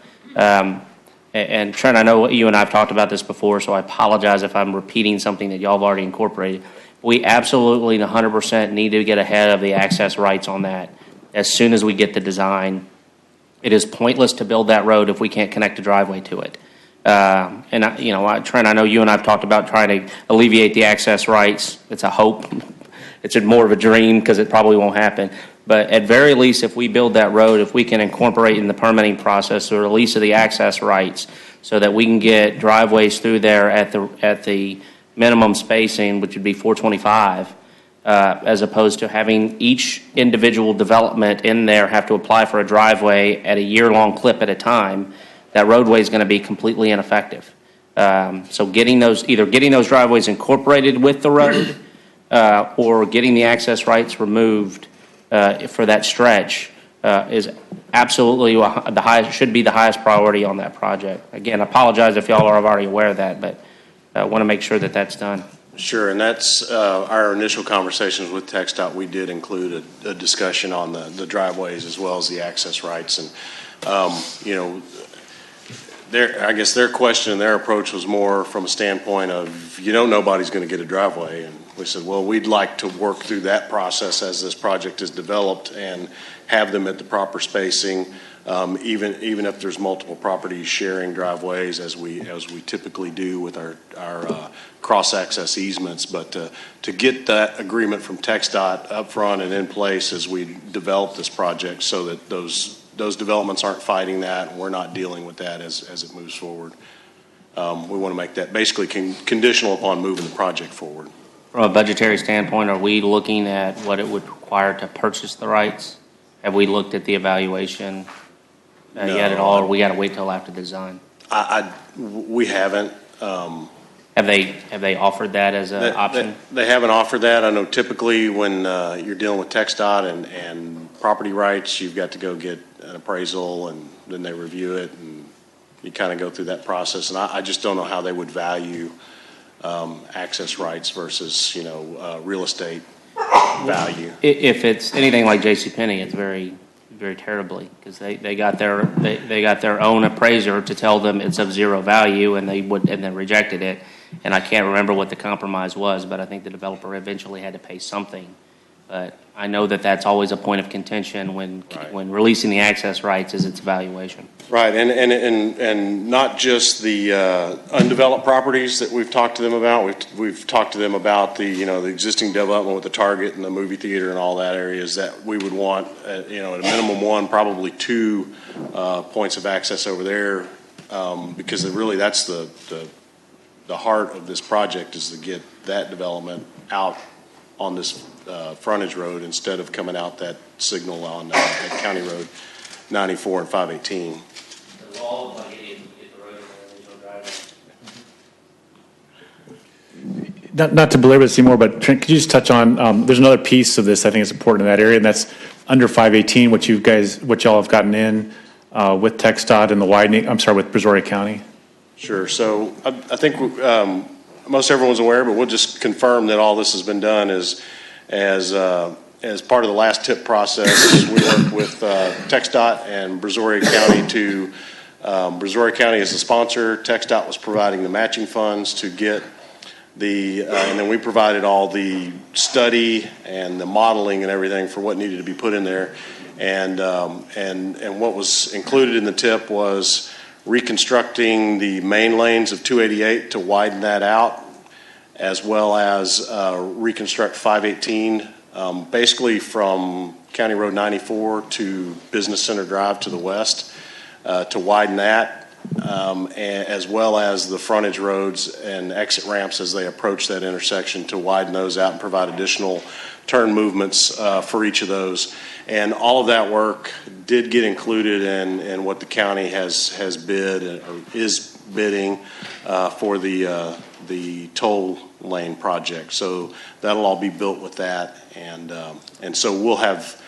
and Trent, I know you and I have talked about this before, so I apologize if I'm repeating something that y'all have already incorporated. We absolutely 100% need to get ahead of the access rights on that as soon as we get the design. It is pointless to build that road if we can't connect a driveway to it. Trent, I know you and I have talked about trying to alleviate the access rights. It's a hope. It's more of a dream because it probably won't happen. But at very least, if we build that road, if we can incorporate in the permitting process the release of the access rights so that we can get driveways through there at the minimum spacing, which would be 425, as opposed to having each individual development in there have to apply for a driveway at a year-long clip at a time, that roadway is going to be completely ineffective. So either getting those driveways incorporated with the road or getting the access rights removed for that stretch is absolutely should be the highest priority on that project. Again, I apologize if y'all are already aware of that, but I want to make sure that that's done. Sure, and that's our initial conversations with TxDOT. We did include a discussion on the driveways as well as the access rights, and I guess their question and their approach was more from a standpoint of, nobody's going to get a driveway. And we said, well, we'd like to work through that process as this project is developed and have them at the proper spacing, even if there's multiple properties sharing driveways as we typically do with our cross-access easements. But to get that agreement from TxDOT up front and in place as we develop this project so that those developments aren't fighting that, and we're not dealing with that as it moves forward. We want to make that basically conditional upon moving the project forward. From a budgetary standpoint, are we looking at what it would require to purchase the rights? Have we looked at the evaluation yet at all, or we got to wait till after the design? We haven't. Have they offered that as an option? They haven't offered that. I know typically when you're dealing with TxDOT and property rights, you've got to go get an appraisal, and then they review it, and you kind of go through that process. And I just don't know how they would value access rights versus real estate value. If it's anything like JCPenney, it's very, very terribly, because they got their own appraiser to tell them it's of zero value, and then rejected it. And I can't remember what the compromise was, but I think the developer eventually had to pay something. But I know that that's always a point of contention when releasing the access rights is its valuation. Right, and not just the undeveloped properties that we've talked to them about. We've talked to them about the existing development with the Target and the movie theater and all that areas that we would want at a minimum one, probably two points of access over there, because really that's the heart of this project is to get that development out on this frontage road instead of coming out that signal on at County Road 94 and 518. Not to belabor this anymore, but Trent, could you just touch on, there's another piece of this I think is important in that area, and that's under 518, what y'all have gotten in with TxDOT and the widening, with Brazoria County? Sure. So I think most everyone's aware, but we'll just confirm that all this has been done as part of the last TIP process. We worked with TxDOT and Brazoria County to, Brazoria County is the sponsor. TxDOT was providing the matching funds to get and then we provided all the study and the modeling and everything for what needed to be put in there. And what was included in the TIP was reconstructing the main lanes of 288 to widen that out, as well as reconstruct 518, basically from County Road 94 to Business Center Drive to the west, to widen that, as well as the frontage roads and exit ramps as they approach that intersection to widen those out and provide additional turn movements for each of those. And all of that work did get included in what the county has bid or is bidding for the toll lane project. So that'll all be built with that, and so we'll have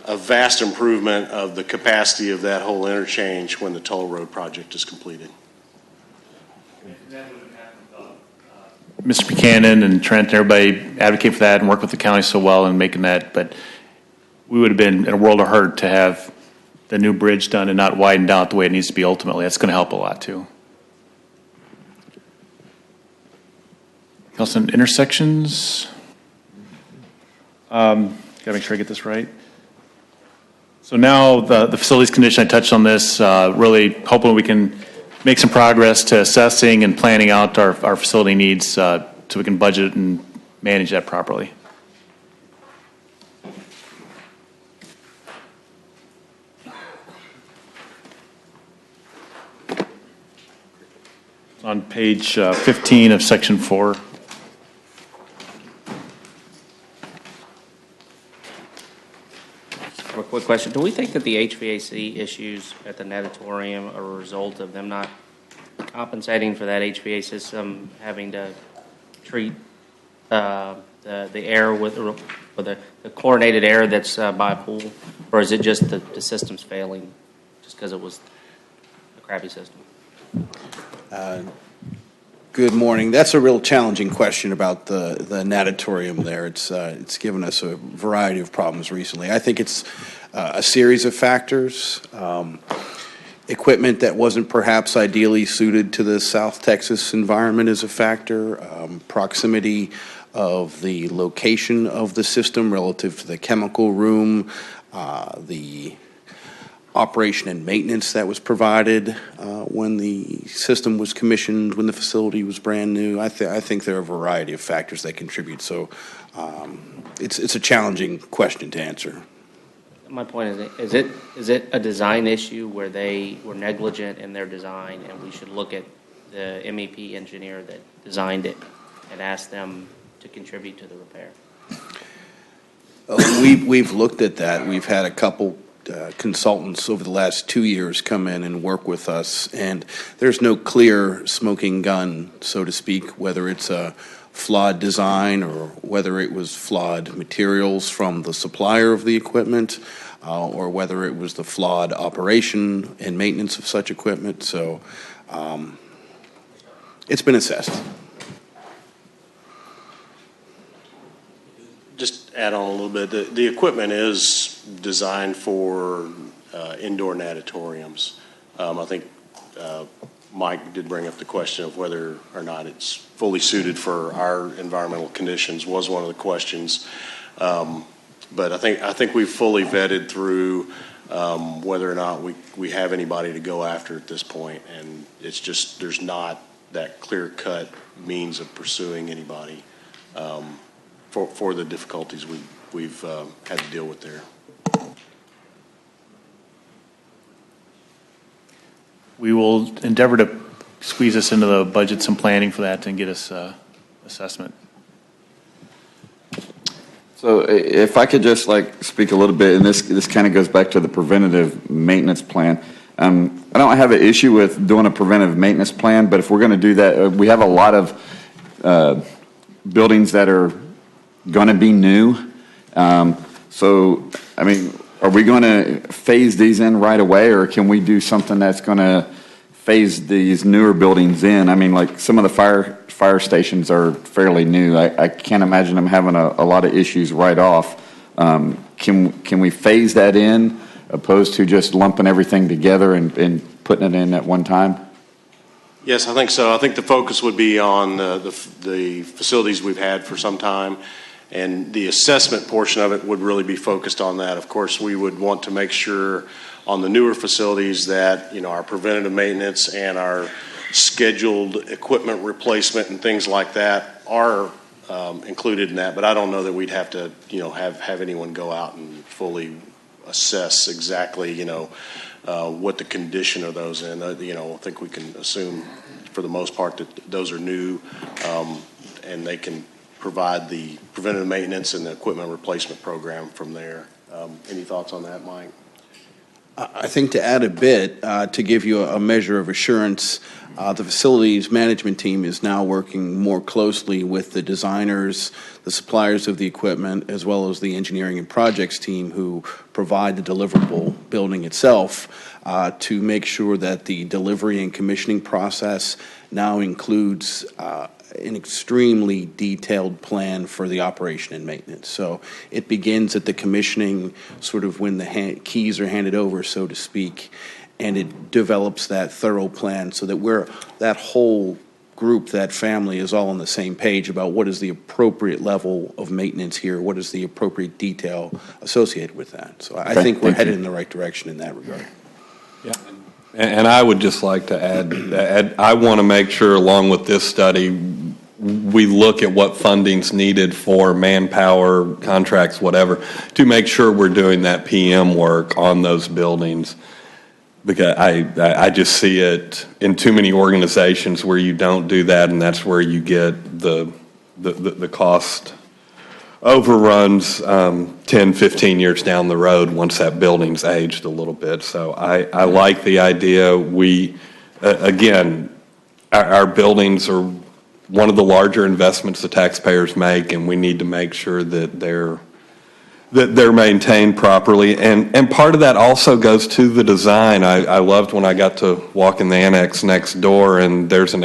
a vast improvement of the capacity of that whole interchange when the toll road project is completed. Mr. Buchanan and Trent and everybody advocate for that and work with the county so well in making that, but we would have been in a world of hurt to have the new bridge done and not widened out the way it needs to be ultimately. That's going to help a lot too. Also, intersections. Got to make sure I get this right. So now the facilities condition, I touched on this, really hoping we can make some progress to assessing and planning out our facility needs so we can budget and manage that properly. On page 15 of section 4. A quick question. Do we think that the HVAC issues at the natatorium are a result of them not compensating for that HVAC system having to treat the air with the chlorinated air that's by a pool? Or is it just the system's failing just because it was a crappy system? Good morning. That's a real challenging question about the natatorium there. It's given us a variety of problems recently. I think it's a series of factors. Equipment that wasn't perhaps ideally suited to the South Texas environment is a factor. Proximity of the location of the system relative to the chemical room, the operation and maintenance that was provided when the system was commissioned, when the facility was brand new. I think there are a variety of factors that contribute. So it's a challenging question to answer. My point is it a design issue where they were negligent in their design, and we should look at the MEP engineer that designed it and ask them to contribute to the repair? We've looked at that. We've had a couple consultants over the last 2 years come in and work with us, and there's no clear smoking gun, so to speak, whether it's a flawed design or whether it was flawed materials from the supplier of the equipment, or whether it was the flawed operation and maintenance of such equipment. So it's been assessed. Just add on a little bit. The equipment is designed for indoor natatoriums. I think Mike did bring up the question of whether or not it's fully suited for our environmental conditions was one of the questions. But I think we've fully vetted through whether or not we have anybody to go after at this point, and it's just there's not that clear-cut means of pursuing anybody for the difficulties we've had to deal with there. We will endeavor to squeeze us into the budgets and planning for that and get us assessment. So if I could just speak a little bit, and this kind of goes back to the preventative maintenance plan. I don't have an issue with doing a preventive maintenance plan, but if we're going to do that, we have a lot of buildings that are going to be new. So, I mean, are we going to phase these in right away, or can we do something that's going to phase these newer buildings in? I mean, like some of the fire stations are fairly new. I can't imagine them having a lot of issues right off. Can we phase that in opposed to just lumping everything together and putting it in at one time? Yes, I think so. I think the focus would be on the facilities we've had for some time, and the assessment portion of it would really be focused on that. Of course, we would want to make sure on the newer facilities that, our preventative maintenance and our scheduled equipment replacement and things like that are included in that. But I don't know that we'd have to, have anyone go out and fully assess exactly, what the condition of those in. I think we can assume for the most part that those are new, and they can provide the preventative maintenance and the equipment replacement program from there. Any thoughts on that, Mike? I think to add a bit, to give you a measure of assurance, the facilities management team is now working more closely with the designers, the suppliers of the equipment, as well as the engineering and projects team who provide the deliverable building itself, to make sure that the delivery and commissioning process now includes an extremely detailed plan for the operation and maintenance. So it begins at the commissioning, sort of when the keys are handed over, so to speak, and it develops that thorough plan so that that whole group, that family, is all on the same page about what is the appropriate level of maintenance here, what is the appropriate detail associated with that. So I think we're headed in the right direction in that regard. Yeah. And I would just like to add, I want to make sure, along with this study, we look at what funding's needed for manpower, contracts, whatever, to make sure we're doing that PM work on those buildings. Because I just see it in too many organizations where you don't do that, and that's where you get the cost overruns 10, 15 years down the road once that building's aged a little bit. So I like the idea. We, again, our buildings are one of the larger investments the taxpayers make, and we need to make sure that they're maintained properly. And part of that also goes to the design. I loved when I got to walk in the annex next door, and there's an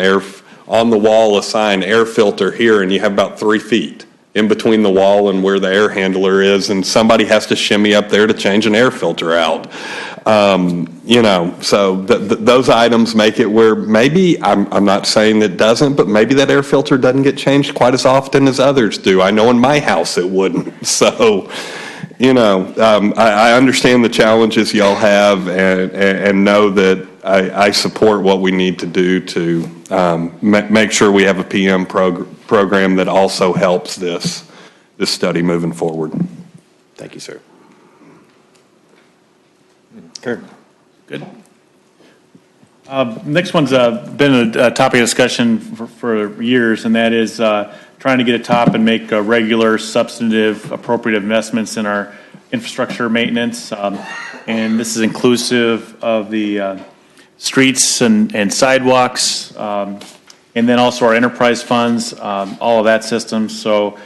on the wall, a sign, air filter here, and you have about 3 feet in between the wall and where the air handler is, and somebody has to shimmy up there to change an air filter out. So those items make it where maybe, I'm not saying it doesn't, but maybe that air filter doesn't get changed quite as often as others do. I know in my house it wouldn't. So, I understand the challenges y'all have and know that I support what we need to do to make sure we have a PM program that also helps this study moving forward. Thank you, sir. Kurt. Good. Next one's been a topic of discussion for years, and that is trying to get atop and make regular, substantive, appropriate investments in our infrastructure maintenance. And this is inclusive of the streets and sidewalks, and then also our enterprise funds, all of that system. So,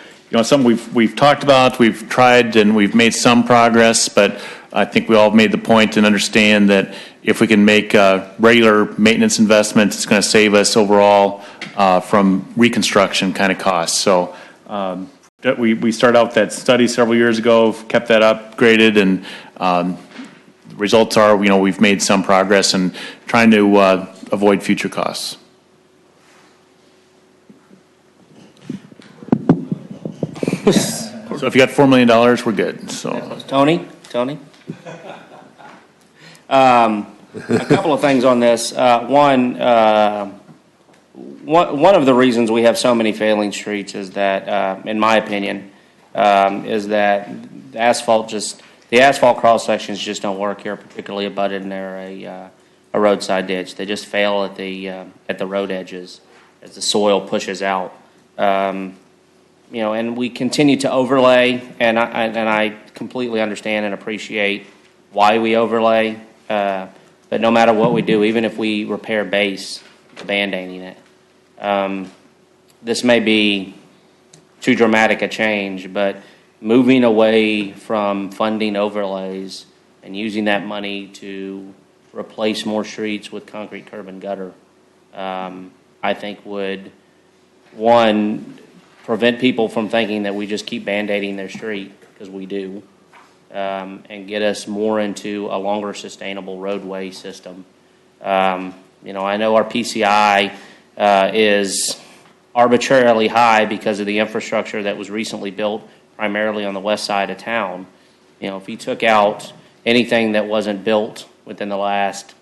something we've talked about, we've tried, and we've made some progress, but I think we all made the point and understand that if we can make regular maintenance investments, it's going to save us overall from reconstruction kind of costs. So we started out that study several years ago, kept that upgraded, and the results are, we've made some progress in trying to avoid future costs. So if you got $4 million, we're good. So Tony? A couple of things on this. One of the reasons we have so many failing streets is that, in my opinion, is that the asphalt cross sections just don't work here, particularly abutted near a roadside ditch. They just fail at the road edges as the soil pushes out. And we continue to overlay, and I completely understand and appreciate why we overlay. But no matter what we do, even if we repair base, band-aiding it, this may be too dramatic a change, but moving away from funding overlays and using that money to replace more streets with concrete curb and gutter, I think would, one, prevent people from thinking that we just keep band-aiding their street, because we do, and get us more into a longer sustainable roadway system. I know our PCI is arbitrarily high because of the infrastructure that was recently built primarily on the west side of town. If you took out anything that wasn't built within the last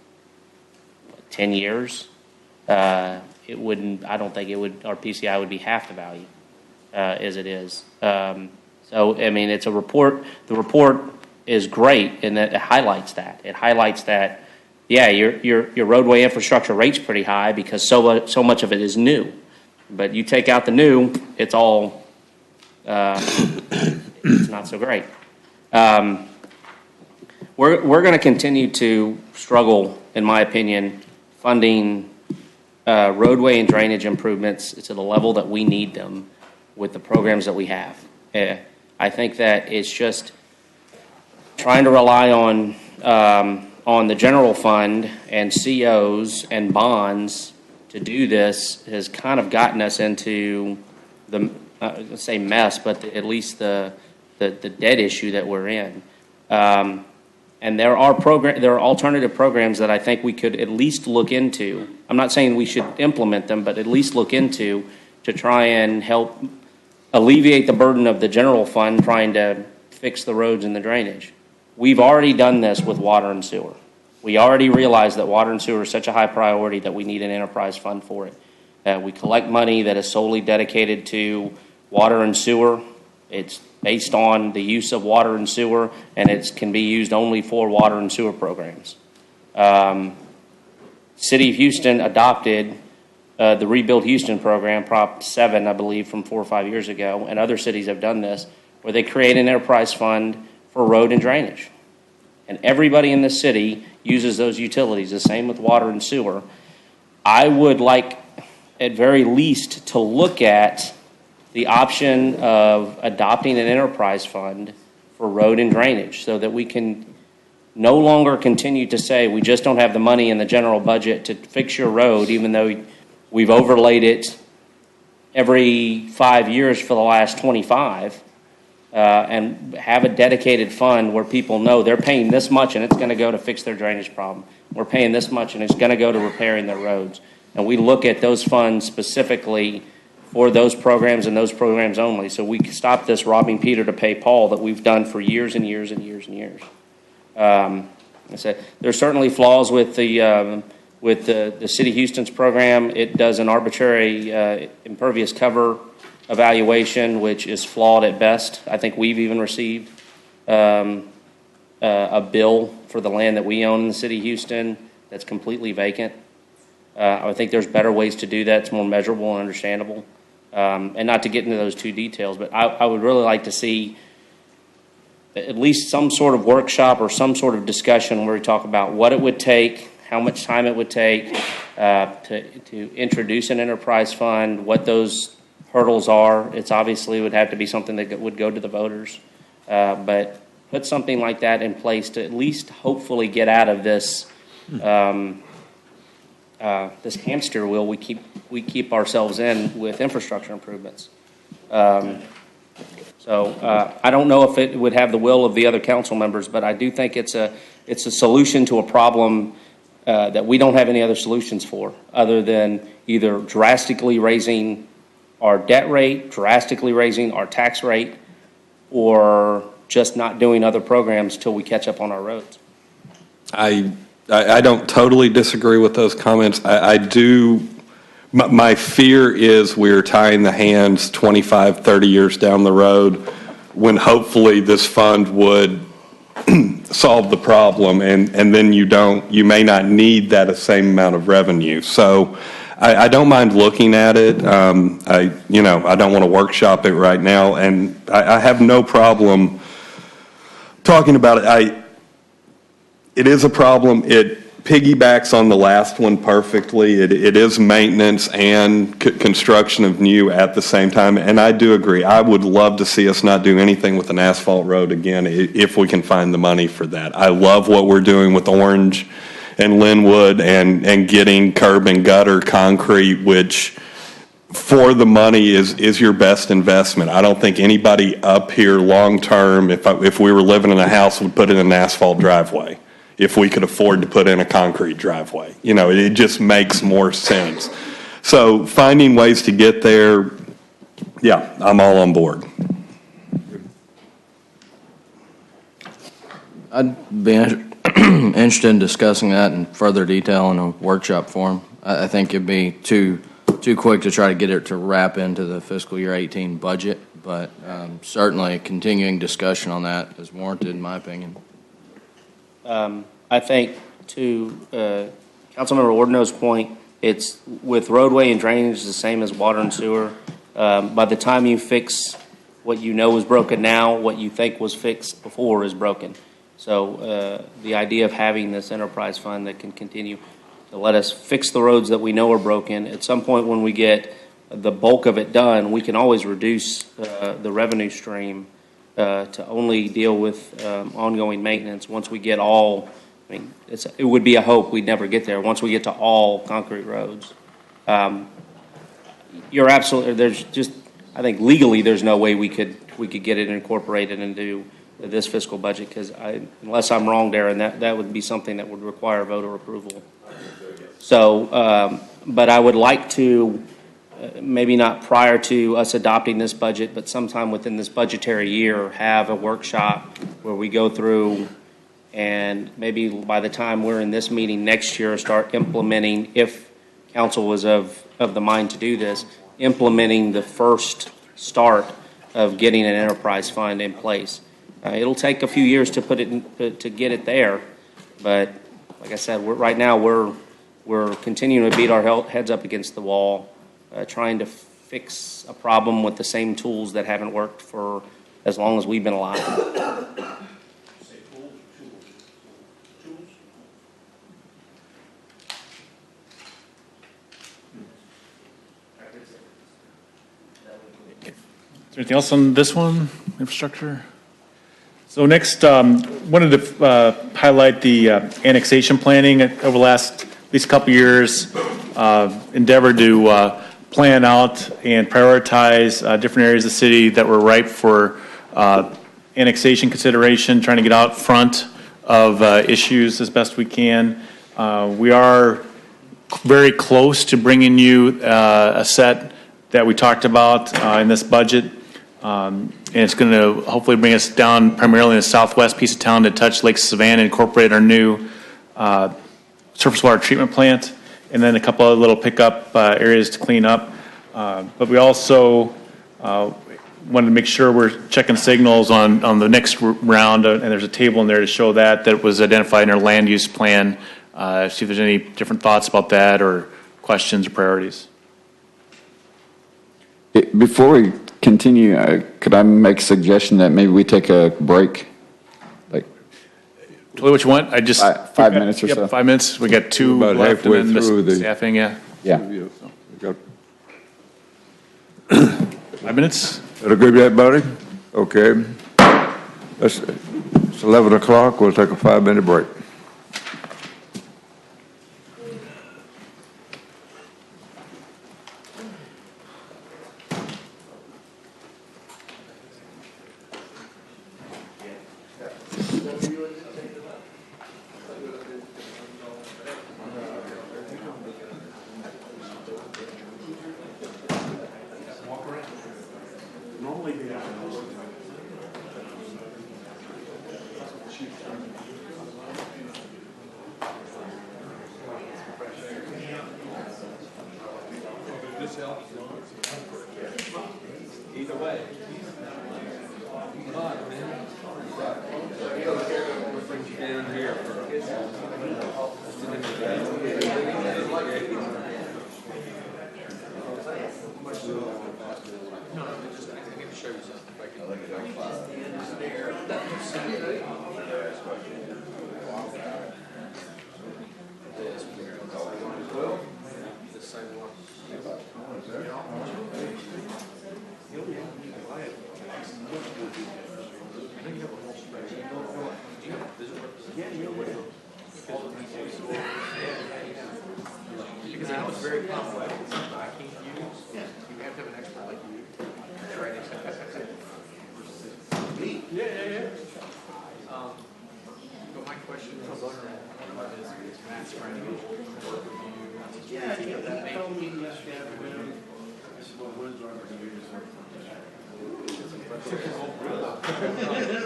10 years, I don't think our PCI would be half the value as it is. It's a report. The report is great in that it highlights that. It highlights that, your roadway infrastructure rate's pretty high because so much of it is new. But you take out the new, it's all it's not so great. We're going to continue to struggle, in my opinion, funding roadway and drainage improvements to the level that we need them with the programs that we have. I think that it's just trying to rely on the general fund and COs and bonds to do this has kind of gotten us into the, let's say mess, but at least the debt issue that we're in. And there are alternative programs that I think we could at least look into. I'm not saying we should implement them, but at least look into to try and help alleviate the burden of the general fund trying to fix the roads and the drainage. We've already done this with water and sewer. We already realize that water and sewer is such a high priority that we need an enterprise fund for it. We collect money that is solely dedicated to water and sewer. It's based on the use of water and sewer, and it can be used only for water and sewer programs. City of Houston adopted the Rebuild Houston program, Prop 7, I believe, from 4 or 5 years ago, and other cities have done this, where they create an enterprise fund for road and drainage. And everybody in the city uses those utilities, the same with water and sewer. I would like, at very least, to look at the option of adopting an enterprise fund for road and drainage so that we can no longer continue to say we just don't have the money in the general budget to fix your road, even though we've overlaid it every 5 years for the last 25. and have a dedicated fund where people know they're paying this much and it's going to go to fix their drainage problem. We're paying this much and it's going to go to repairing their roads. And we look at those funds specifically for those programs and those programs only. So we can stop this robbing Peter to pay Paul that we've done for years and years and years and years. I said there's certainly flaws with the City of Houston's program. It does an arbitrary impervious cover evaluation, which is flawed at best. I think we've even received a bill for the land that we own in the City of Houston that's completely vacant. I think there's better ways to do that. It's more measurable and understandable. And not to get into those two details, but I would really like to see at least some sort of workshop or some sort of discussion where we talk about what it would take, how much time it would take to introduce an enterprise fund, what those hurdles are. It's obviously would have to be something that would go to the voters, but put something like that in place to at least hopefully get out of this this hamster wheel we keep ourselves in with infrastructure improvements. So I don't know if it would have the will of the other council members, but I do think it's a solution to a problem that we don't have any other solutions for, other than either drastically raising our debt rate, drastically raising our tax rate, or just not doing other programs till we catch up on our roads. I don't totally disagree with those comments. I do. My fear is we're tying the hands 25, 30 years down the road when hopefully this fund would solve the problem, and then you may not need that same amount of revenue. So I don't mind looking at it. I don't want to workshop it right now, and I have no problem talking about it. It is a problem. It piggybacks on the last one perfectly. It is maintenance and construction of new at the same time, and I do agree. I would love to see us not do anything with an asphalt road again if we can find the money for that. I love what we're doing with Orange and Linwood and getting curb and gutter concrete, which for the money is your best investment. I don't think anybody up here long-term, if we were living in a house, would put in an asphalt driveway if we could afford to put in a concrete driveway. It just makes more sense. So finding ways to get there, yeah, I'm all on board. I'd be interested in discussing that in further detail in a workshop form. I think it'd be too quick to try to get it to wrap into the fiscal year 18 budget, but certainly a continuing discussion on that is warranted, in my opinion. I think to Councilmember Ordino's point, it's with roadway and drainage the same as water and sewer. By the time you fix what you know is broken now, what you think was fixed before is broken. So the idea of having this enterprise fund that can continue to let us fix the roads that we know are broken, at some point when we get the bulk of it done, we can always reduce the revenue stream to only deal with ongoing maintenance. Once we get all, it would be a hope we'd never get there. Once we get to all concrete roads, you're absolutely. There's just, I think legally, there's no way we could get it incorporated into this fiscal budget, because unless I'm wrong, Darren, that would be something that would require voter approval. So, but I would like to. Maybe not prior to us adopting this budget, but sometime within this budgetary year, have a workshop where we go through, and maybe by the time we're in this meeting next year, start implementing, if council was of the mind to do this, implementing the first start of getting an enterprise fund in place. It'll take a few years to put it to get it there, but like I said, right now we're continuing to beat our heads up against the wall. Trying to fix a problem with the same tools that haven't worked for as long as we've been alive. Is there anything else on this one, infrastructure? So next, wanted to highlight the annexation planning over the last at least a couple years. Endeavor to plan out and prioritize different areas of the city that were ripe for annexation consideration, trying to get out front of issues as best we can. We are very close to bringing you a set that we talked about in this budget. And it's going to hopefully bring us down primarily in the southwest piece of town to touch Lake Savannah, incorporate our new surface water treatment plant, and then a couple of little pickup areas to clean up. But we also wanted to make sure we're checking signals on the next round, and there's a table in there to show that was identified in our land use plan. See if there's any different thoughts about that or questions or priorities. Before we continue, could I make a suggestion that maybe we take a break? Like Totally what you want. I just 5 minutes or yep, so. 5 minutes. We got two About left, halfway and then through the the- staffing. Yeah, Yeah. We got 5 minutes. that agree with that, buddy? Okay. It's 11 o'clock. We'll take a 5-minute break.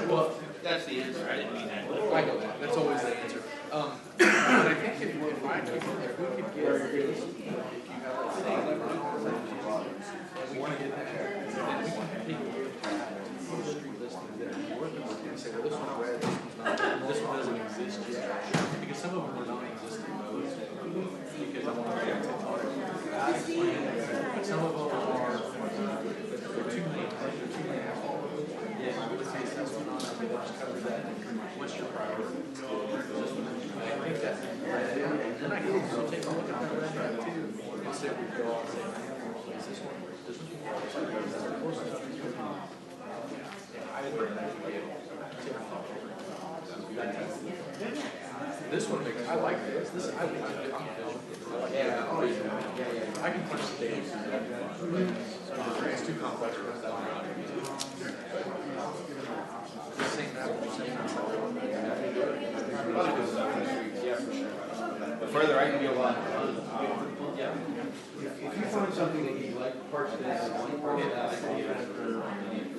Well, that's the answer. I didn't mean that. I know that. That's always the answer. But I think if we could get, if you have a thing, we want to get that, then we can take a street listing that we're working with and say, well, this one's red, this one's not, this one doesn't exist yet. Because some of them are non-existing roads, because I want to get to but some of them are, they're too late, they're too late. Yeah, I would say assessment on it, we'll just cover that. What's your priority? I think that's, then I can also take a look at that red map too, and say we go all say, is this one, this one? I would bring that to you. This one makes, I like this, I like it. Yeah, oh yeah, I can punch the data. It's too complex for us to run. The same map, yeah, for sure. The further I can go on. Yeah. If you find something that you like, parts of this,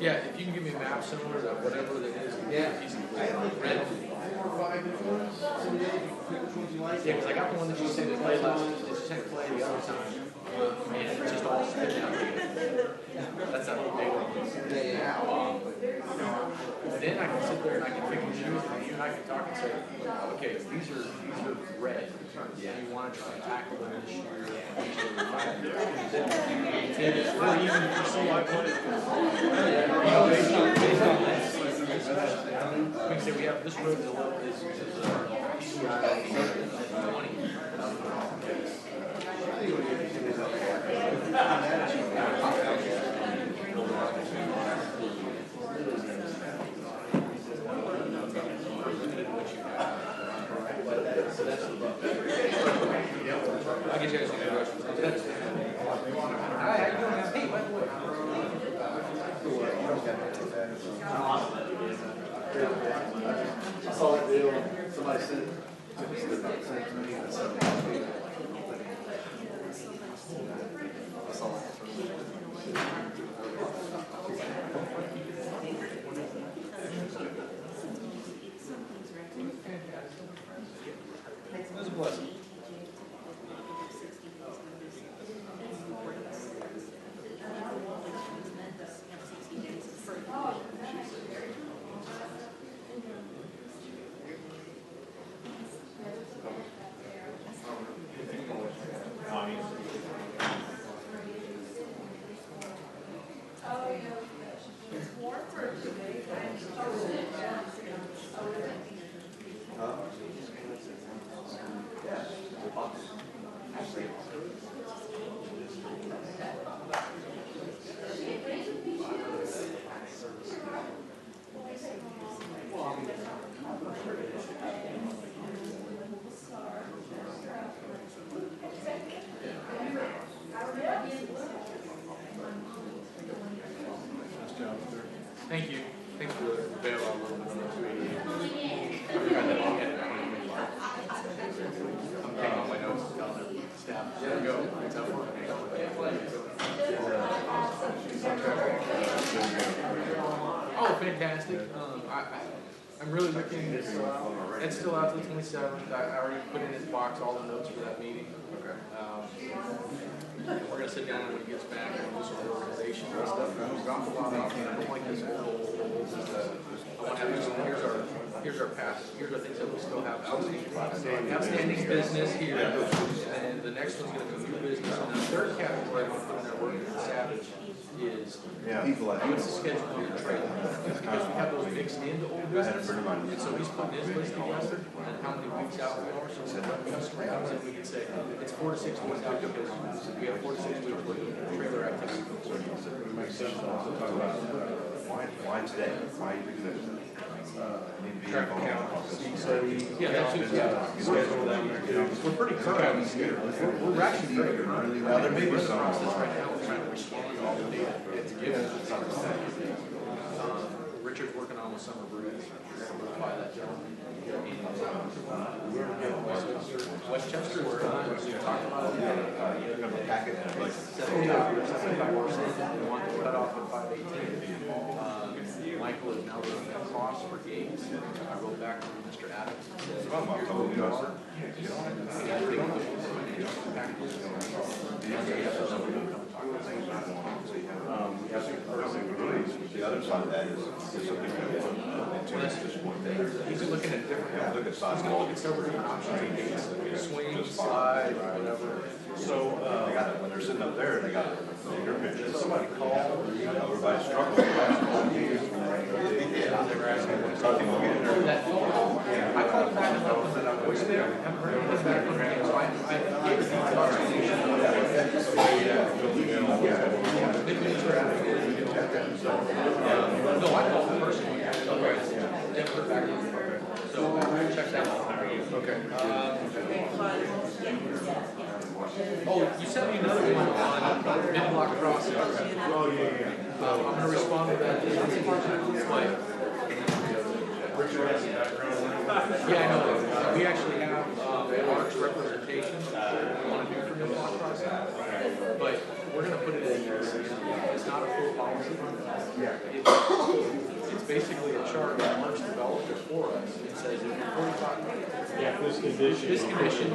yeah, if you can give me a map similar to whatever it is, yeah, I have red 4 or 5 influence. Yeah, because I got the one that you sent to play last, that you sent to play the other time, and it's just all spit out. That's that little big one. Then I can sit there and I can pick and choose, and you and I can talk and say, okay, these are red. Yeah, you want to try and tackle them this year. Or even so I put it. Based on this, we can say we have this road is 20. I guess you guys have questions. Hi, how you doing? Hey, by the way. I saw that deal, and somebody sent it to me, and so. I saw it. It was a blessing. Thank you. Thanks for the bail on a little bit on the 288. I'm taking all my notes, telling the staff, there we go. It's up for Oh, fantastic. I'm really looking, it's still out to the 27th. I already put in his box all the notes for that meeting. Okay. We're gonna sit down when he gets back and do some organization and stuff. We've dropped a lot off. I don't like this whole, I want to have, here's our past, here's our things that we still have outstanding business here. And the next one's gonna be new business. And the third category I want to put in there, working with Savage, is what's the schedule on the trailer? Because we have those mixed into old business. And so he's putting his list together and how many weeks out we are. So when the customer comes in, we can say, it's 4 to 6 weeks out because we have 4 to 6 weeks worth of trailer activity before you. Why today? Why you do this? Traffic count. So yeah, that's just, schedule them. We're pretty current. We're actually very current. Now, there may be some process right now. We're trying to respond to all the data it's given. Richard's working on with Summer Breeze. We're going to modify that gentleman. Westchester, we're done. We talked about it. Packet like 75%. We want to cut off at 518. Michael is now looking at cost for gates. I wrote back to Mr. Adams and said, here's what we are. the other side of that is something he's looking at different, he's going to look at several different options, swing, slide, whatever. So, they got it when they're sitting up there, they got it. Bigger picture. Somebody call. Everybody's struggling. That phone call, I called back and left them at a voicemail. Haven't heard anything back from him, so I gave the authorization. No, I called him personally. Never heard back from him. So check that out. Okay. Oh, you sent me another one on mid-block crossing. I'm going to respond to that. Yeah, I know. We actually have Mark's representation we want to do for mid-block crossing. But we're going to put it in here. It's not a full policy. It's basically a chart that Mark's developed it for us. It says if you're 45. Yeah, this condition.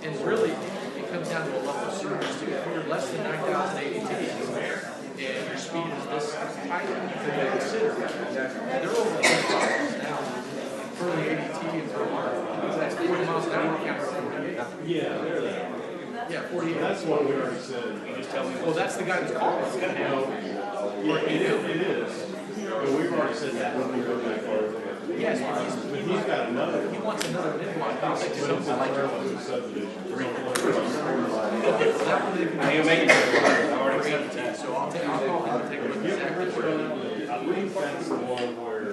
And really, it comes down to a level of service too. If you're less than 9,000 ADT and your speed is this tight, you can consider they're over 100 miles an hour for the ADT and for Mark. That's 40 miles an hour. Yeah, they're there. Yeah, 48. That's what we already said. You just tell me. Well, that's the guy that's calling. Yeah, it is. But we've already said that when we go back far. Yes, but he's got another. He wants another mid-block. Something like that. I am making it. So I'll call him and take a look exactly where. I believe that's the one where, the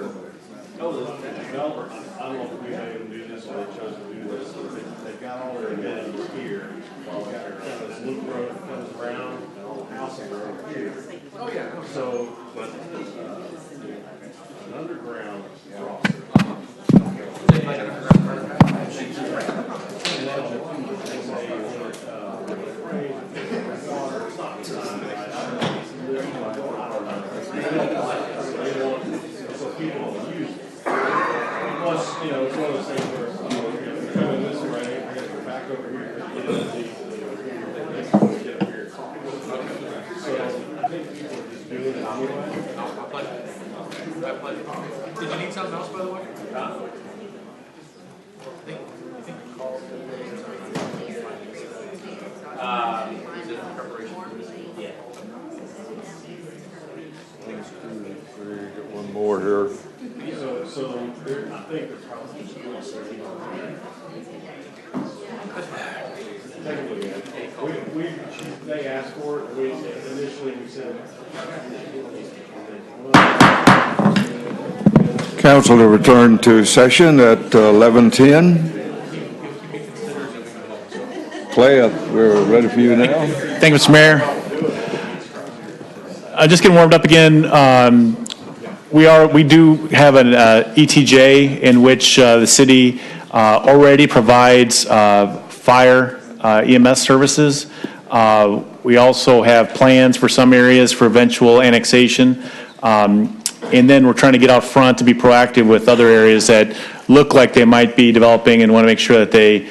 developer, I don't know if we made them do this or they chose to do this, they've got all their amenities here. You've got kind of this loop road that comes around, and all the houses are over here. Oh, yeah. So, but, an underground Plus, you know, it's one of those things where, if you're coming this way, I gotta go back over here. Get up here. So, I think people are just doing it anyway. Did you need something else, by the way? One more here. So there, I think there's probably they asked for it, initially we said. Council to return to session at 11:10. Clay, we're ready for you now. Thank you, Mr. Mayor. Just getting warmed up again. We do have an ETJ in which the city already provides fire EMS services. We also have plans for some areas for eventual annexation. And then we're trying to get out front to be proactive with other areas that look like they might be developing and want to make sure that they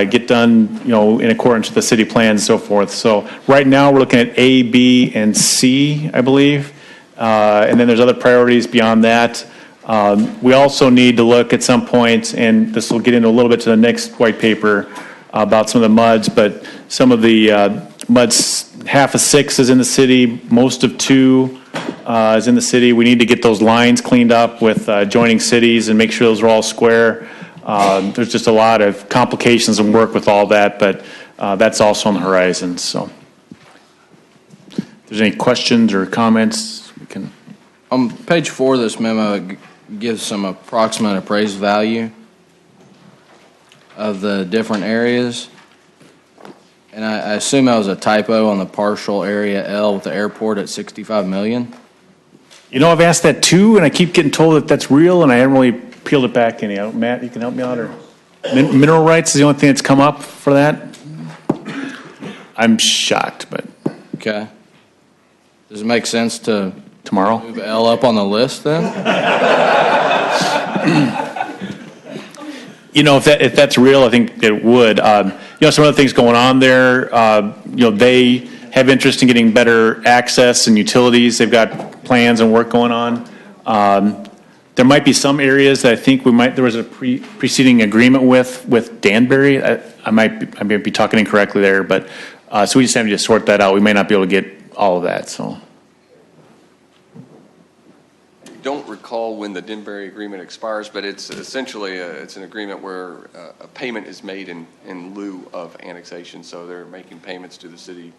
get done, you know, in accordance with the city plans and so forth. So right now we're looking at A, B, and C, I believe. And then there's other priorities beyond that. We also need to look at some point, and this will get into a little bit to the next white paper about some of the MUDs, but some of the MUDs, half of 6 is in the city, most of 2 is in the city. We need to get those lines cleaned up with adjoining cities and make sure those are all square. There's just a lot of complications and work with all that, but that's also on the horizon. So if there's any questions or comments, we can. On page 4 of this memo, it gives some approximate appraised value of the different areas. And I assume that was a typo on the partial area L with the airport at 65 million. You know, I've asked that too, and I keep getting told that that's real, and I haven't really peeled it back any. Matt, you can help me out, or mineral rights is the only thing that's come up for that. I'm shocked, but Okay. Does it make sense to tomorrow move L up on the list then? You know, if that's real, I think it would. You know, some other things going on there. You know, they have interest in getting better access and utilities. They've got plans and work going on. There might be some areas that I think there was a preceding agreement with Danbury. I might be talking incorrectly there, but so we just have to sort that out. We may not be able to get all of that, so. Don't recall when the Denbury agreement expires, but it's essentially it's an agreement where a payment is made in lieu of annexation. So they're making payments to the city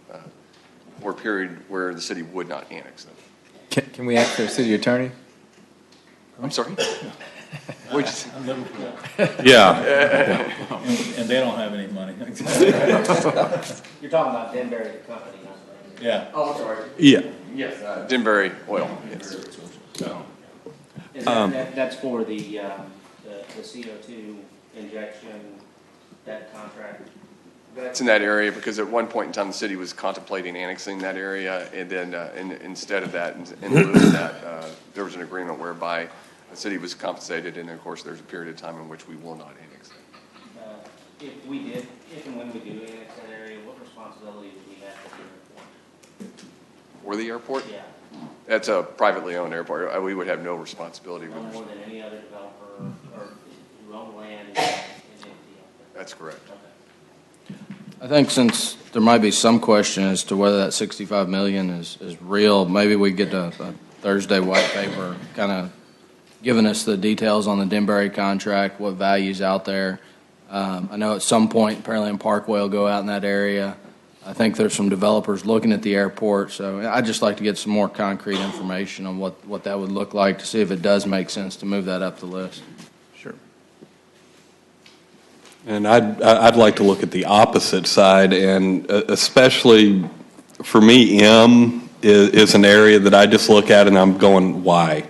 for a period where the city would not annex them. Can we ask the city attorney? I'm sorry? Yeah. And they don't have any money. You're talking about Denbury, the company, huh? Yeah. Oh, I'm sorry. Yeah. Yes. Denbury Oil, yes. Is that's for the CO2 injection, that contract? It's in that area because at one point in time, the city was contemplating annexing that area, and then instead of that, in lieu of that, there was an agreement whereby the city was compensated, and of course, there's a period of time in which we will not annex that. If and when we do annex that area, what responsibility do we have for the airport? For the airport? Yeah. That's a privately owned airport. We would have no responsibility. No more than any other developer or who own land in the That's correct. I think since there might be some question as to whether that 65 million is real, maybe we get a Thursday white paper kind of giving us the details on the Denbury contract, what value's out there. I know at some point Pearland Parkway will go out in that area. I think there's some developers looking at the airport, so I'd just like to get some more concrete information on what that would look like to see if it does make sense to move that up the list. Sure. And I'd like to look at the opposite side, and especially for me, M, is an area that I just look at and I'm going, why?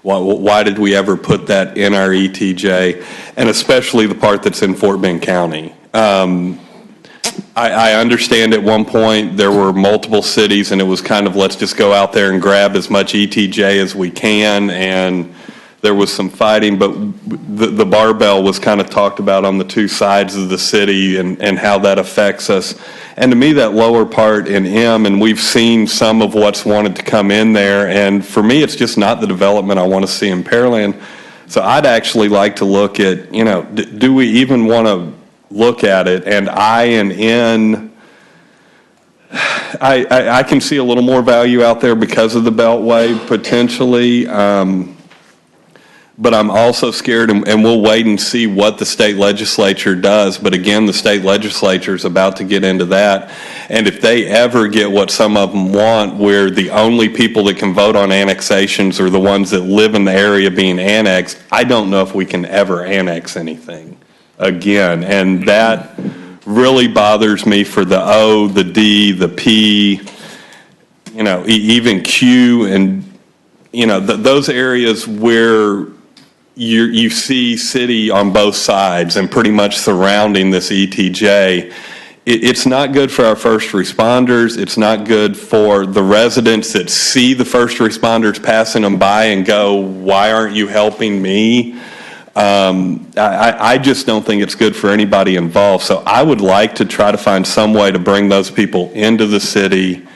Why did we ever put that in our ETJ? And especially the part that's in Fort Bend County. I understand at one point there were multiple cities and it was kind of let's just go out there and grab as much ETJ as we can, and there was some fighting, but the barbell was kind of talked about on the two sides of the city and how that affects us. And to me, that lower part in M, and we've seen some of what's wanted to come in there, and for me, it's just not the development I want to see in Pearland. So I'd actually like to look at, do we even want to look at it? And I and N, I can see a little more value out there because of the Beltway, potentially. But I'm also scared, and we'll wait and see what the state legislature does. But again, the state legislature is about to get into that. And if they ever get what some of them want, where the only people that can vote on annexations are the ones that live in the area being annexed, I don't know if we can ever annex anything again. And that really bothers me for the O, the D, the P, even Q, and, those areas where you see city on both sides and pretty much surrounding this ETJ. It's not good for our first responders. It's not good for the residents that see the first responders passing them by and go, why aren't you helping me? I just don't think it's good for anybody involved. So I would like to try to find some way to bring those people into the city.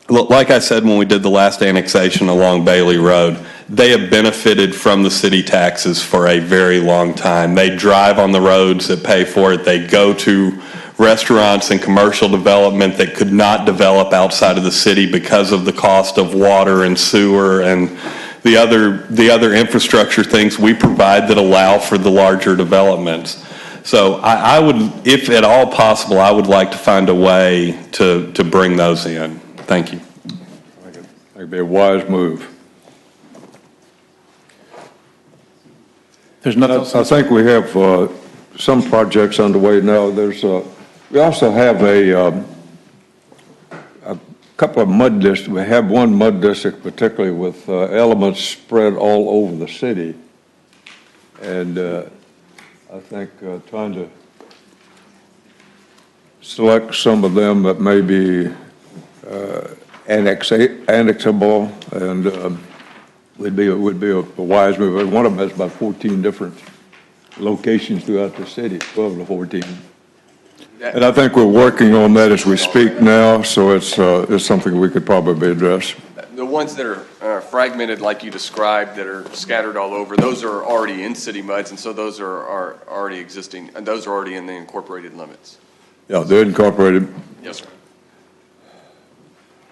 Like I said when we did the last annexation along Bailey Road, they have benefited from the city taxes for a very long time. They drive on the roads that pay for it. They go to restaurants and commercial development that could not develop outside of the city because of the cost of water and sewer and the other infrastructure things we provide that allow for the larger developments. So I would, if at all possible, I would like to find a way to bring those in. Thank you. That'd be a wise move. There's nothing else. I think we have some projects underway now. We also have a couple of mud districts. We have one mud district particularly with elements spread all over the city. And I think trying to select some of them that may be annexable and would be a wise move. One of them has about 14 different locations throughout the city, 12 to 14. And I think we're working on that as we speak now, so it's something we could probably address. The ones that are fragmented, like you described, that are scattered all over, those are already in city muds, and so those are already existing, and those are already in the incorporated limits. Yeah, they're incorporated. Yes, sir.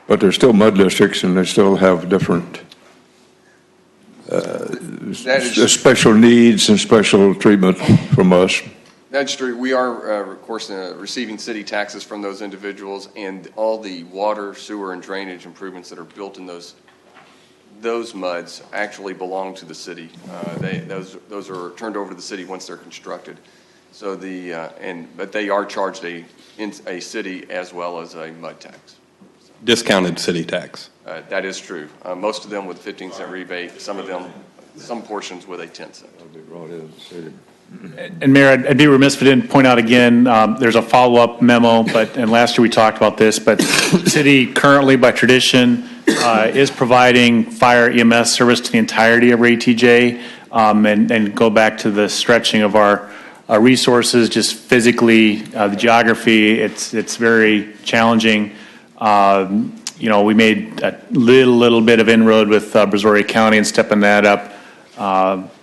But they're still mud districts, and they still have different special needs and special treatment from us. That's true. We are, of course, receiving city taxes from those individuals, and all the water, sewer, and drainage improvements that are built in those muds actually belong to the city. Those are turned over to the city once they're constructed. So but they are charged a city as well as a mud tax. Discounted city tax. That is true. Most of them with a 15-cent rebate. Some portions with a 10-cent. That'll be brought in the city. And Mayor, I'd be remiss if I didn't point out again, there's a follow-up memo, and last year we talked about this, but the city currently, by tradition, is providing fire EMS service to the entirety of ATJ, and go back to the stretching of our resources, just physically, the geography, it's very challenging. We made a little bit of inroad with Brazoria County and stepping that up.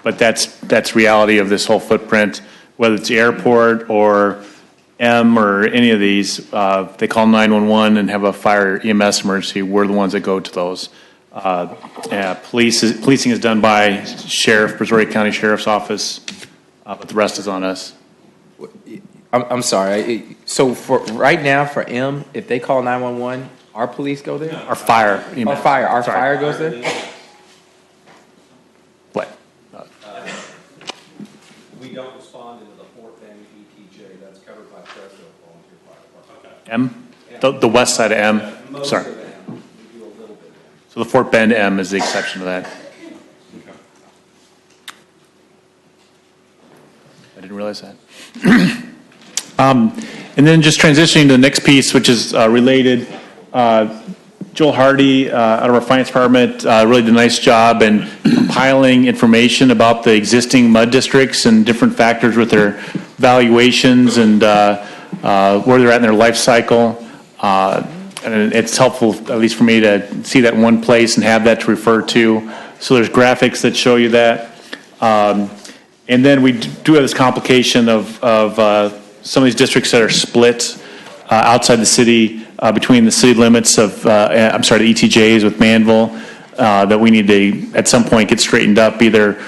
But that's reality of this whole footprint, whether it's the airport or M or any of these. They call 911 and have a fire EMS emergency. We're the ones that go to those. Policing is done by Brazoria County Sheriff's Office, but the rest is on us. I'm sorry. So for right now for M, if they call 911, our police go there? Our fire EMS. Our fire goes there? What? We don't respond into the Fort Bend ETJ. That's covered by Fresno Volunteer Fire Department. M? The west side of M? Sorry. So the Fort Bend M is the exception to that. I didn't realize that. And then just transitioning to the next piece, which is related. Joel Hardy out of our finance department really did a nice job in compiling information about the existing mud districts and different factors with their valuations and where they're at in their life cycle. And it's helpful, at least for me, to see that in one place and have that to refer to. So there's graphics that show you that. And then we do have this complication of some of these districts that are split outside the city, between the city limits of, the ETJs with Manville, that we need to, at some point, get straightened up, either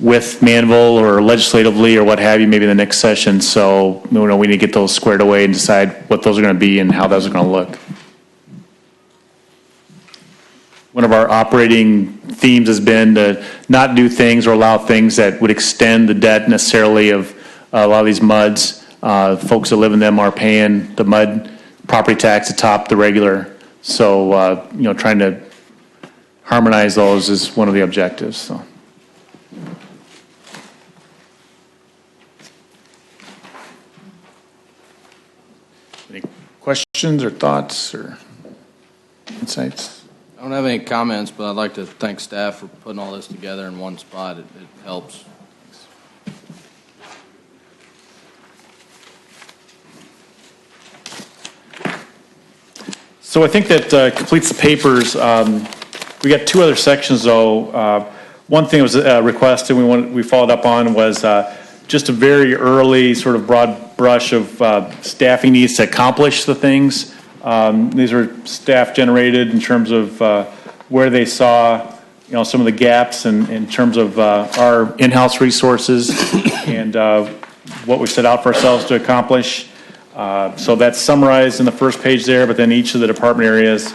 with Manville or legislatively or what have you, maybe in the next session. So, we need to get those squared away and decide what those are going to be and how those are going to look. One of our operating themes has been to not do things or allow things that would extend the debt necessarily of a lot of these MUDs. Folks that live in them are paying the MUD property tax atop the regular. So, trying to harmonize those is one of the objectives. So. Any questions or thoughts or insights? I don't have any comments, but I'd like to thank staff for putting all this together in one spot. It helps. So I think that completes the papers. We got two other sections, though. One thing that was requested, we followed up on, was just a very early sort of broad brush of staffing needs to accomplish the things. These are staff generated in terms of where they saw, some of the gaps in terms of our in-house resources and what we set out for ourselves to accomplish. So that's summarized in the first page there, but then each of the department areas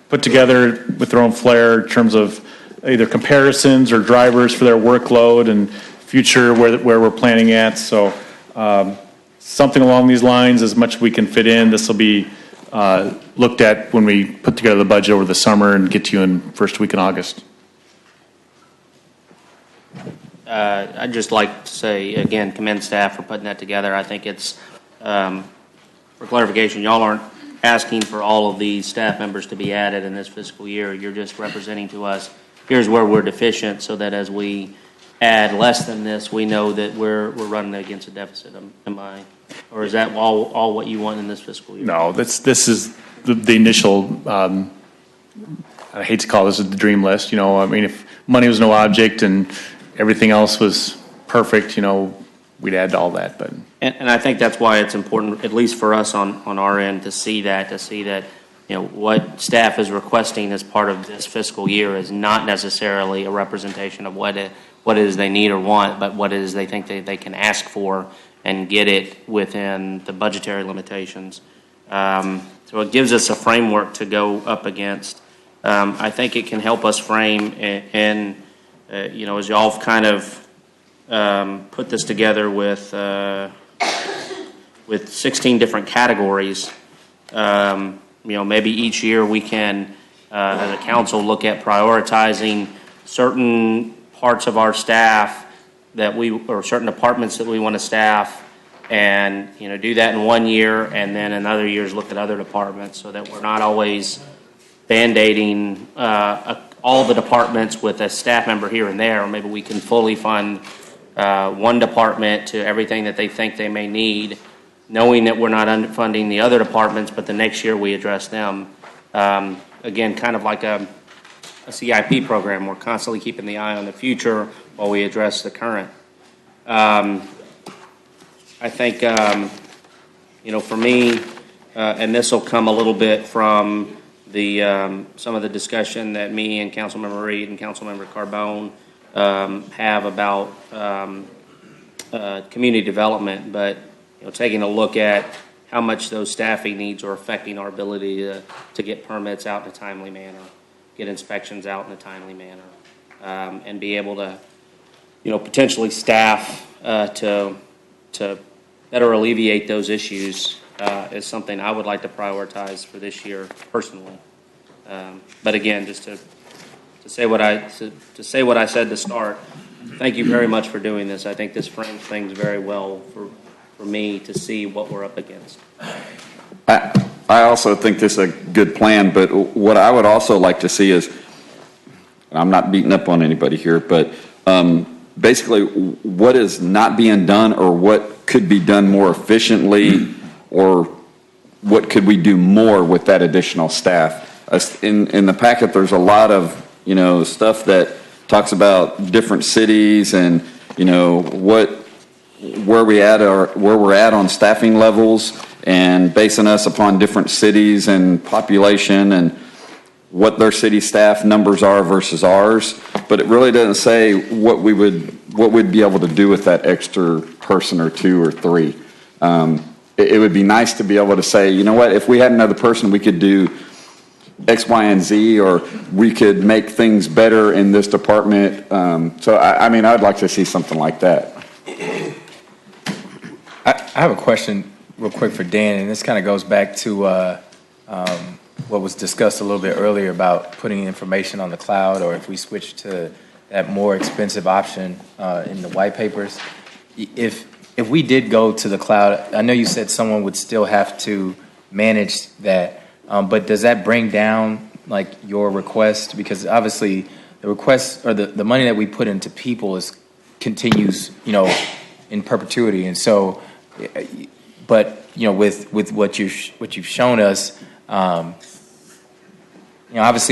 put together with their own flair in terms of either comparisons or drivers for their workload and future where we're planning at. So something along these lines, as much as we can fit in. This will be looked at when we put together the budget over the summer and get to you in first week in August. I'd just like to say, again, commend staff for putting that together. I think it's, for clarification, y'all aren't asking for all of these staff members to be added in this fiscal year. You're just representing to us, here's where we're deficient, so that as we add less than this, we know that we're running against a deficit. Am I, or is that all what you want in this fiscal year? No, this is the initial, I hate to call this the dream list. If money was no object and everything else was perfect, we'd add to all that. But and I think that's why it's important, at least for us on our end, to see that what staff is requesting as part of this fiscal year is not necessarily a representation of what it is they need or want, but what it is they think they can ask for and get it within the budgetary limitations. So it gives us a framework to go up against. I think it can help us frame and as y'all have kind of put this together with 16 different categories, maybe each year we can, as a council, look at prioritizing certain parts of our staff or certain departments that we want to staff, and do that in one year, and then in other years look at other departments, so that we're not always band-aiding all the departments with a staff member here and there. Or maybe we can fully fund one department to everything that they think they may need, knowing that we're not underfunding the other departments, but the next year we address them. Again, kind of like a CIP program. We're constantly keeping the eye on the future while we address the current. I think, for me, and this will come a little bit from some of the discussion that me and Councilmember Reed and Councilmember Carbone have about community development, but taking a look at how much those staffing needs are affecting our ability to get permits out in a timely manner, get inspections out in a timely manner, and be able to potentially staff to better alleviate those issues is something I would like to prioritize for this year personally. But again, just to say what I said to start, thank you very much for doing this. I think this frames things very well for me to see what we're up against. I also think this is a good plan, but what I would also like to see is, and I'm not beating up on anybody here, but basically what is not being done or what could be done more efficiently, or what could we do more with that additional staff? In the packet, there's a lot of, stuff that talks about different cities and, where we're at on staffing levels, and basing us upon different cities and population and what their city staff numbers are versus ours. But it really doesn't say what we'd be able to do with that extra person or two or three. It would be nice to be able to say, you know what, if we had another person, we could do X, Y, and Z, or we could make things better in this department. So, I'd like to see something like that. I have a question real quick for Dan, and this kind of goes back to what was discussed a little bit earlier about putting information on the cloud, or if we switch to that more expensive option in the white papers. If we did go to the cloud, I know you said someone would still have to manage that, but does that bring down like your request? Because obviously the request, or the money that we put into people continues, in perpetuity, and so. But with what you've shown us, obviously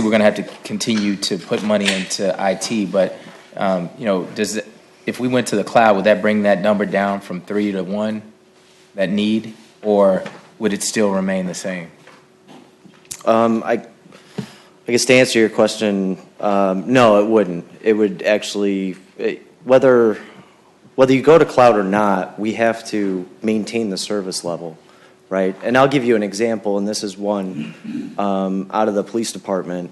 we're going to have to continue to put money into IT. But if we went to the cloud, would that bring that number down from 3 to 1, that need, or would it still remain the same? I guess to answer your question, no, it wouldn't. It would actually, whether you go to cloud or not, we have to maintain the service level, right? And I'll give you an example, and this is one out of the police department.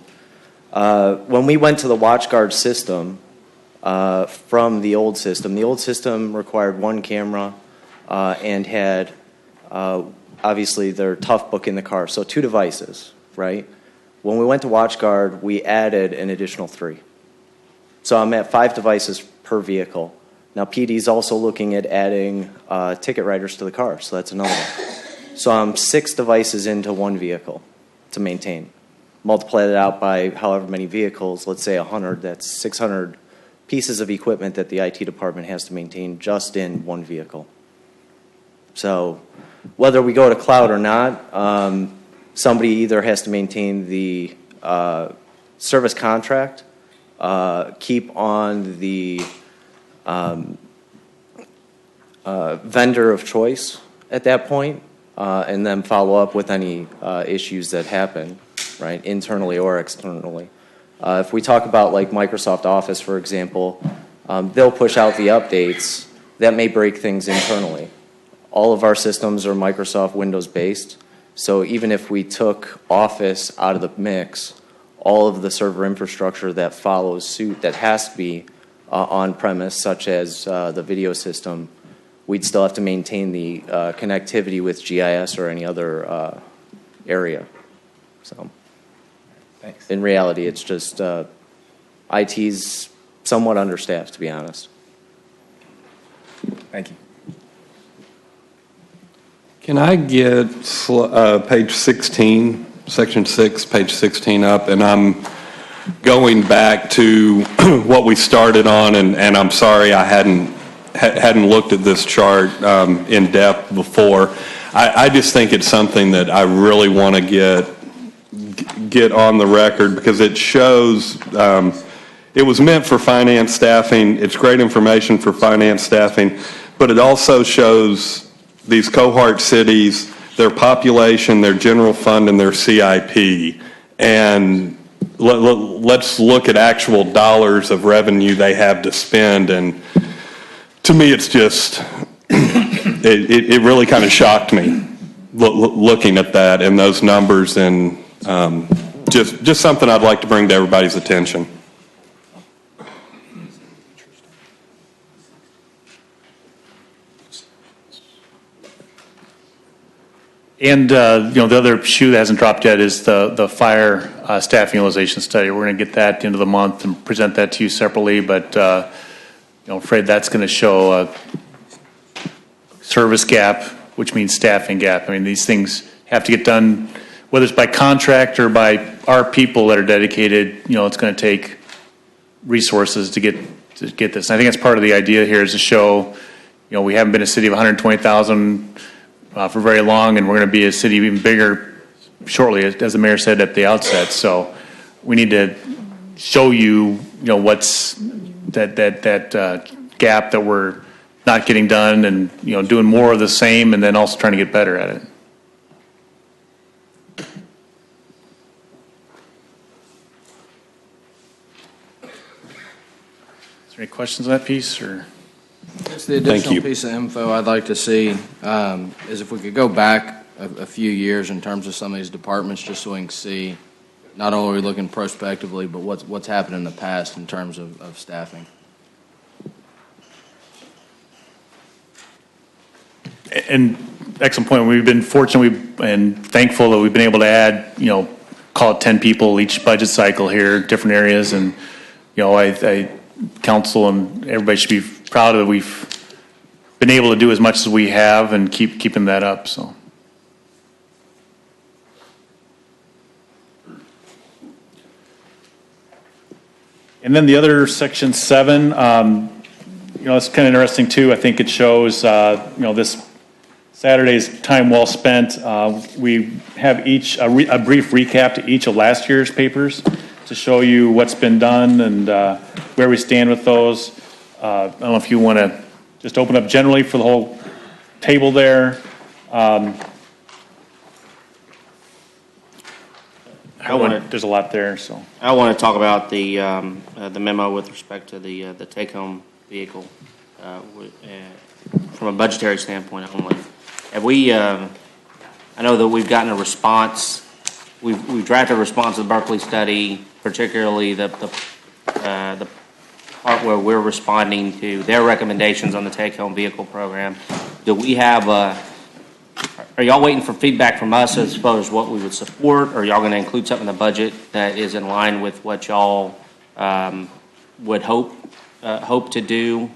When we went to the WatchGuard system from the old system required one camera and had obviously their tough book in the car, so 2 devices, right? When we went to WatchGuard, we added an additional 3. So I'm at 5 devices per vehicle. Now, PD is also looking at adding ticket writers to the car, so that's another one. So I'm 6 devices into 1 vehicle to maintain. Multiply that out by however many vehicles, let's say 100, that's 600 pieces of equipment that the IT department has to maintain just in 1 vehicle. So whether we go to cloud or not, somebody either has to maintain the service contract, keep on the vendor of choice at that point, and then follow up with any issues that happen, right, internally or externally. If we talk about like Microsoft Office, for example, they'll push out the updates that may break things internally. All of our systems are Microsoft Windows based, so even if we took Office out of the mix, all of the server infrastructure that follows suit that has to be on-premise, such as the video system, we'd still have to maintain the connectivity with GIS or any other area. So, thanks. In reality, it's just IT's somewhat understaffed, to be honest. Thank you. Can I get page 16, section 6, page 16 up? And I'm going back to what we started on, and I'm sorry I hadn't looked at this chart in depth before. I just think it's something that I really want to get on the record, because it shows it was meant for finance staffing. It's great information for finance staffing, but it also shows these cohort cities, their population, their general fund, and their CIP. And let's look at actual dollars of revenue they have to spend. And to me, it's just, it really kind of shocked me looking at that and those numbers, and just something I'd like to bring to everybody's attention. And, the other shoe that hasn't dropped yet is the fire staff utilization study. We're going to get that at the end of the month and present that to you separately, but, I'm afraid that's going to show a service gap, which means staffing gap. I mean, these things have to get done, whether it's by contract or by our people that are dedicated. It's going to take resources to get this. And I think that's part of the idea here is to show, we haven't been a city of 120,000 for very long, and we're going to be a city even bigger shortly, as the mayor said at the outset. So we need to show you, what's that gap that we're not getting done, and doing more of the same, and then also trying to get better at it. Is there any questions on that piece, or? Just the additional piece of info I'd like to see is if we could go back a few years in terms of some of these departments, just so we can see not only are we looking prospectively, but what's happened in the past in terms of staffing. And excellent point. We've been fortunate and thankful that we've been able to add, call it 10 people each budget cycle here, different areas, and I council and everybody should be proud of that we've been able to do as much as we have and keeping that up. So. And then the other section 7, it's kind of interesting too. I think it shows, this Saturday's time well spent. We have each a brief recap to each of last year's papers to show you what's been done and where we stand with those. I don't know if you want to just open up generally for the whole table there. There's a lot there, so. I want to talk about the memo with respect to the take-home vehicle from a budgetary standpoint only. Have we? I know that we've gotten a response. We've drafted a response to the Berkeley study, particularly the part where we're responding to their recommendations on the take-home vehicle program. Do we have are y'all waiting for feedback from us as far as what we would support, or are y'all going to include something in the budget that is in line with what y'all would hope to do,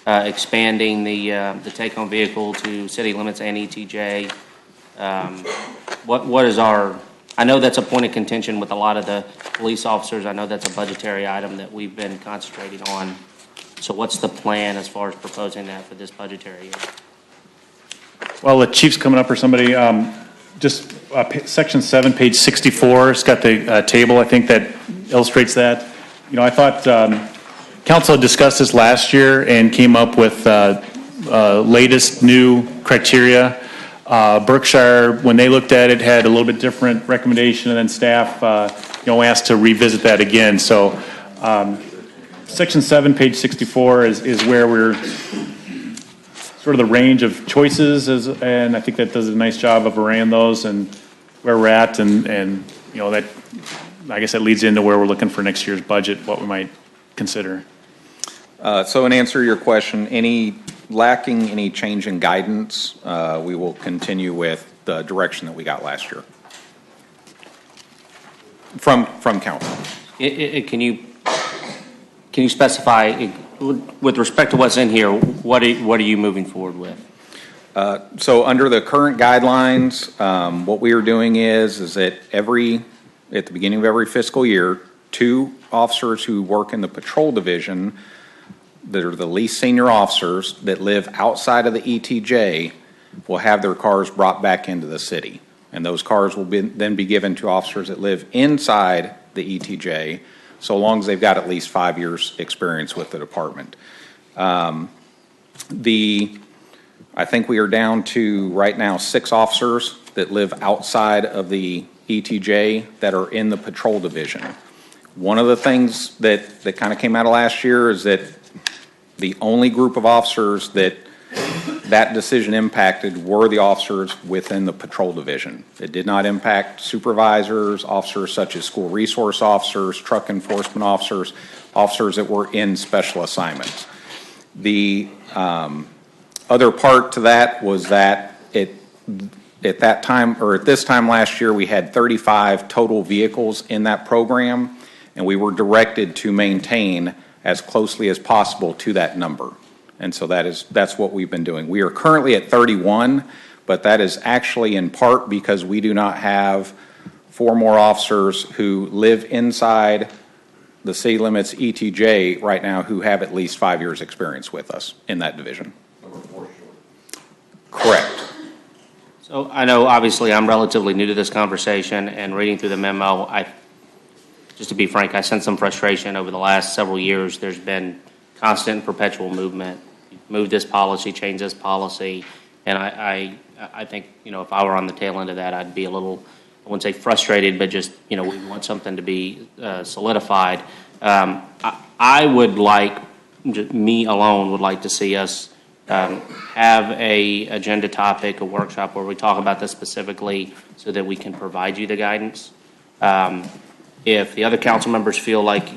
expanding the take-home vehicle to city limits and ETJ? What is our? I know that's a point of contention with a lot of the police officers. I know that's a budgetary item that we've been concentrating on. So what's the plan as far as proposing that for this budgetary year? Well, the chief's coming up or somebody. Just section 7, page 64. It's got the table, I think, that illustrates that. I thought council had discussed this last year and came up with latest new criteria. Berkshire, when they looked at it, had a little bit different recommendation, and then staff, asked to revisit that again. So, section 7, page 64 is where we're sort of the range of choices, and I think that does a nice job of arraying those and where we're at, and that, I guess that leads into where we're looking for next year's budget, what we might consider. So in answer to your question, lacking any change in guidance, we will continue with the direction that we got last year from council. Can you specify with respect to what's in here? What are you moving forward with? So under the current guidelines, what we are doing is that at the beginning of every fiscal year, 2 officers who work in the patrol division that are the least senior officers that live outside of the ETJ will have their cars brought back into the city. And those cars will then be given to officers that live inside the ETJ, so long as they've got at least 5 years experience with the department. I think we are down to right now 6 officers that live outside of the ETJ that are in the patrol division. One of the things that kind of came out of last year is that the only group of officers that decision impacted were the officers within the patrol division. It did not impact supervisors, officers such as school resource officers, truck enforcement officers, officers that were in special assignments. The other part to that was that at that time, or at this time last year, we had 35 total vehicles in that program, and we were directed to maintain as closely as possible to that number. And so that's what we've been doing. We are currently at 31, but that is actually in part because we do not have 4 more officers who live inside the city limits ETJ right now who have at least 5 years' experience with us in that division. Correct. So I know, obviously, I'm relatively new to this conversation, and reading through the memo, just to be frank, I sense some frustration over the last several years. There's been constant and perpetual movement. Move this policy, change this policy, and I think, if I were on the tail end of that, I'd be a little, I wouldn't say frustrated, but just, we want something to be solidified. I would like, me alone would like to see us have a agenda topic, a workshop where we talk about this specifically so that we can provide you the guidance. If the other council members feel like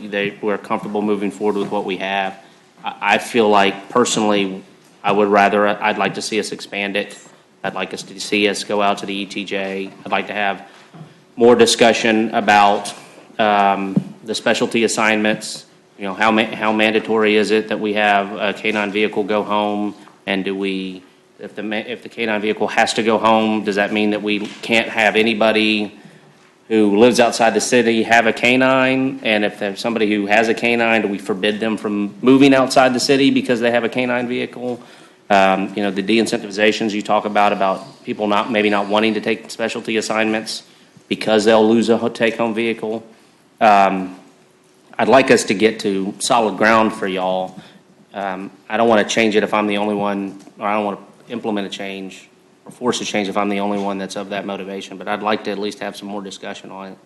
we're comfortable moving forward with what we have, I feel like personally I'd like to see us expand it. I'd like us to see us go out to the ETJ. I'd like to have more discussion about the specialty assignments. How mandatory is it that we have a K-9 vehicle go home? And if the K-9 vehicle has to go home, does that mean that we can't have anybody who lives outside the city have a K-9? And if there's somebody who has a K-9, do we forbid them from moving outside the city because they have a K-9 vehicle? The de-incentivizations you talk about people maybe not wanting to take specialty assignments because they'll lose a take-home vehicle. I'd like us to get to solid ground for y'all. I don't want to change it if I'm the only one, or I don't want to implement a change or force a change if I'm the only one that's of that motivation, but I'd like to at least have some more discussion on it.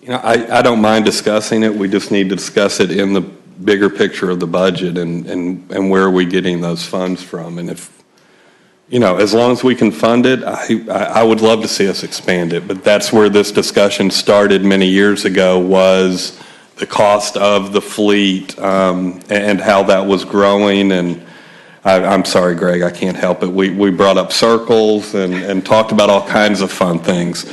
I don't mind discussing it. We just need to discuss it in the bigger picture of the budget and where are we getting those funds from. And if, as long as we can fund it, I would love to see us expand it. But that's where this discussion started many years ago, was the cost of the fleet and how that was growing. And I'm sorry, Greg, I can't help it. We brought up circles and talked about all kinds of fun things.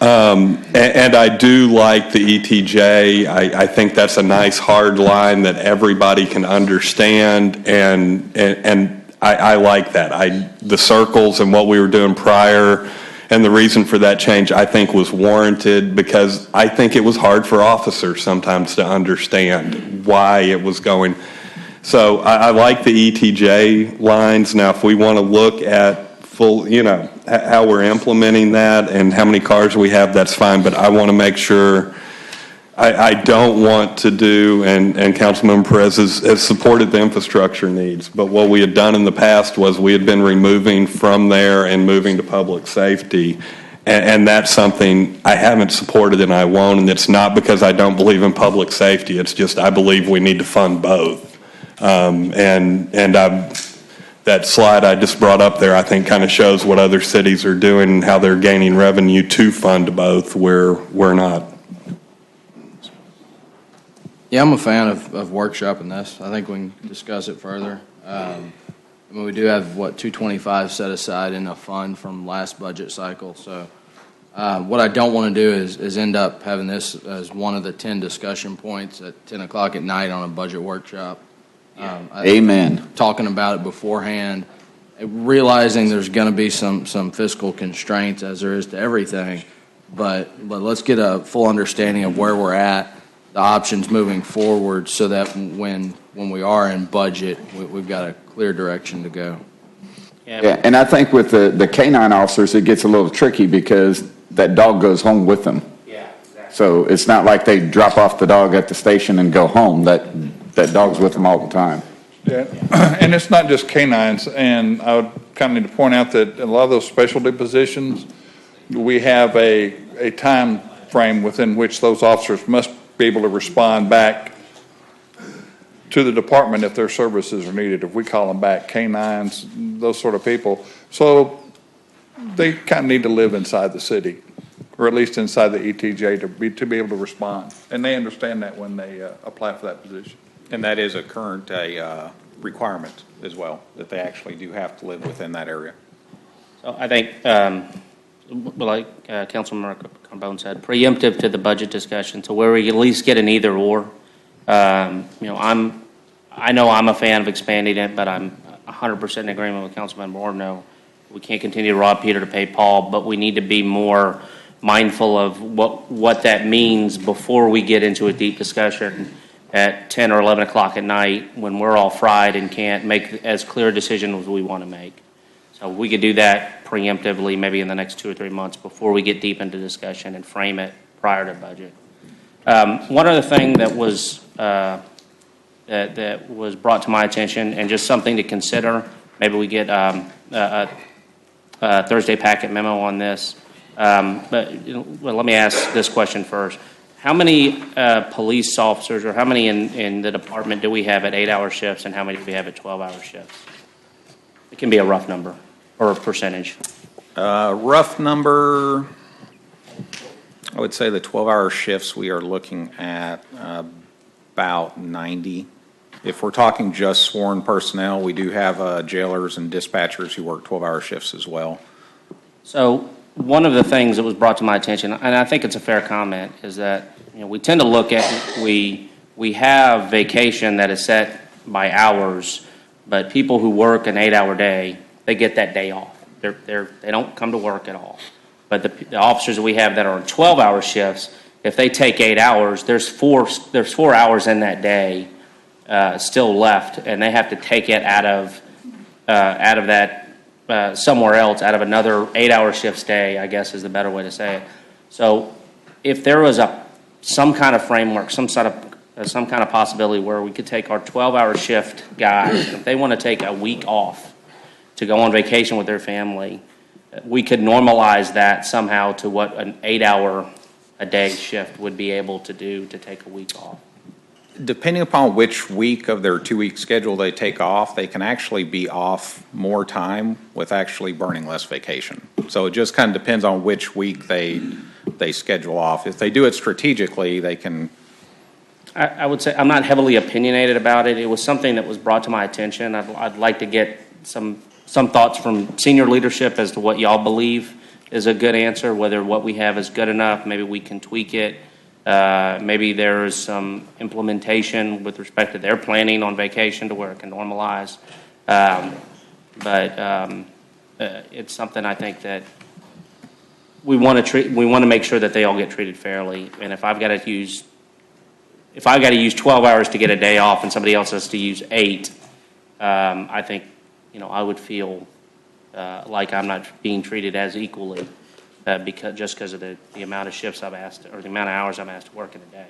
And I do like the ETJ. I think that's a nice hard line that everybody can understand, and I like that. The circles and what we were doing prior and the reason for that change, I think, was warranted, because I think it was hard for officers sometimes to understand why it was going. So I like the ETJ lines. Now, if we want to look at full, how we're implementing that and how many cars we have, that's fine. But I want to make sure, I don't want to do, and Councilmember Perez has supported the infrastructure needs, but what we had done in the past was we had been removing from there and moving to public safety. And that's something I haven't supported and I won't. And it's not because I don't believe in public safety. It's just I believe we need to fund both. That slide I just brought up there, I think, kind of shows what other cities are doing and how they're gaining revenue to fund both, where we're not. Yeah, I'm a fan of workshopping this. I think we can discuss it further. We do have, $225 set aside in a fund from last budget cycle. So what I don't want to do is end up having this as one of the 10 discussion points at 10 o'clock at night on a budget workshop. Amen. Talking about it beforehand, realizing there's going to be some fiscal constraints, as there is to everything, but let's get a full understanding of where we're at, the options moving forward, so that when we are in budget, we've got a clear direction to go. Yeah, and I think with the K-9 officers, it gets a little tricky because that dog goes home with them. Yeah, exactly. So it's not like they drop off the dog at the station and go home. That dog's with them all the time. Yeah, and it's not just canines, and I would kind of need to point out that a lot of those specialty positions, we have a time frame within which those officers must be able to respond back to the department if their services are needed. If we call them back, canines, those sort of people. So they kind of need to live inside the city, or at least inside the ETJ to be able to respond. And they understand that when they apply for that position. And that is a current requirement as well, that they actually do have to live within that area. So I think, like Councilmember Carbone said, preemptive to the budget discussion, so where we at least get an either or. I know I'm a fan of expanding it, but I'm 100% in agreement with Councilman Morno. We can't continue to rob Peter to pay Paul, but we need to be more mindful of what that means before we get into a deep discussion at 10 or 11 o'clock at night when we're all fried and can't make as clear a decision as we want to make. So we could do that preemptively, maybe in the next 2 or 3 months before we get deep into discussion and frame it prior to budget. One other thing that was that was brought to my attention, and just something to consider, maybe we get a Thursday packet memo on this. But let me ask this question first. How many police officers, or how many in the department do we have at 8-hour shifts, and how many do we have at 12-hour shifts? It can be a rough number or a percentage. Rough number, I would say the 12-hour shifts, we are looking at about 90. If we're talking just sworn personnel, we do have jailers and dispatchers who work 12-hour shifts as well. So one of the things that was brought to my attention, and I think it's a fair comment, is that we tend to look at, we have vacation that is set by hours, but people who work an 8-hour day, they get that day off. They don't come to work at all. But the officers that we have that are on 12-hour shifts, if they take 8 hours, there's 4 hours in that day still left, and they have to take it out of that somewhere else, out of another 8-hour shift day, I guess is the better way to say it. So if there was some kind of framework, some kind of possibility where we could take our 12-hour shift guys, if they want to take a week off to go on vacation with their family, we could normalize that somehow to what an 8-hour a day shift would be able to do to take a week off. Depending upon which week of their 2-week schedule they take off, they can actually be off more time with actually burning less vacation. So it just kind of depends on which week they schedule off. If they do it strategically, they can. I would say I'm not heavily opinionated about it. It was something that was brought to my attention. I'd like to get some thoughts from senior leadership as to what y'all believe is a good answer, whether what we have is good enough, maybe we can tweak it. Maybe there is some implementation with respect to their planning on vacation to where it can normalize. But it's something I think that we want to make sure that they all get treated fairly. And if I've got to use 12 hours to get a day off and somebody else has to use 8, I think I would feel like I'm not being treated as equally. Because of the amount of shifts I've asked, or the amount of hours I'm asked to work in a day.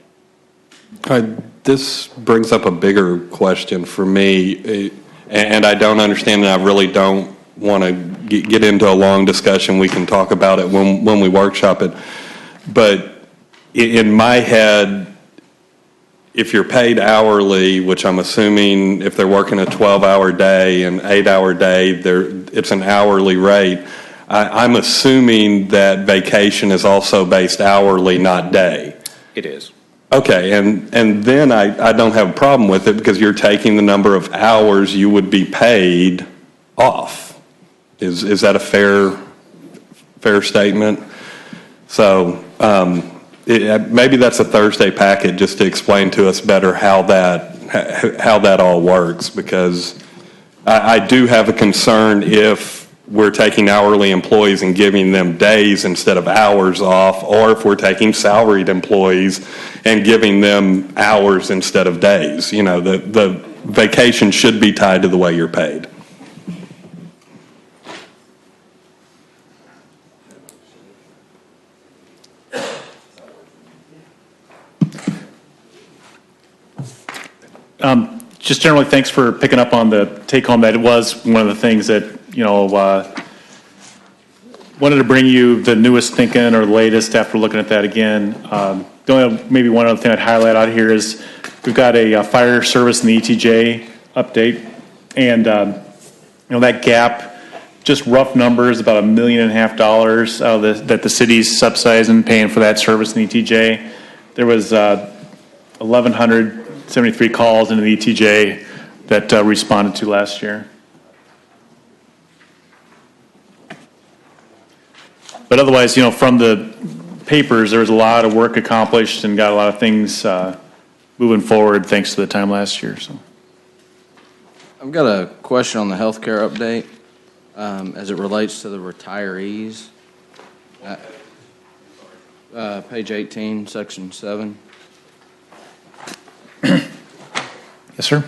This brings up a bigger question for me, and I don't understand, and I really don't want to get into a long discussion. We can talk about it when we workshop it. But in my head, if you're paid hourly, which I'm assuming if they're working a 12-hour day and 8-hour day, it's an hourly rate. I'm assuming that vacation is also based hourly, not day. It is. Okay, and then I don't have a problem with it because you're taking the number of hours you would be paid off. Is that a fair statement? So maybe that's a Thursday packet just to explain to us better how that all works, because I do have a concern if we're taking hourly employees and giving them days instead of hours off, or if we're taking salaried employees and giving them hours instead of days. The vacation should be tied to the way you're paid. Just generally, thanks for picking up on the take home. That it was one of the things that wanted to bring you the newest thinking or the latest after looking at that again. The only maybe one other thing I'd highlight out here is we've got a fire service in the ETJ update, and that gap, just rough numbers, about $1.5 million that the city's subsidizing, paying for that service in the ETJ. There was 1,173 calls into the ETJ that responded to last year. But otherwise, from the papers, there was a lot of work accomplished and got a lot of things moving forward thanks to the time last year. So, I've got a question on the healthcare update as it relates to the retirees. Page 18, section 7. Yes, sir.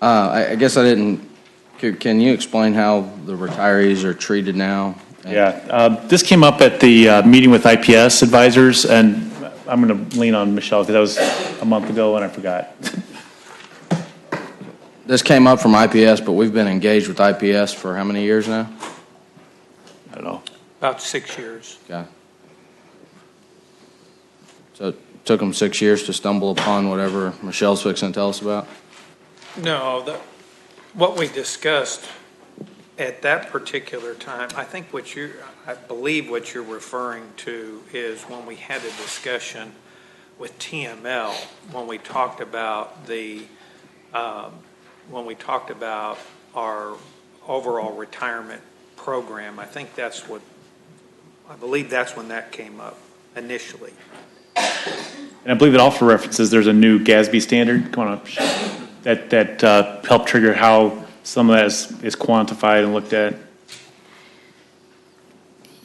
I guess I didn't. Can you explain how the retirees are treated now? Yeah, this came up at the meeting with IPS advisors, and I'm going to lean on Michelle because that was a month ago and I forgot. This came up from IPS, but we've been engaged with IPS for how many years now? I don't know. About 6 years. Okay. So it took them 6 years to stumble upon whatever Michelle's fixing to tell us about? No, what we discussed at that particular time, I believe what you're referring to is when we had a discussion with TML, when we talked about our overall retirement program. I believe that's when that came up initially. And I believe it also references there's a new GASB standard going up that helped trigger how some of that is quantified and looked at.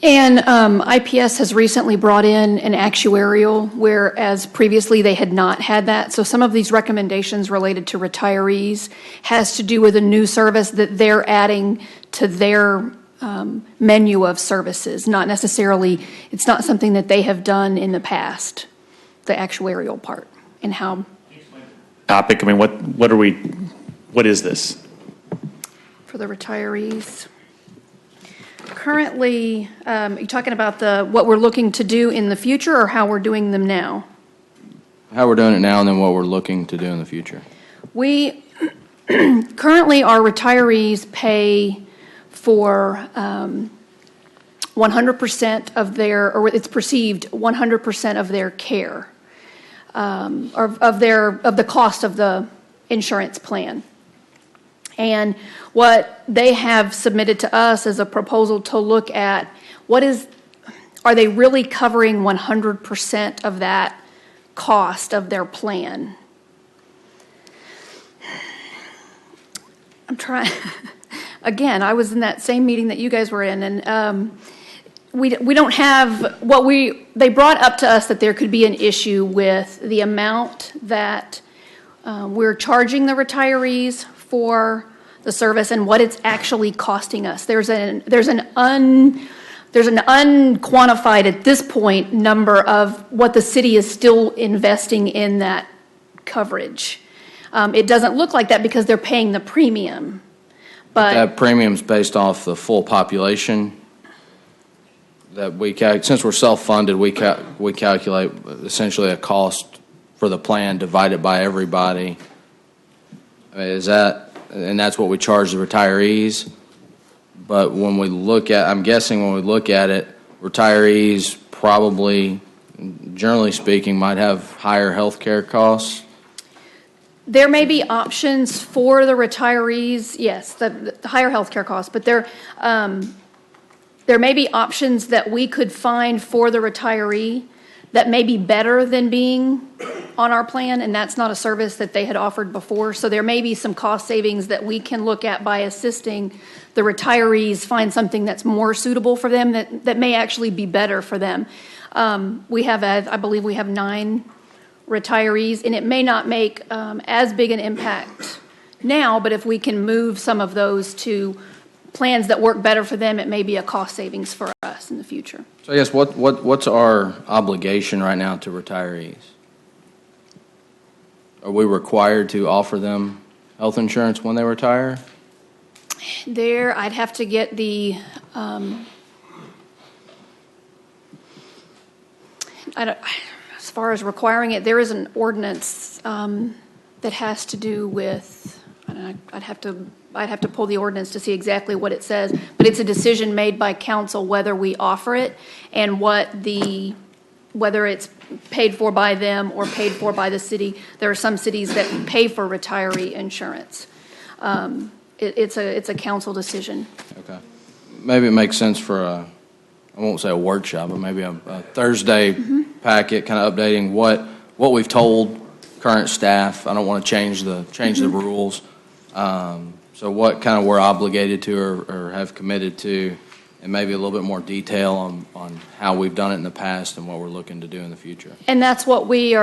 And IPS has recently brought in an actuarial, whereas previously they had not had that. So some of these recommendations related to retirees has to do with a new service that they're adding to their menu of services. Not necessarily, it's not something that they have done in the past, the actuarial part, and how. Topic, I mean, what is this? For the retirees. Currently, you're talking about what we're looking to do in the future or how we're doing them now? How we're doing it now and then what we're looking to do in the future. We currently, our retirees pay for 100% of their, or it's perceived 100% of their care, or of the cost of the insurance plan. And what they have submitted to us is a proposal to look at are they really covering 100% of that cost of their plan? I'm trying, again, I was in that same meeting that you guys were in, and we don't have, they brought up to us that there could be an issue with the amount that we're charging the retirees for the service and what it's actually costing us. There's an unquantified at this point number of what the city is still investing in that coverage. It doesn't look like that because they're paying the premium. But that premium's based off the full population that since we're self-funded, we calculate essentially a cost for the plan divided by everybody. I mean, and that's what we charge the retirees. But when we look at, I'm guessing when we look at it, retirees probably, generally speaking, might have higher health care costs. there may be options for the retirees, yes, the higher health care costs, but there may be options that we could find for the retiree that may be better than being on our plan, and that's not a service that they had offered before. So there may be some cost savings that we can look at by assisting the retirees find something that's more suitable for them, that may actually be better for them. I believe we have 9 retirees, and it may not make as big an impact now, but if we can move some of those to plans that work better for them, it may be a cost savings for us in the future. So I guess what's our obligation right now to retirees? Are we required to offer them health insurance when they retire? I'd have to get the, as far as requiring it, there is an ordinance that has to do with, I'd have to pull the ordinance to see exactly what it says, but it's a decision made by council whether we offer it and whether it's paid for by them or paid for by the city. There are some cities that pay for retiree insurance. it's a council decision. Okay. Maybe it makes sense for I won't say a workshop, but maybe a Thursday packet, kind of updating what we've told current staff. I don't want to change the rules. So what kind of we're obligated to or have committed to, and maybe a little bit more detail on how we've done it in the past and what we're looking to do in the future. And that's what we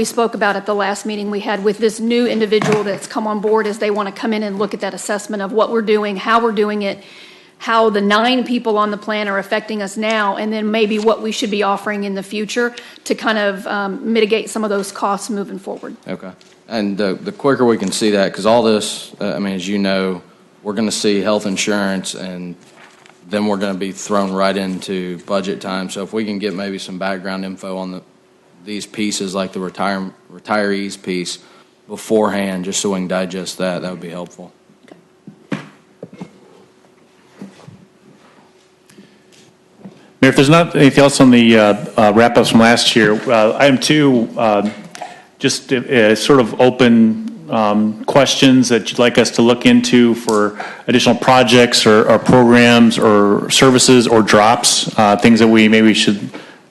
spoke about at the last meeting we had with this new individual that's come on board, is they want to come in and look at that assessment of what we're doing, how we're doing it, how the 9 people on the plan are affecting us now, and then maybe what we should be offering in the future to kind of mitigate some of those costs moving forward. Okay. And the quicker we can see that, because all this, as you know, we're going to see health insurance, and then we're going to be thrown right into budget time. So if we can get maybe some background info on these pieces, like the retirees piece, beforehand, just so we can digest that would be helpful. Mayor, if there's not anything else on the wrap-ups from last year, item 2, just sort of open questions that you'd like us to look into for additional projects or programs or services or drops, things that we maybe should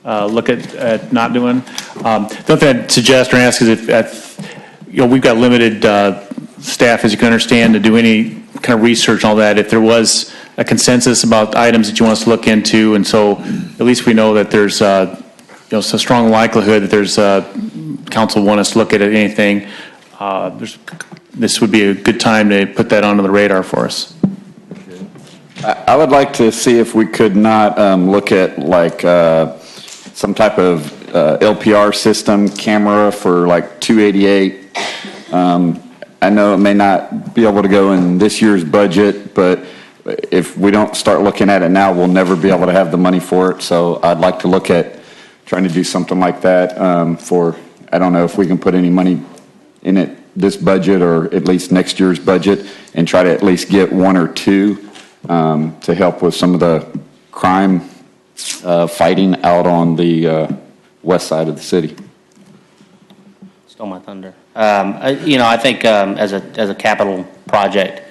look at not doing. The other thing I'd suggest or ask is if we've got limited staff, as you can understand, to do any kind of research and all that. If there was a consensus about items that you want us to look into, and so at least we know that there's a strong likelihood that there's council want us to look at anything. This would be a good time to put that onto the radar for us. I would like to see if we could not look at like some type of LPR system camera for like 288. I know it may not be able to go in this year's budget, but if we don't start looking at it now, we'll never be able to have the money for it. So I'd like to look at trying to do something like that I don't know if we can put any money in it this budget or at least next year's budget, and try to at least get 1 or 2 to help with some of the crime fighting out on the west side of the city. Stole my thunder. I think as a capital project,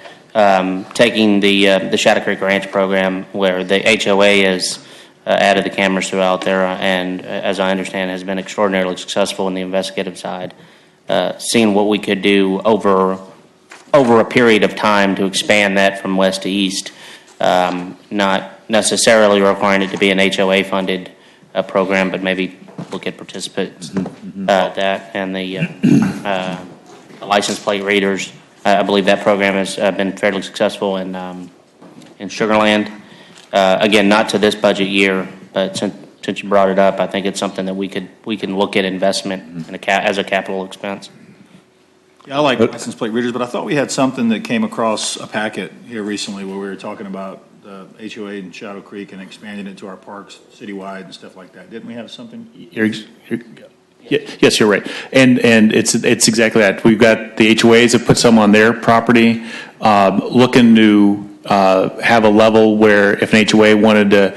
taking the Shadow Creek Ranch program, where the HOA has added the cameras throughout there, and as I understand, has been extraordinarily successful in the investigative side. Seeing what we could do over a period of time to expand that from west to east, not necessarily requiring it to be an HOA-funded program, but maybe look at participants, that, and the license plate readers. I believe that program has been fairly successful in Sugar Land. Again, not to this budget year, but since you brought it up, I think it's something that we can look at investment as a capital expense. Yeah, I like license plate readers, but I thought we had something that came across a packet here recently where we were talking about the HOA in Shadow Creek and expanding it to our parks citywide and stuff like that. Didn't we have something? Yes, you're right, and it's exactly that. We've got the HOAs that put some on their property, looking to have a level where if an HOA wanted to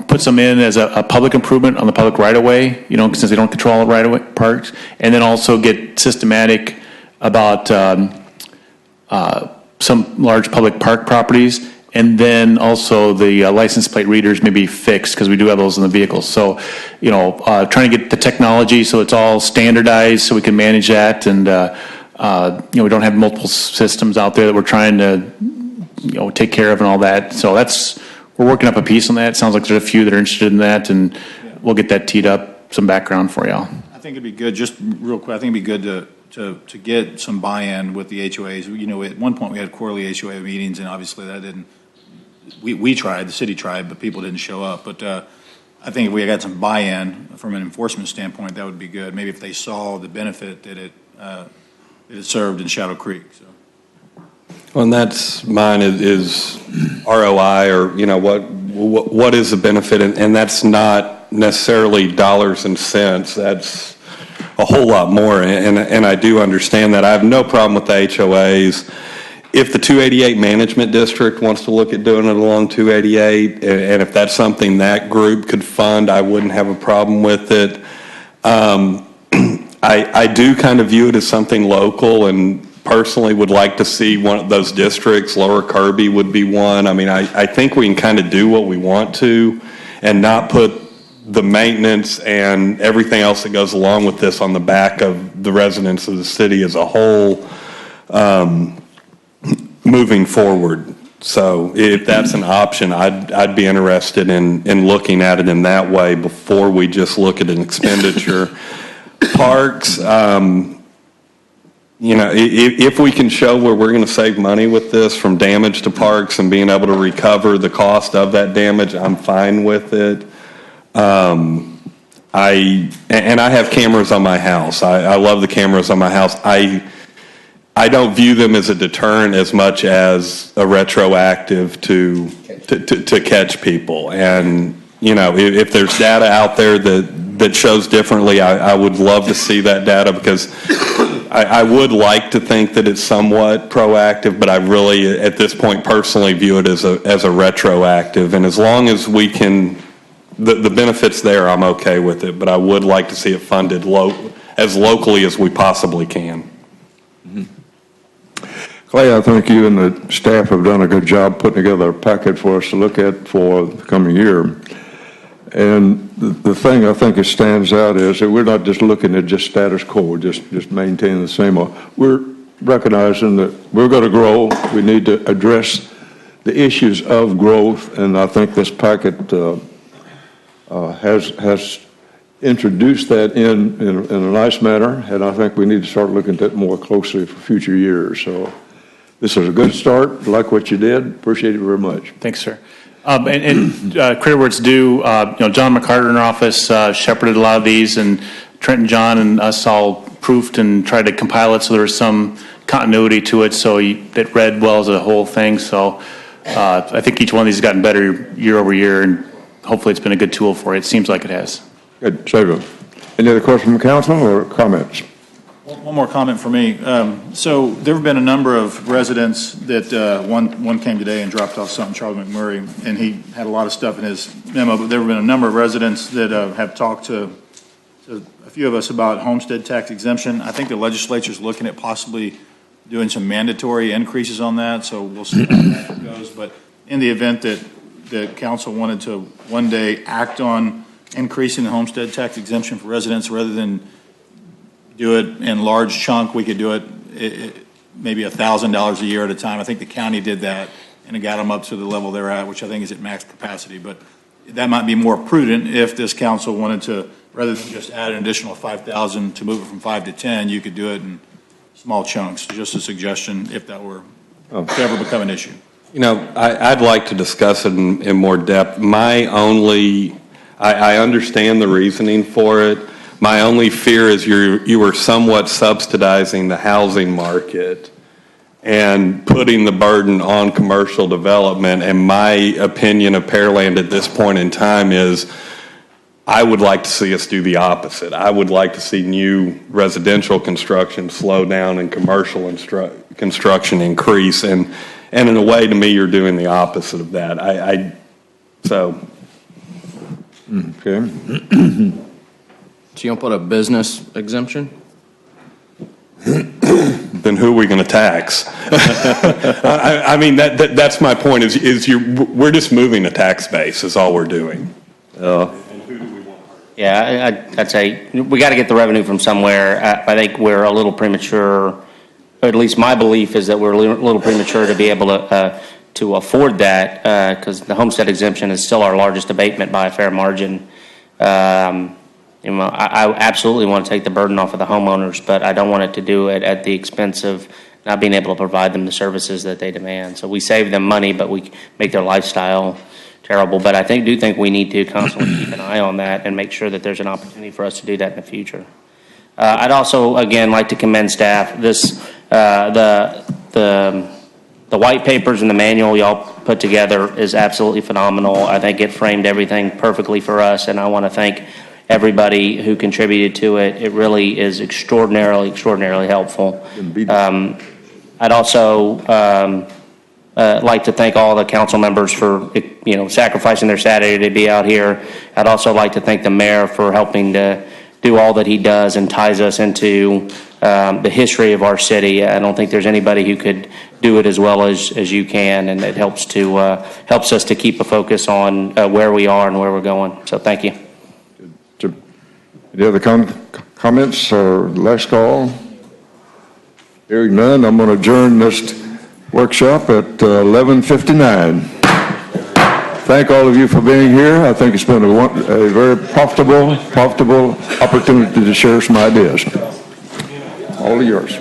put some in as a public improvement on the public right-of-way, since they don't control the right-of-way parks, and then also get systematic about some large public park properties, and then also the license plate readers may be fixed, because we do have those in the vehicles. So, trying to get the technology so it's all standardized so we can manage that, and we don't have multiple systems out there that we're trying to take care of and all that. So we're working up a piece on that. It sounds like there's a few that are interested in that, and we'll get that teed up, some background for y'all. I think it'd be good, just real quick, I think it'd be good to get some buy-in with the HOAs. At one point we had quarterly HOA meetings, and obviously that didn't, we tried, the city tried, but people didn't show up. But I think if we got some buy-in from an enforcement standpoint, that would be good. Maybe if they saw the benefit that it served in Shadow Creek. So. Well, and that's mine is ROI, or what is the benefit, and that's not necessarily dollars and cents. That's a whole lot more, and I do understand that. I have no problem with the HOAs. If the 288 Management District wants to look at doing it along 288, and if that's something that group could fund, I wouldn't have a problem with it. I do kind of view it as something local, and personally would like to see one of those districts. Lower Kirby would be one. I mean, I think we can kind of do what we want to and not put the maintenance and everything else that goes along with this on the back of the residents of the city as a whole, moving forward. So if that's an option, I'd be interested in looking at it in that way before we just look at an expenditure. Parks, you know, if we can show where we're going to save money with this from damage to parks and being able to recover the cost of that damage, I'm fine with it. I have cameras on my house. I love the cameras on my house. I don't view them as a deterrent as much as a retroactive to catch people. And, you know, if there's data out there that shows differently, I would love to see that data, because I would like to think that it's somewhat proactive, but I really, at this point, personally view it as a retroactive. And as long as we can, the benefits there, I'm okay with it, but I would like to see it funded as locally as we possibly can. Clay, I think you and the staff have done a good job putting together a packet for us to look at for the coming year. And the thing I think that stands out is that we're not just looking at just status quo, just maintaining the same. We're recognizing that we're going to grow. We need to address the issues of growth, and I think this packet has introduced that in a nice manner, and I think we need to start looking at that more closely for future years. So this is a good start. Like what you did. Appreciate it very much. Thanks, sir. Credit where it's due. John McCarter in our office shepherded a lot of these, and Trent and John and us all proofed and tried to compile it so there was some continuity to it, so it read well as a whole thing. So I think each one of these has gotten better year over year, and hopefully it's been a good tool for you. It seems like it has. Good. Save it. Any other questions from council or comments? One more comment for me. So there have been a number of residents that, one came today and dropped off something, Charlie McMurray, and he had a lot of stuff in his memo, but there have been a number of residents that have talked to a few of us about homestead tax exemption. I think the legislature's looking at possibly doing some mandatory increases on that, so we'll see how that goes. But in the event that the council wanted to one day act on increasing the homestead tax exemption for residents rather than do it in large chunk, we could do it maybe $1,000 a year at a time. I think the county did that, and it got them up to the level they're at, which I think is at max capacity. But that might be more prudent if this council wanted to, rather than just add an additional 5,000 to move it from 5 to 10, you could do it in small chunks. Just a suggestion if that were to ever become an issue. You know, I'd like to discuss it in more depth. I understand the reasoning for it. My only fear is you are somewhat subsidizing the housing market and putting the burden on commercial development. And my opinion of Pearland at this point in time is I would like to see us do the opposite. I would like to see new residential construction slow down and commercial construction increase. And in a way, to me, you're doing the opposite of that. Okay. So you don't put a business exemption? Then who are we going to tax? I mean, that's my point. We're just moving the tax base is all we're doing. Yeah, I'd say we got to get the revenue from somewhere. I think we're a little premature, or at least my belief is that we're a little premature to be able to afford that, because the homestead exemption is still our largest abatement by a fair margin. I absolutely want to take the burden off of the homeowners, but I don't want it to do it at the expense of not being able to provide them the services that they demand. So we save them money, but we make their lifestyle terrible. But I do think we need to constantly keep an eye on that and make sure that there's an opportunity for us to do that in the future. I'd also, again, like to commend staff. The white papers and the manual y'all put together is absolutely phenomenal. I think it framed everything perfectly for us, and I want to thank everybody who contributed to it. It really is extraordinarily helpful. I'd also like to thank all the council members for sacrificing their Saturday to be out here. I'd also like to thank the mayor for helping to do all that he does and ties us into the history of our city. I don't think there's anybody who could do it as well as you can, and it helps us to keep a focus on where we are and where we're going. So thank you. Any other comments or last call? Hearing none, I'm going to adjourn this workshop at 11:59. Thank all of you for being here. I think it's been a very profitable opportunity to share some ideas. All yours.